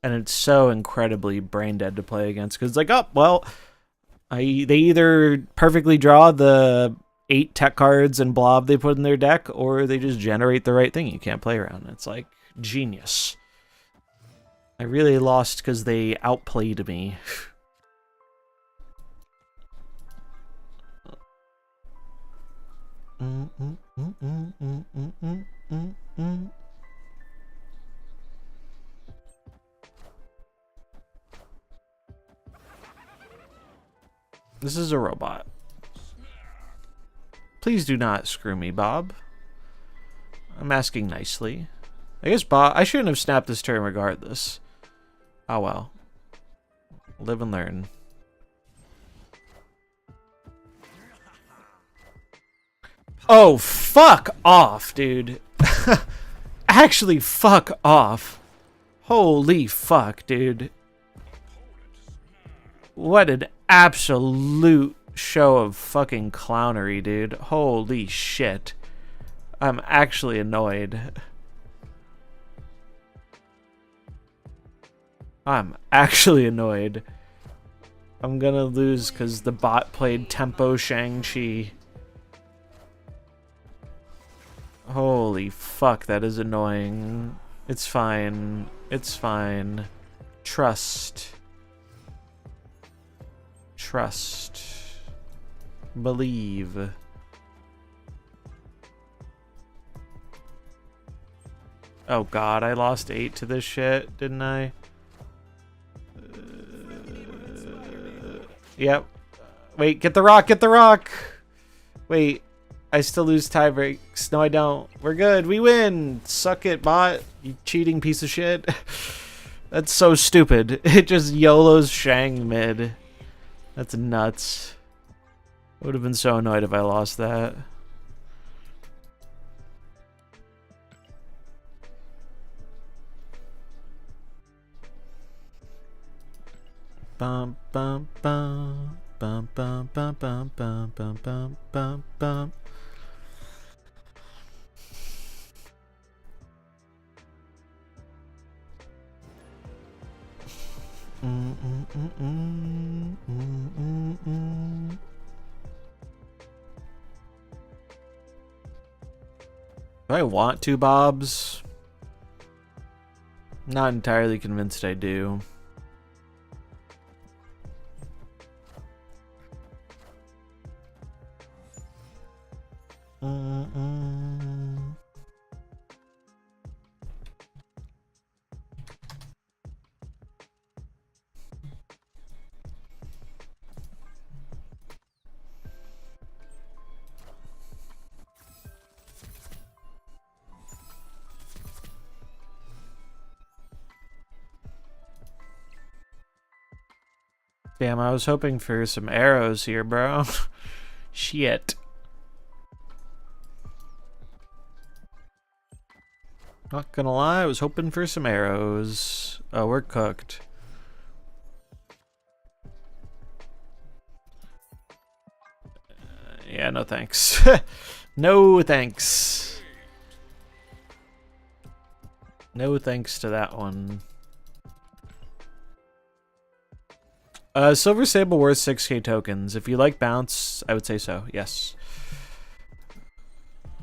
And it's so incredibly brain dead to play against because it's like, oh, well, they either perfectly draw the 8 tech cards and blob they put in their deck, or they just generate the right thing you can't play around. It's like genius. I really lost because they outplayed me. This is a robot. Please do not screw me, Bob. I'm asking nicely. I guess Bob, I shouldn't have snapped this turn regardless. Oh well. Live and learn. Oh, fuck off, dude. Actually, fuck off. Holy fuck, dude. What an absolute show of fucking clownery, dude. Holy shit. I'm actually annoyed. I'm actually annoyed. I'm gonna lose because the bot played Tempo Shang-Chi. Holy fuck, that is annoying. It's fine. It's fine. Trust. Trust. Believe. Oh god, I lost 8 to this shit, didn't I? Yep. Wait, get the rock, get the rock! Wait, I still lose tie breaks. No, I don't. We're good, we win! Suck it, bot, you cheating piece of shit. That's so stupid. It just YOLO's Shang mid. That's nuts. I would have been so annoyed if I lost that. Bum bum bum bum bum bum bum bum bum bum bum bum. Do I want two bobs? Not entirely convinced I do. Damn, I was hoping for some arrows here, bro. Shit. Not gonna lie, I was hoping for some arrows. Oh, we're cooked. Yeah, no thanks. No thanks. No thanks to that one. Silver Sable worth 6k tokens. If you like bounce, I would say so, yes.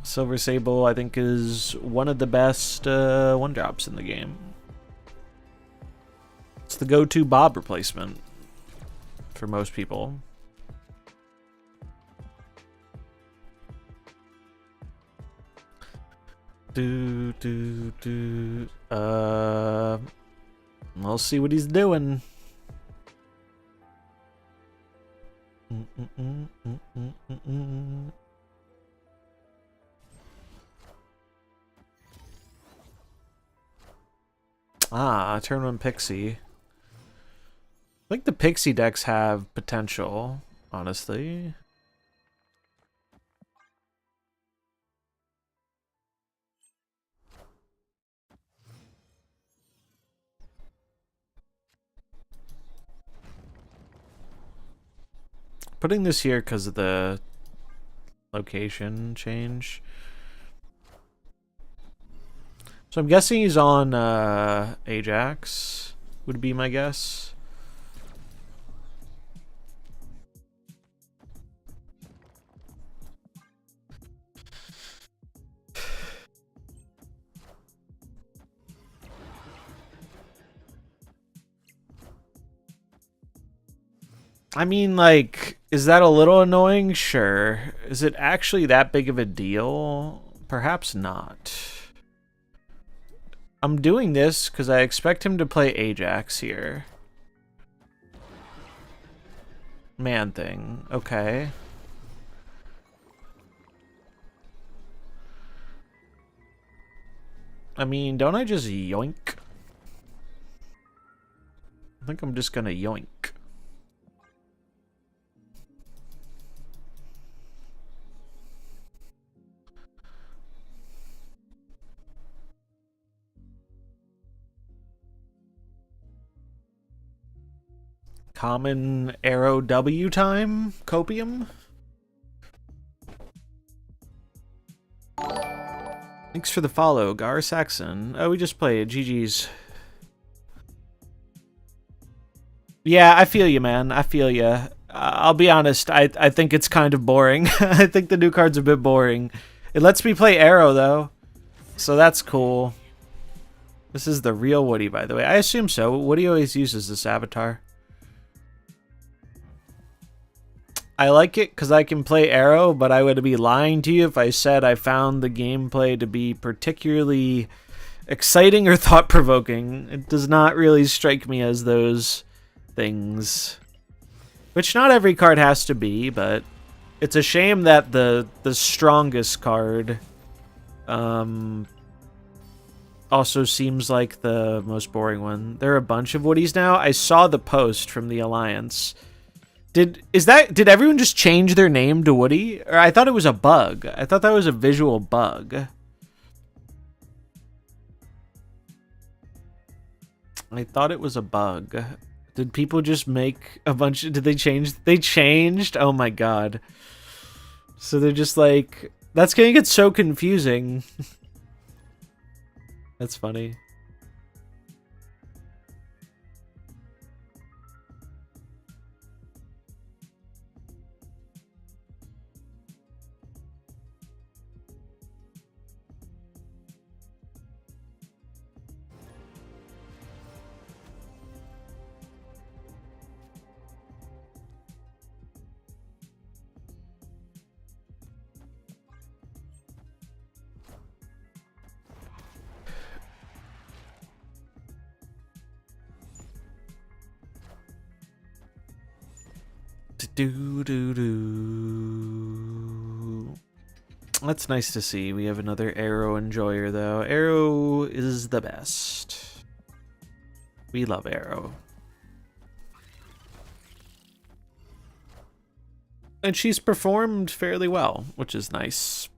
Silver Sable, I think, is one of the best one-drops in the game. It's the go-to Bob replacement for most people. We'll see what he's doing. Ah, turn one Pixie. I think the Pixie decks have potential, honestly. Putting this here because of the location change. So I'm guessing he's on Ajax, would be my guess. I mean, like, is that a little annoying? Sure. Is it actually that big of a deal? Perhaps not. I'm doing this because I expect him to play Ajax here. Man thing. Okay. I mean, don't I just yoink? I think I'm just gonna yoink. Common arrow W time? Copium? Thanks for the follow, Gar Saxon. Oh, we just played. GG's. Yeah, I feel you, man. I feel you. I'll be honest. I think it's kind of boring. I think the new card's a bit boring. It lets me play arrow, though. So that's cool. This is the real Woody, by the way. I assume so. Woody always uses this avatar. I like it because I can play Arrow, but I would be lying to you if I said I found the gameplay to be particularly exciting or thought-provoking. It does not really strike me as those things. Which not every card has to be, but it's a shame that the strongest card also seems like the most boring one. There are a bunch of Woodies now. I saw the post from the Alliance. Did everyone just change their name to Woody? Or I thought it was a bug. I thought that was a visual bug. I thought it was a bug. Did people just make a bunch of... Did they change? They changed? Oh my god. So they're just like... That's gonna get so confusing. That's funny. That's nice to see. We have another Arrow enjoyer, though. Arrow is the best. We love Arrow. And she's performed fairly well, which is nice.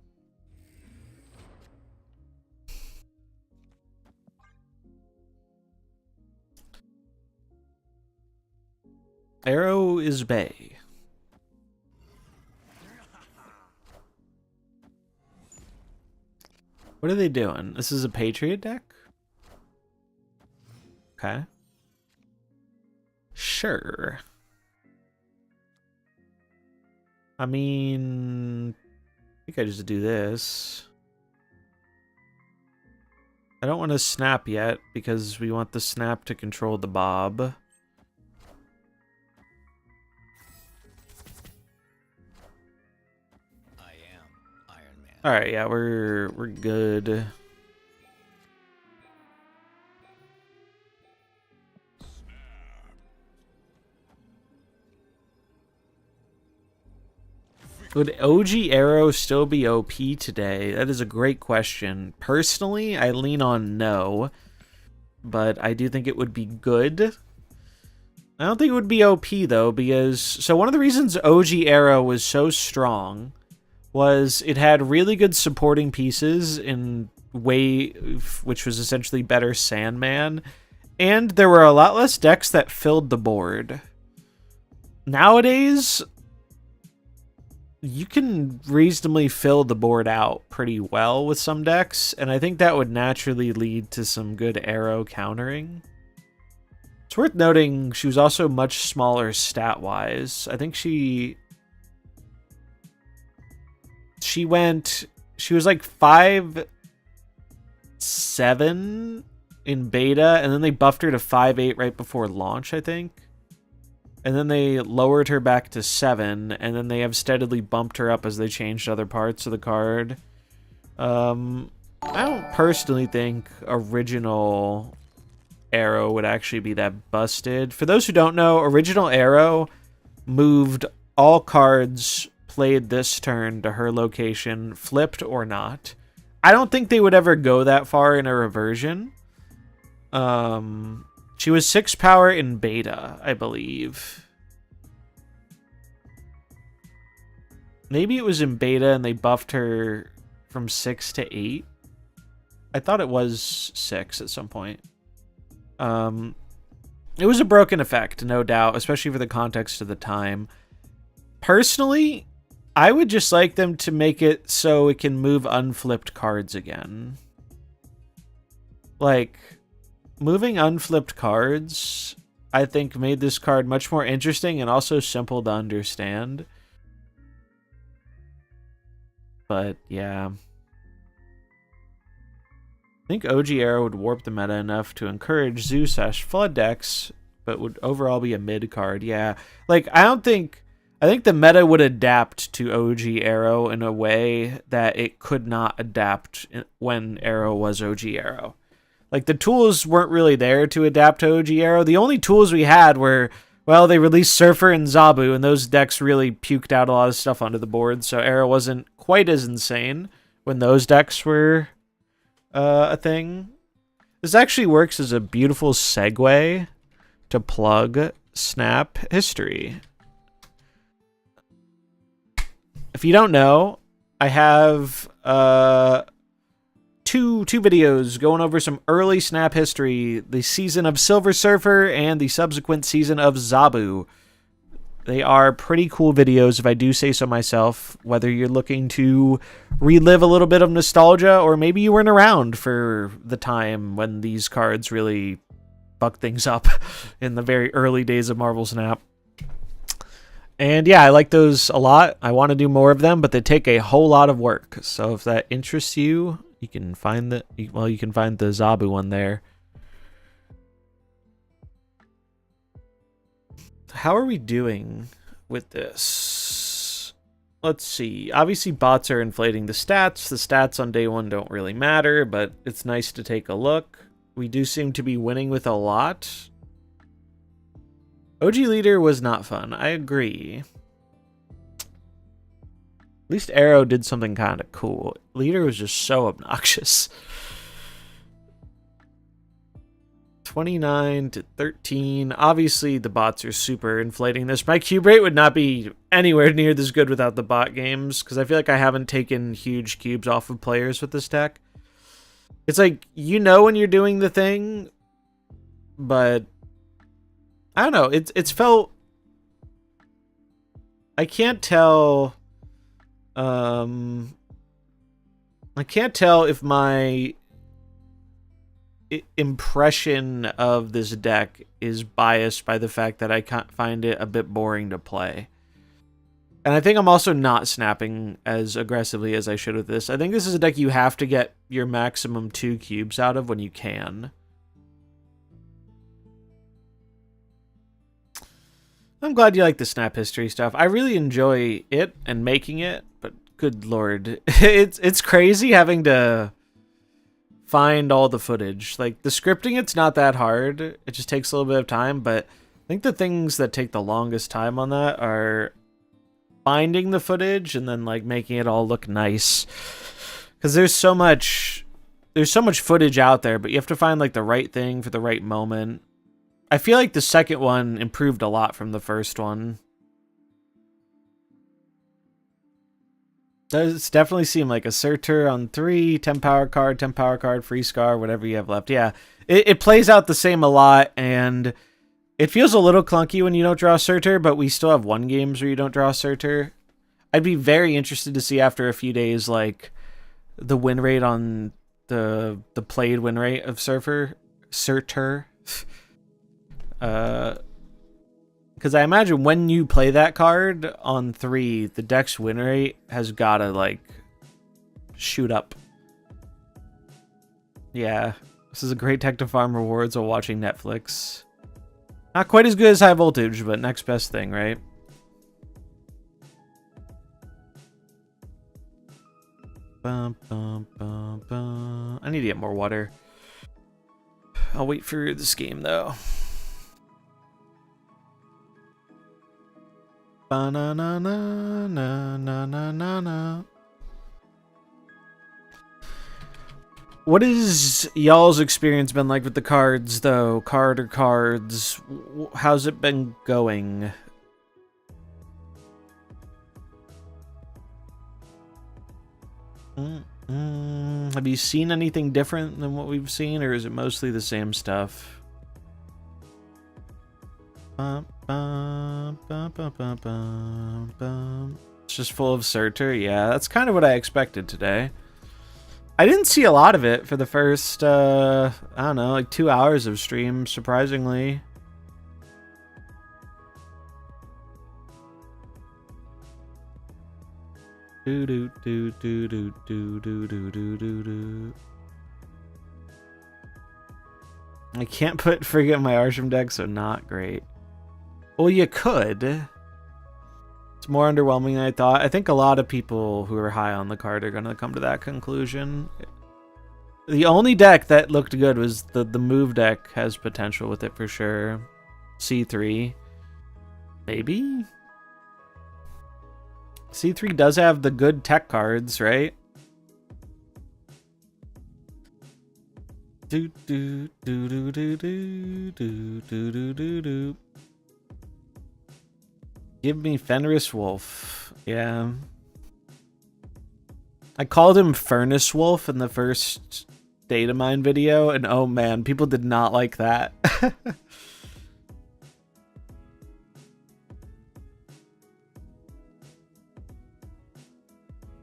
Arrow is bae. What are they doing? This is a Patriot deck? Okay. Sure. I mean... I think I just do this. I don't want to snap yet, because we want the snap to control the bob. Alright, yeah, we're good. Would OG Arrow still be OP today? That is a great question. Personally, I lean on no, but I do think it would be good. I don't think it would be OP, though, because... So one of the reasons OG Arrow was so strong was it had really good supporting pieces in Wave, which was essentially better Sandman, and there were a lot less decks that filled the board. Nowadays, you can reasonably fill the board out pretty well with some decks, and I think that would naturally lead to some good Arrow countering. It's worth noting she was also much smaller stat-wise. I think she was like 5'7" in beta, and then they buffed her to 5'8" right before launch, I think. And then they lowered her back to 7, and then they have steadily bumped her up as they changed other parts of the card. I don't personally think original Arrow would actually be that busted. For those who don't know, original Arrow moved all cards played this turn to her location, flipped or not. I don't think they would ever go that far in a reversion. She was 6 power in beta, I believe. Maybe it was in beta and they buffed her from 6 to 8. I thought it was 6 at some point. It was a broken effect, no doubt, especially for the context of the time. Personally, I would just like them to make it so it can move unflipped cards again. Like, moving unflipped cards, I think, made this card much more interesting and also simple to understand. But, yeah. think OG Arrow would warp the meta enough to encourage Zoo/Flood decks, but would overall be a mid card. Yeah, like I think the meta would adapt to OG Arrow in a way that it could not adapt when Arrow was OG Arrow. Like the tools weren't really there to adapt to OG Arrow. The only tools we had were, well, they released Surfer and Zabu, and those decks really puked out a lot of stuff onto the board, so Arrow wasn't quite as insane when those decks were a thing. This actually works as a beautiful segue to plug Snap history. If you don't know, I have two videos going over some early Snap history, the season of Silver Surfer and the subsequent season of Zabu. They are pretty cool videos, if I do say so myself, whether you're looking to relive a little bit of nostalgia, or maybe you weren't around for the time when these cards really fucked things up in the very early days of Marvel Snap. And yeah, I like those a lot. I want to do more of them, but they take a whole lot of work. So if that interests you, you can find the Zabu one there. How are we doing with this? Let's see. Obviously, bots are inflating the stats. The stats on day one don't really matter, but it's nice to take a look. We do seem to be winning with a lot. OG Leader was not fun. I agree. At least Arrow did something kind of cool. Leader was just so obnoxious. 29 to 13. Obviously, the bots are super inflating this. My cube rate would not be anywhere near this good without the bot games, because I feel like I haven't taken huge cubes off of players with this deck. It's like, you know when you're doing the thing, but I don't know. It's felt... I can't tell... I can't tell if my impression of this deck is biased by the fact that I can't find it a bit boring to play. And I think I'm also not snapping as aggressively as I should with this. I think this is a deck you have to get your maximum 2 cubes out of when you can. I'm glad you like the Snap history stuff. I really enjoy it and making it, but good lord. It's crazy having to find all the footage. Like, the scripting, it's not that hard. It just takes a little bit of time, but I think the things that take the longest time on that are finding the footage and then, like, making it all look nice. Because there's so much footage out there, but you have to find, like, the right thing for the right moment. I feel like the second one improved a lot from the first one. Does definitely seem like a Surtur on 3, 10 power card, free scar, whatever you have left. Yeah, it plays out the same a lot, and it feels a little clunky when you don't draw Surtur, but we still have 1 games where you don't draw Surtur. I'd be very interested to see after a few days, like, the win rate on the played win rate of Surtur. Because I imagine when you play that card on 3, the deck's win rate has gotta, like, shoot up. Yeah, this is a great deck to farm rewards while watching Netflix. Not quite as good as High Voltage, but next best thing, right? Bum, bum, bum, bum. I need to get more water. I'll wait for this game, though. Ba-na-na-na-na-na-na-na. What has y'all's experience been like with the cards, though? Cards. How's it been going? Have you seen anything different than what we've seen, or is it mostly the same stuff? It's just full of Surtur. Yeah, that's kind of what I expected today. I didn't see a lot of it for the first, I don't know, like 2 hours of stream, surprisingly. Do do do do do do do do do do. I can't put Frigga in my Arsham deck, so not great. Well, you could. It's more underwhelming than I thought. I think a lot of people who are high on the card are going to come to that conclusion. The only deck that looked good was the move deck has potential with it for sure. C3. Maybe? C3 does have the good tech cards, right? Do do do do do do do do do do do. Give me Fenris Wolf. Yeah. I called him Furnace Wolf in the first data mine video, and oh man, people did not like that.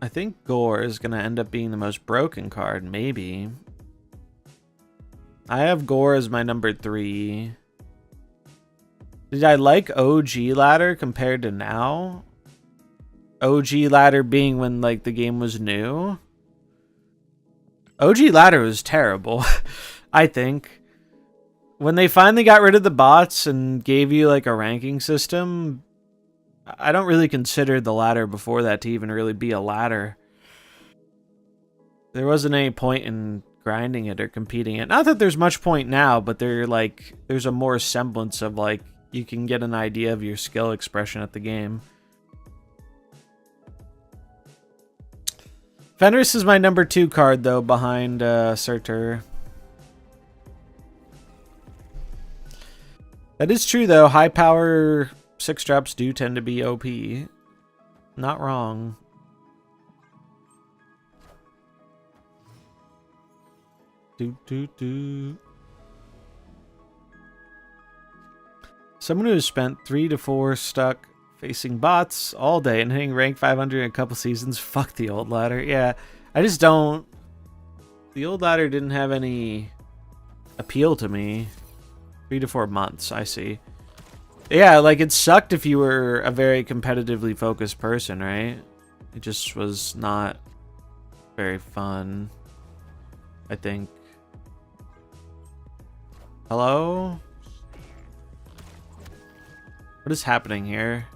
I think Gore is going to end up being the most broken card, maybe. I have Gore as my number 3. Did I like OG ladder compared to now? OG ladder being when like the game was new. OG ladder was terrible, I think. When they finally got rid of the bots and gave you like a ranking system, I don't really consider the ladder before that to even really be a ladder. There wasn't any point in grinding it or competing it. Not that there's much point now, but there's a more semblance of like you can get an idea of your skill expression at the game. Fenris is my number 2 card though, behind Surtur. That is true though. High power 6-drops do tend to be OP. Not wrong. Someone who has spent 3 to 4 stuck facing bots all day and hitting rank 500 in a couple seasons. Fuck the old ladder. Yeah, I just don't. The old ladder didn't have any appeal to me. 3 to 4 months, I see. Yeah, like it sucked if you were a very competitively focused person, right? It just was not very fun, I think. Hello? What is happening here?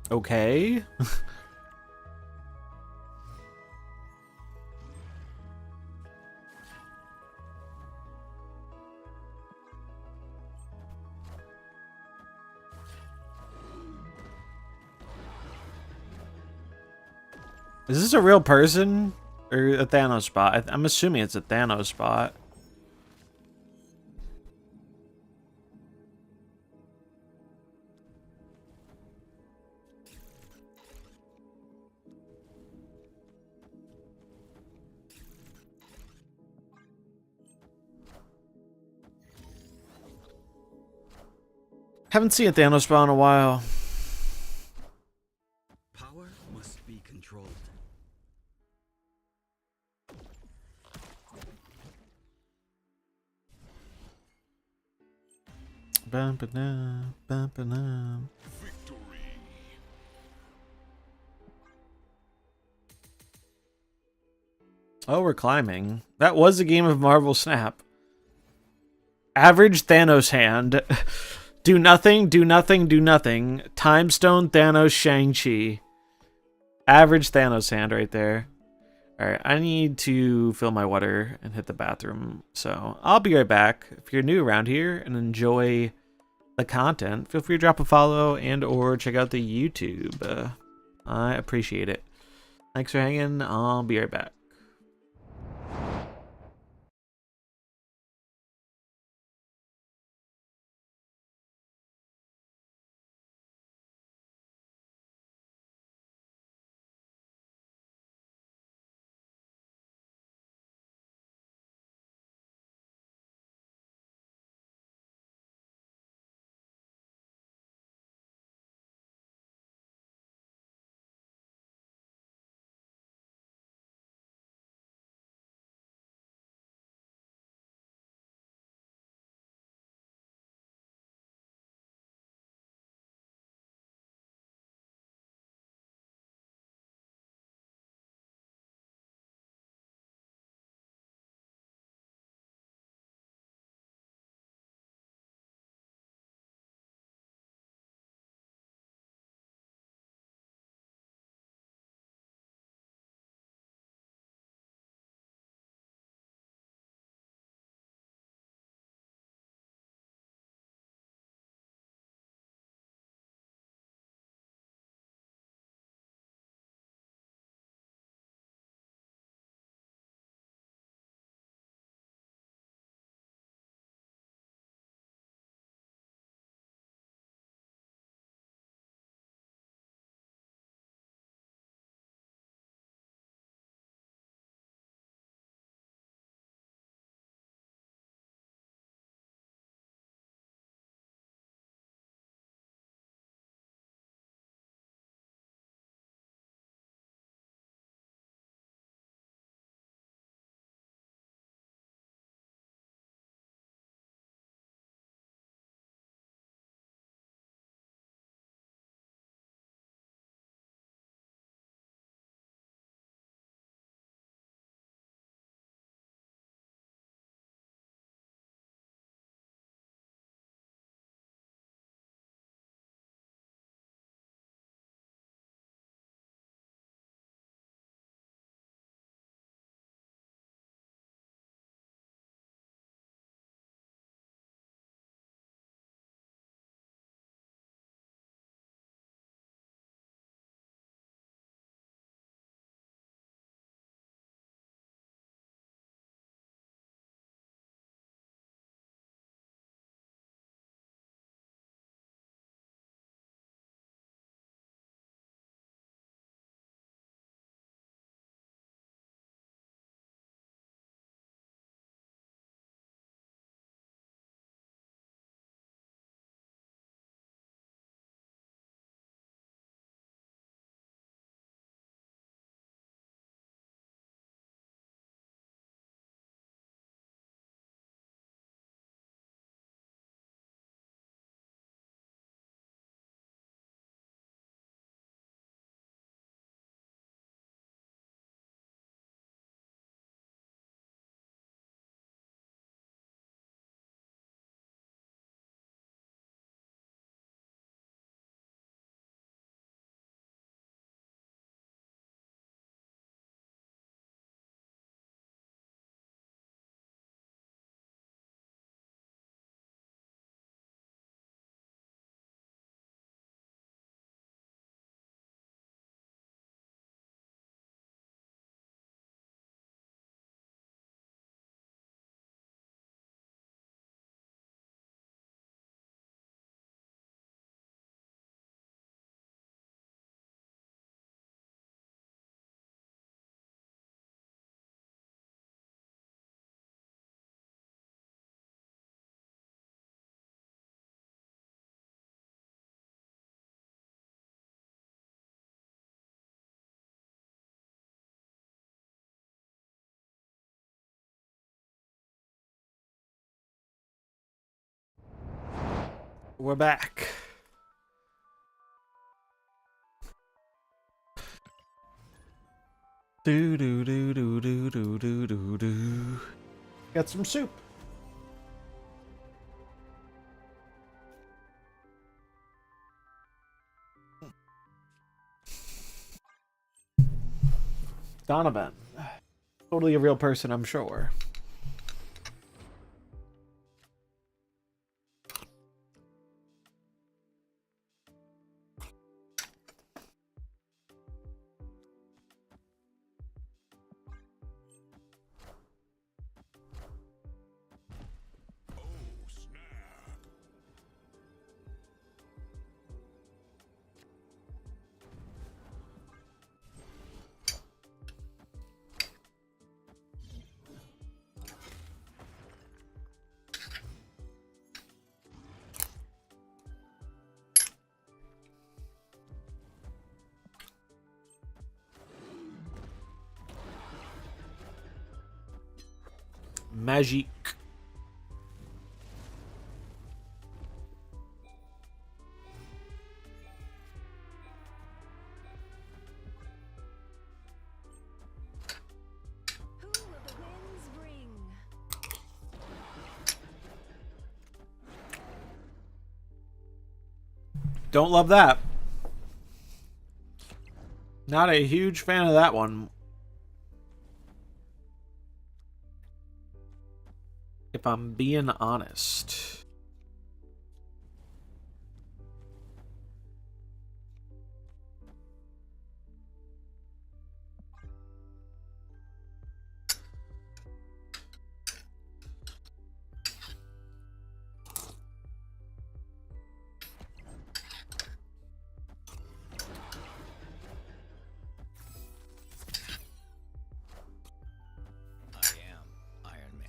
Okay. Is this a real person or a Thanos spot? I'm assuming it's a Thanos spot. Haven't seen a Thanos spot in a while. Power must be controlled. Bum-ba-dum, bum-ba-dum. Oh, we're climbing. That was a game of Marvel Snap. Average Thanos hand. Do nothing, do nothing, do nothing. Time Stone, Thanos, Shang-Chi. Average Thanos hand right there. Alright, I need to fill my water and hit the bathroom. So I'll be right back. If you're new around here and enjoy the content, feel free to drop a follow and or check out the YouTube. I appreciate it. Thanks for hanging. I'll be right back. We're back. Do do do do do do do do do. Got some soup. Donovan. Totally a real person, I'm sure. Magic. Who will the winds bring? Don't love that. Not a huge fan of that one. If I'm being honest. I am Iron Man.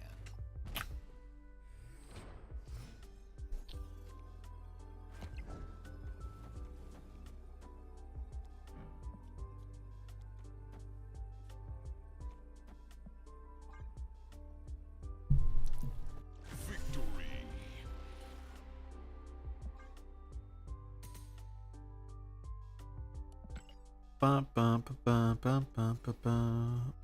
Bum, bum, bum, bum, bum, bum, bum.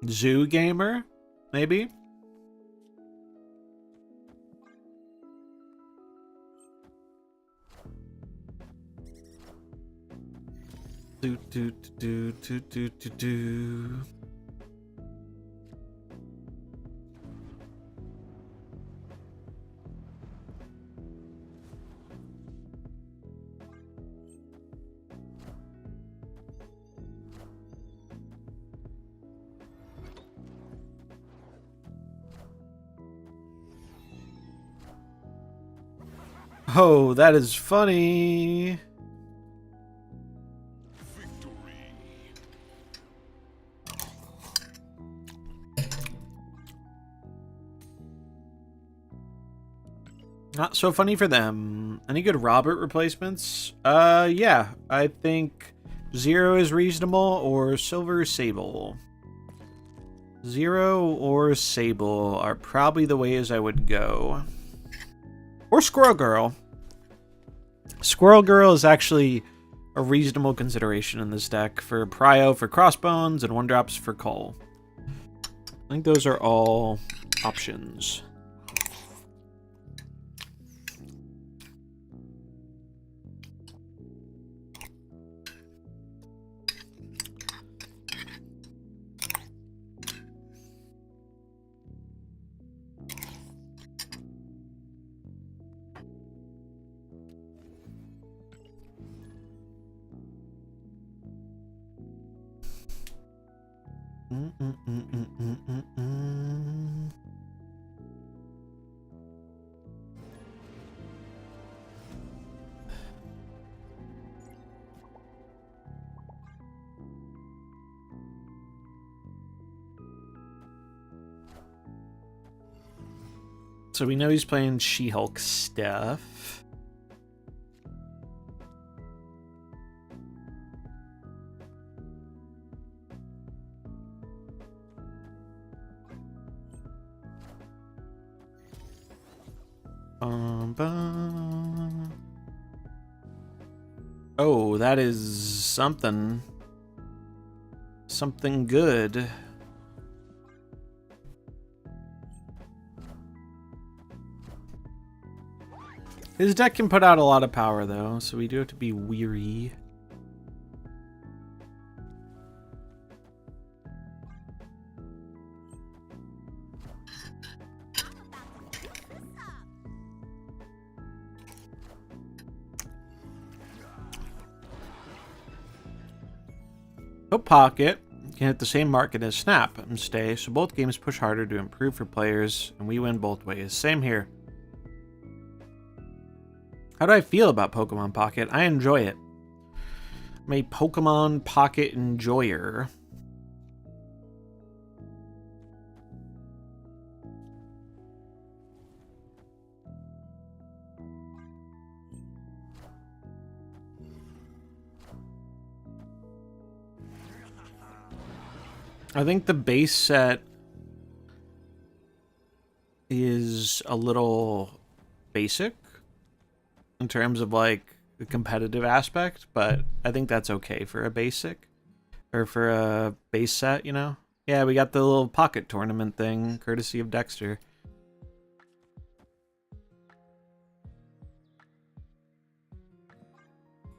Zoo gamer, maybe. Do do do do do do do. Oh, that is funny. Not so funny for them. Any good Robert replacements? Yeah. I think Zero is reasonable or Silver Sable. Zero or Sable are probably the ways I would go. Or Squirrel Girl. Squirrel Girl is actually a reasonable consideration in this deck for Prio for Crossbones and 1-drops for Cull. I think those are all options. So we know he's playing She-Hulk stuff. Bum. Oh, that is something. Something good. His deck can put out a lot of power, though, so we do have to be weary. No pocket. You can hit the same market as Snap and stay, so both games push harder to improve for players, and we win both ways. Same here. How do I feel about Pokemon Pocket? I enjoy it. I'm a Pokemon Pocket enjoyer. I think the base set is a little basic in terms of like the competitive aspect, but I think that's okay for a basic or for a base set, you know? Yeah, we got the little pocket tournament thing courtesy of Dexter.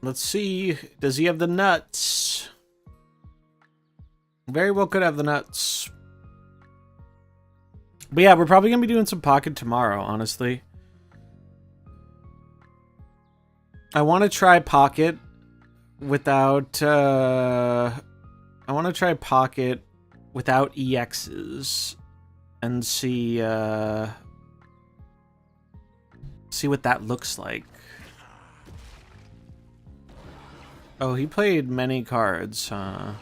Let's see. Does he have the nuts? Very well could have the nuts. But yeah, we're probably going to be doing some pocket tomorrow, honestly. I want to try pocket without... I want to try pocket without EXs and see... see what that looks like. Oh, he played many cards, huh?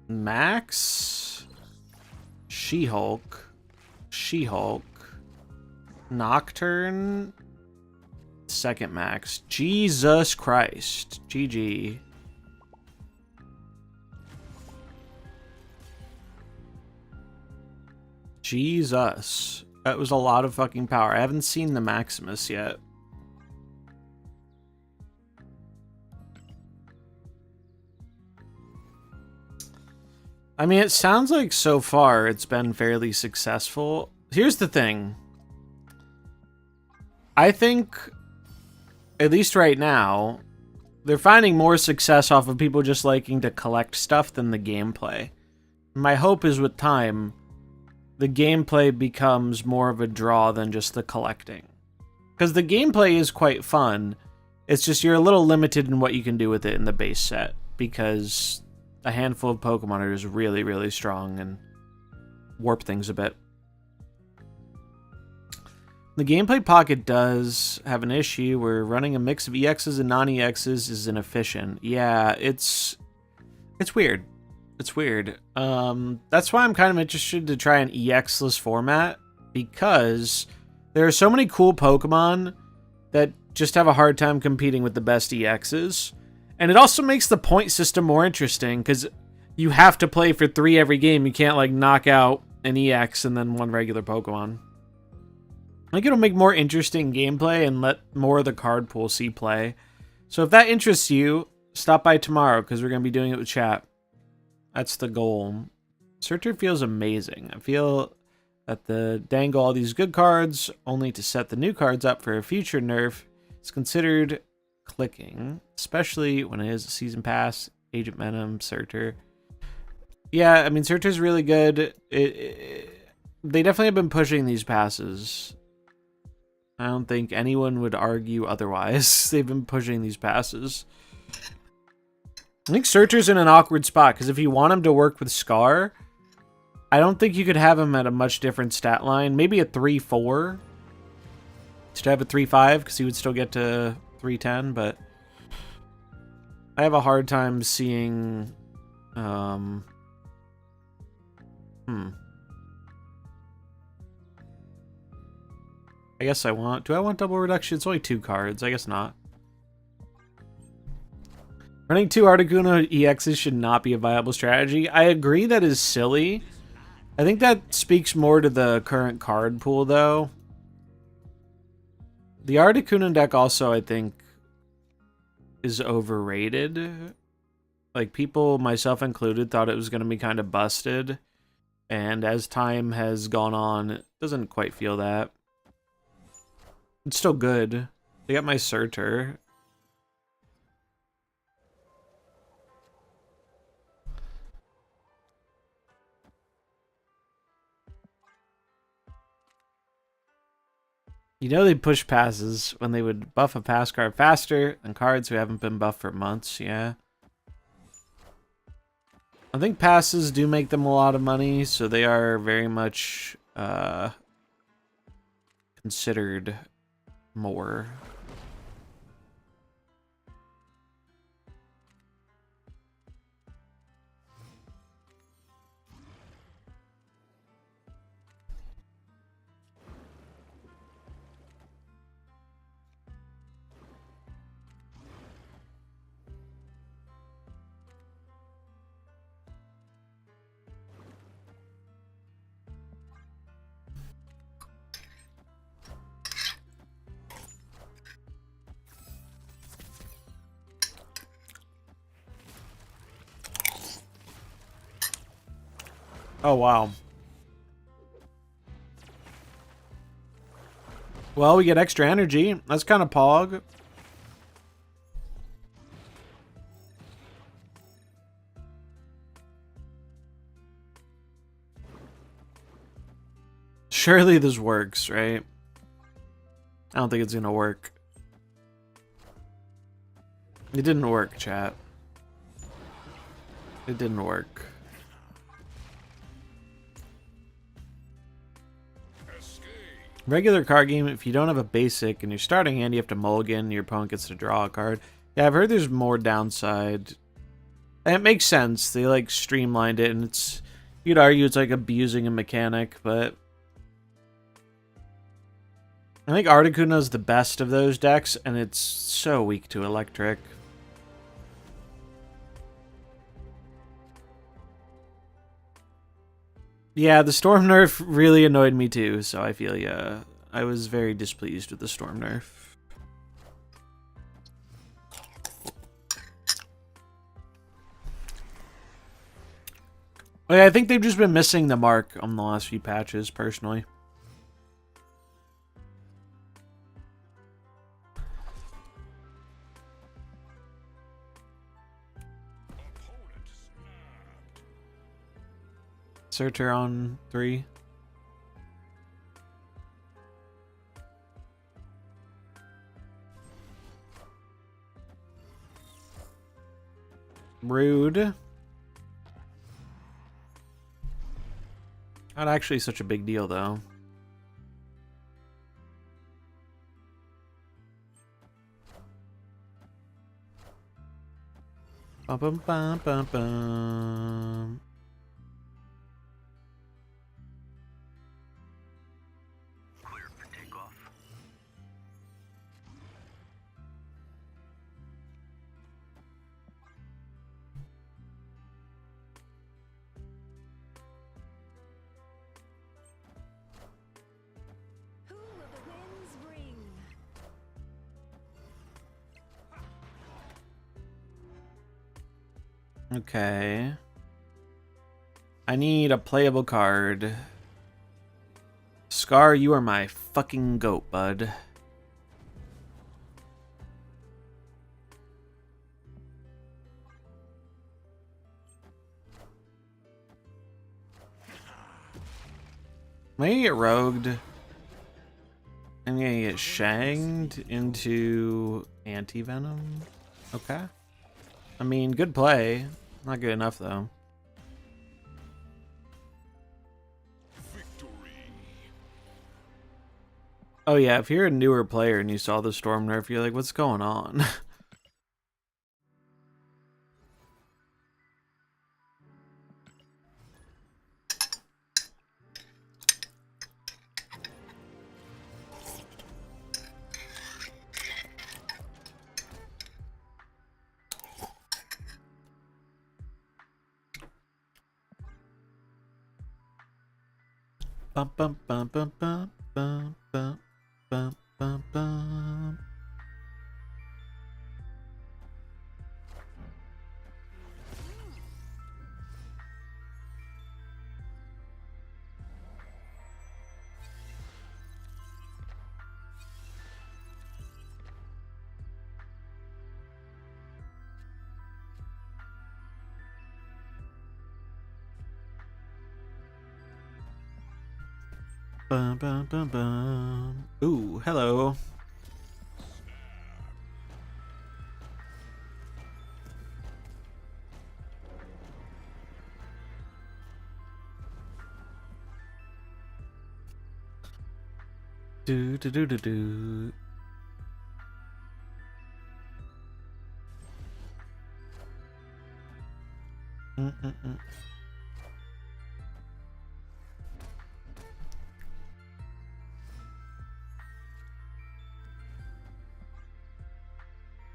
Max, She-Hulk, She-Hulk, Nocturne, second Max. Jesus Christ. GG. Jesus. That was a lot of fucking power. I haven't seen the Maximus yet. I mean, it sounds like so far it's been fairly successful. Here's the thing. I think, at least right now, they're finding more success off of people just liking to collect stuff than the gameplay. My hope is with time, the gameplay becomes more of a draw than just the collecting. Because the gameplay is quite fun. It's just you're a little limited in what you can do with it in the base set. Because a handful of Pokemon are just really, really strong and warp things a bit. The gameplay pocket does have an issue where running a mix of EXs and non-EXs is inefficient. Yeah, it's weird. It's weird. That's why I'm kind of interested to try an EX-less format, because there are so many cool Pokemon that just have a hard time competing with the best EXs. And it also makes the point system more interesting, because you have to play for 3 every game. You can't, like, knock out an EX and then 1 regular Pokemon. I think it'll make more interesting gameplay and let more of the card pool see play. So if that interests you, stop by tomorrow, because we're going to be doing it with chat. That's the goal. Surtur feels amazing. I feel that the dangle all these good cards, only to set the new cards up for a future nerf, is considered clicking, especially when it is a season pass, Agent Venom, Surtur. Yeah, I mean, Surtur's really good. They definitely have been pushing these passes. I don't think anyone would argue otherwise. They've been pushing these passes. I think Surtur's in an awkward spot, because if you want him to work with Scar, I don't think you could have him at a much different stat line. Maybe a 3-4. To have a 3-5, because he would still get to 310, but I have a hard time seeing... I guess I want... Do I want double reduction? It's only 2 cards. I guess not. Running 2 Articuno EXs should not be a viable strategy. I agree that is silly. I think that speaks more to the current card pool, though. The Articuno deck also, I think, is overrated. Like, people, myself included, thought it was going to be kind of busted. And as time has gone on, it doesn't quite feel that. It's still good. They got my Surtur. You know they push passes when they would buff a pass card faster than cards who haven't been buffed for months, yeah. I think passes do make them a lot of money, so they are very much considered more. Oh, wow. Well, we get extra energy. That's kind of pog. Surely this works, right? I don't think it's gonna work. It didn't work, chat. It didn't work. Regular card game, if you don't have a basic and you're starting hand, you have to mulligan, your opponent gets to draw a card. Yeah, I've heard there's more downside. And it makes sense. They like streamlined it, and it's, you'd argue it's like abusing a mechanic, but I think Articuno's the best of those decks, and it's so weak to electric. Yeah, the Storm nerf really annoyed me too, so I feel yeah. I was very displeased with the Storm nerf. Oh, yeah, I think they've just been missing the mark on the last few patches, personally. Surtur on 3. Rude. Not actually such a big deal, though. Bum bum bum bum bum. Who will the winds bring? Okay. I need a playable card. Scar, you are my fucking goat, bud. Am I gonna get rogued? I'm gonna get shanged into anti-venom. Okay. I mean, good play. Not good enough, though. Oh yeah, if you're a newer player and you saw the Storm nerf, you're like, what's going on? Bum bum bum bum bum bum bum bum bum bum. Bum bum bum bum. Ooh, hello. Do do do do do. Mm-mm-mm.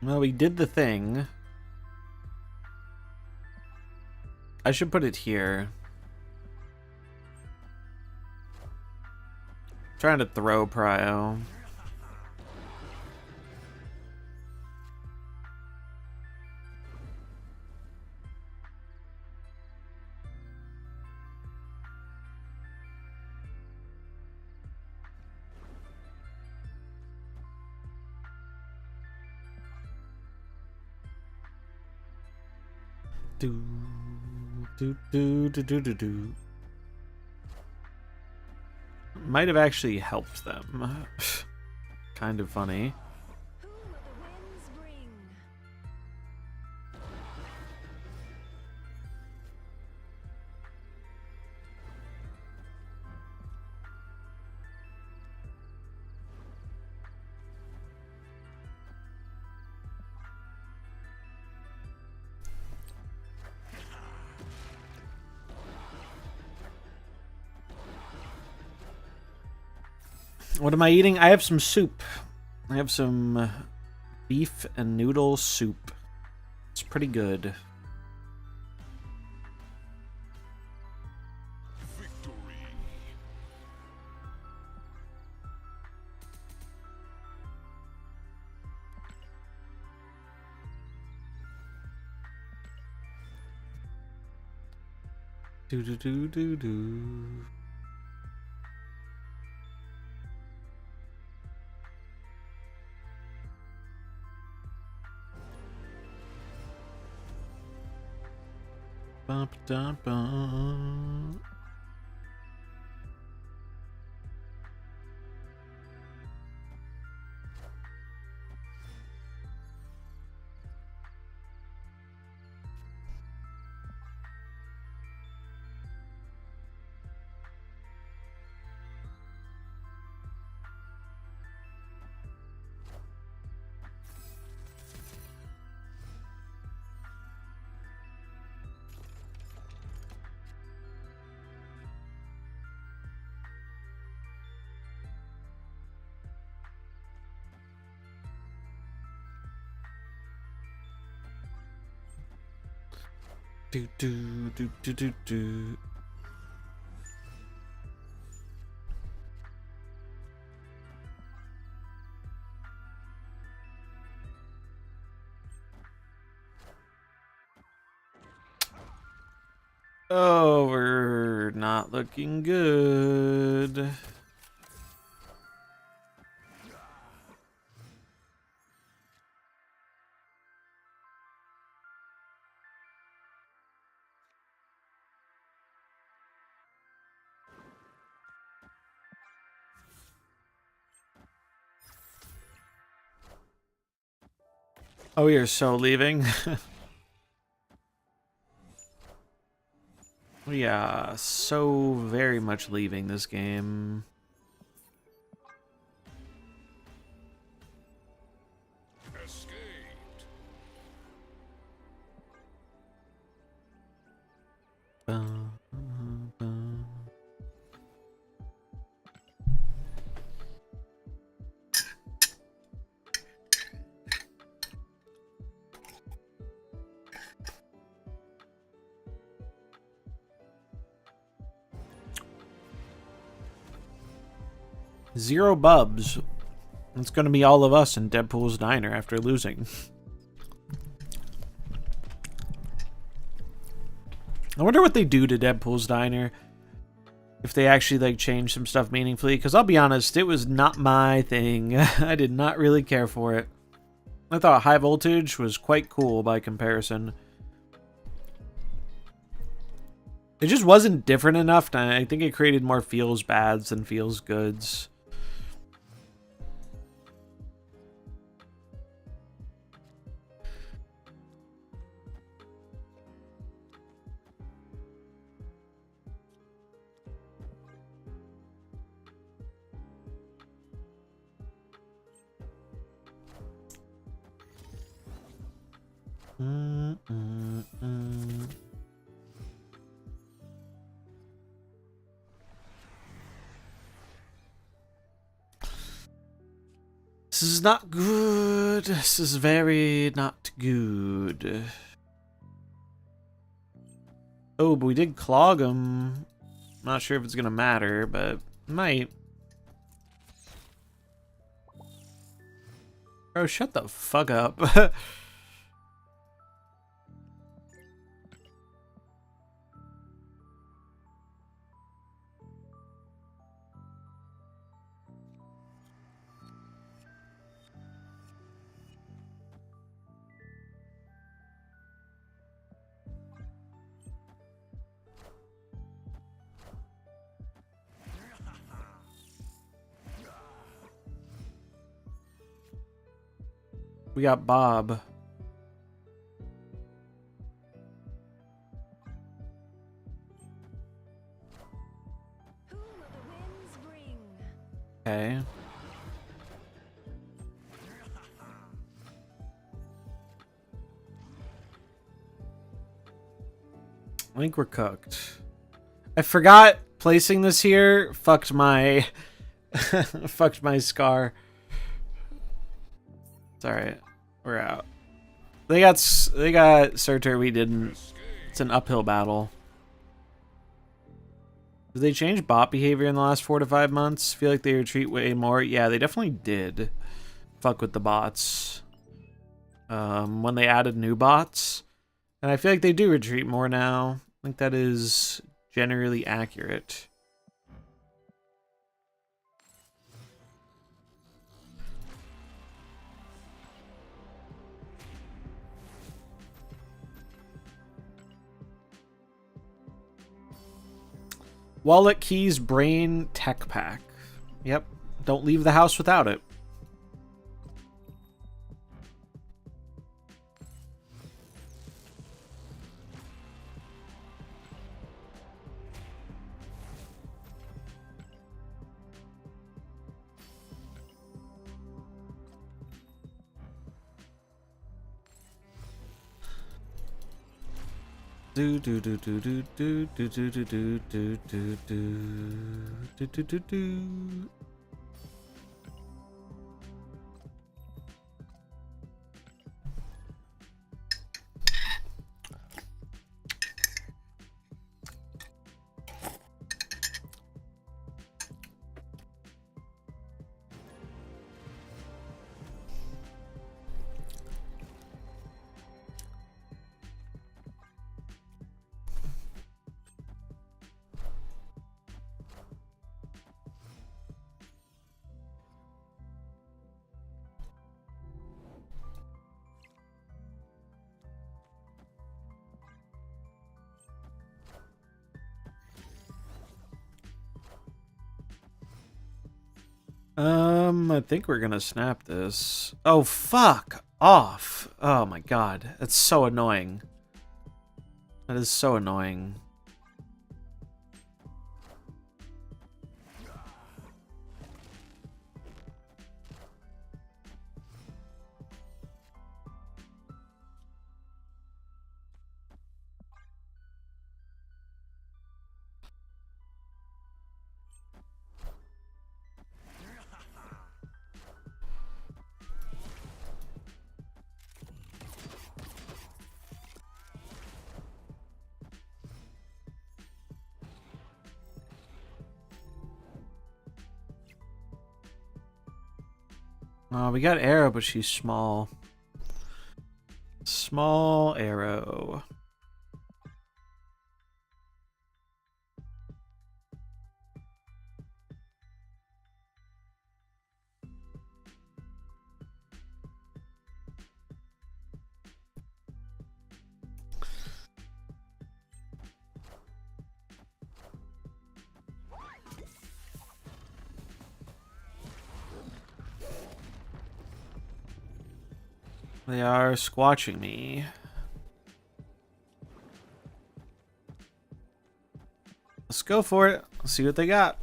Well, we did the thing. I should put it here. Trying to throw Prio. Do do do do do do do. Might have actually helped them. Kind of funny. Who will the winds bring? What am I eating? I have some soup. I have some beef and noodle soup. It's pretty good. Do do do do do. Bum, dum, bum. Do do do do do do. Oh, we're not looking good. Oh, you're so leaving? Yeah, so very much leaving this game. Escaped. Zero bubs. It's gonna be all of us in Deadpool's diner after losing. I wonder what they do to Deadpool's diner. If they actually like change some stuff meaningfully, because I'll be honest, it was not my thing. I did not really care for it. I thought High Voltage was quite cool by comparison. It just wasn't different enough, and I think it created more feels bads than feels goods. This is not good. This is very not good. Oh, but we did clog him. Not sure if it's gonna matter, but it might. Bro, shut the fuck up. We got Bob. Who will the winds bring? Okay. I think we're cooked. I forgot placing this here. Fucked my fucked my scar. It's alright. We're out. They got Surtur, we didn't. It's an uphill battle. Did they change bot behavior in the last 4 to 5 months? Feel like they retreat way more. Yeah, they definitely did. Fuck with the bots. When they added new bots. And I feel like they do retreat more now. I think that is generally accurate. Wallet, keys, brain, tech pack. Yep. Don't leave the house without it. Do do do do do do do do do do do do do do do do. I think we're gonna snap this. Oh, fuck off. Oh my god. That's so annoying. That is so annoying. Oh, we got Arrow, but she's small. Small Arrow. They are squatching me. Let's go for it. Let's see what they got.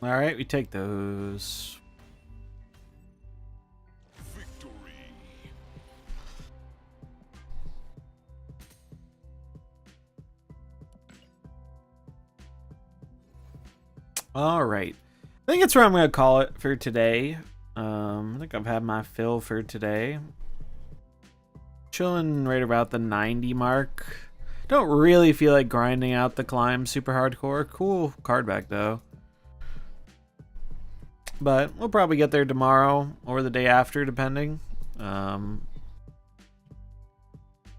All right, we take those. All right. I think that's where I'm going to call it for today. I think I've had my fill for today. Chilling right about the 90 mark. Don't really feel like grinding out the climb super hardcore. Cool card back though. But we'll probably get there tomorrow or the day after, depending.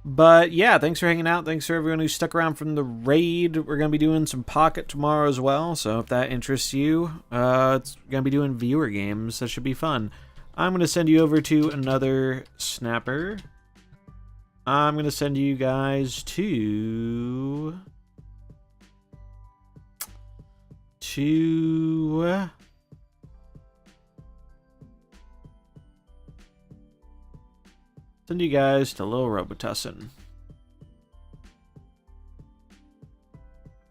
But yeah, thanks for hanging out. Thanks for everyone who stuck around from the raid. We're going to be doing some Pocket tomorrow as well. So if that interests you, it's going to be doing viewer games. That should be fun. I'm going to send you over to another snapper. I'm going to send you guys to send you guys to Lil Robitussin.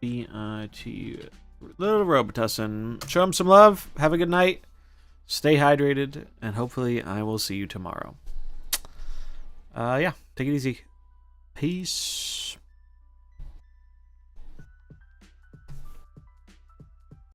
B-I-T Little Robitussin. Show him some love. Have a good night. Stay hydrated. And hopefully I will see you tomorrow. Yeah. Take it easy. Peace.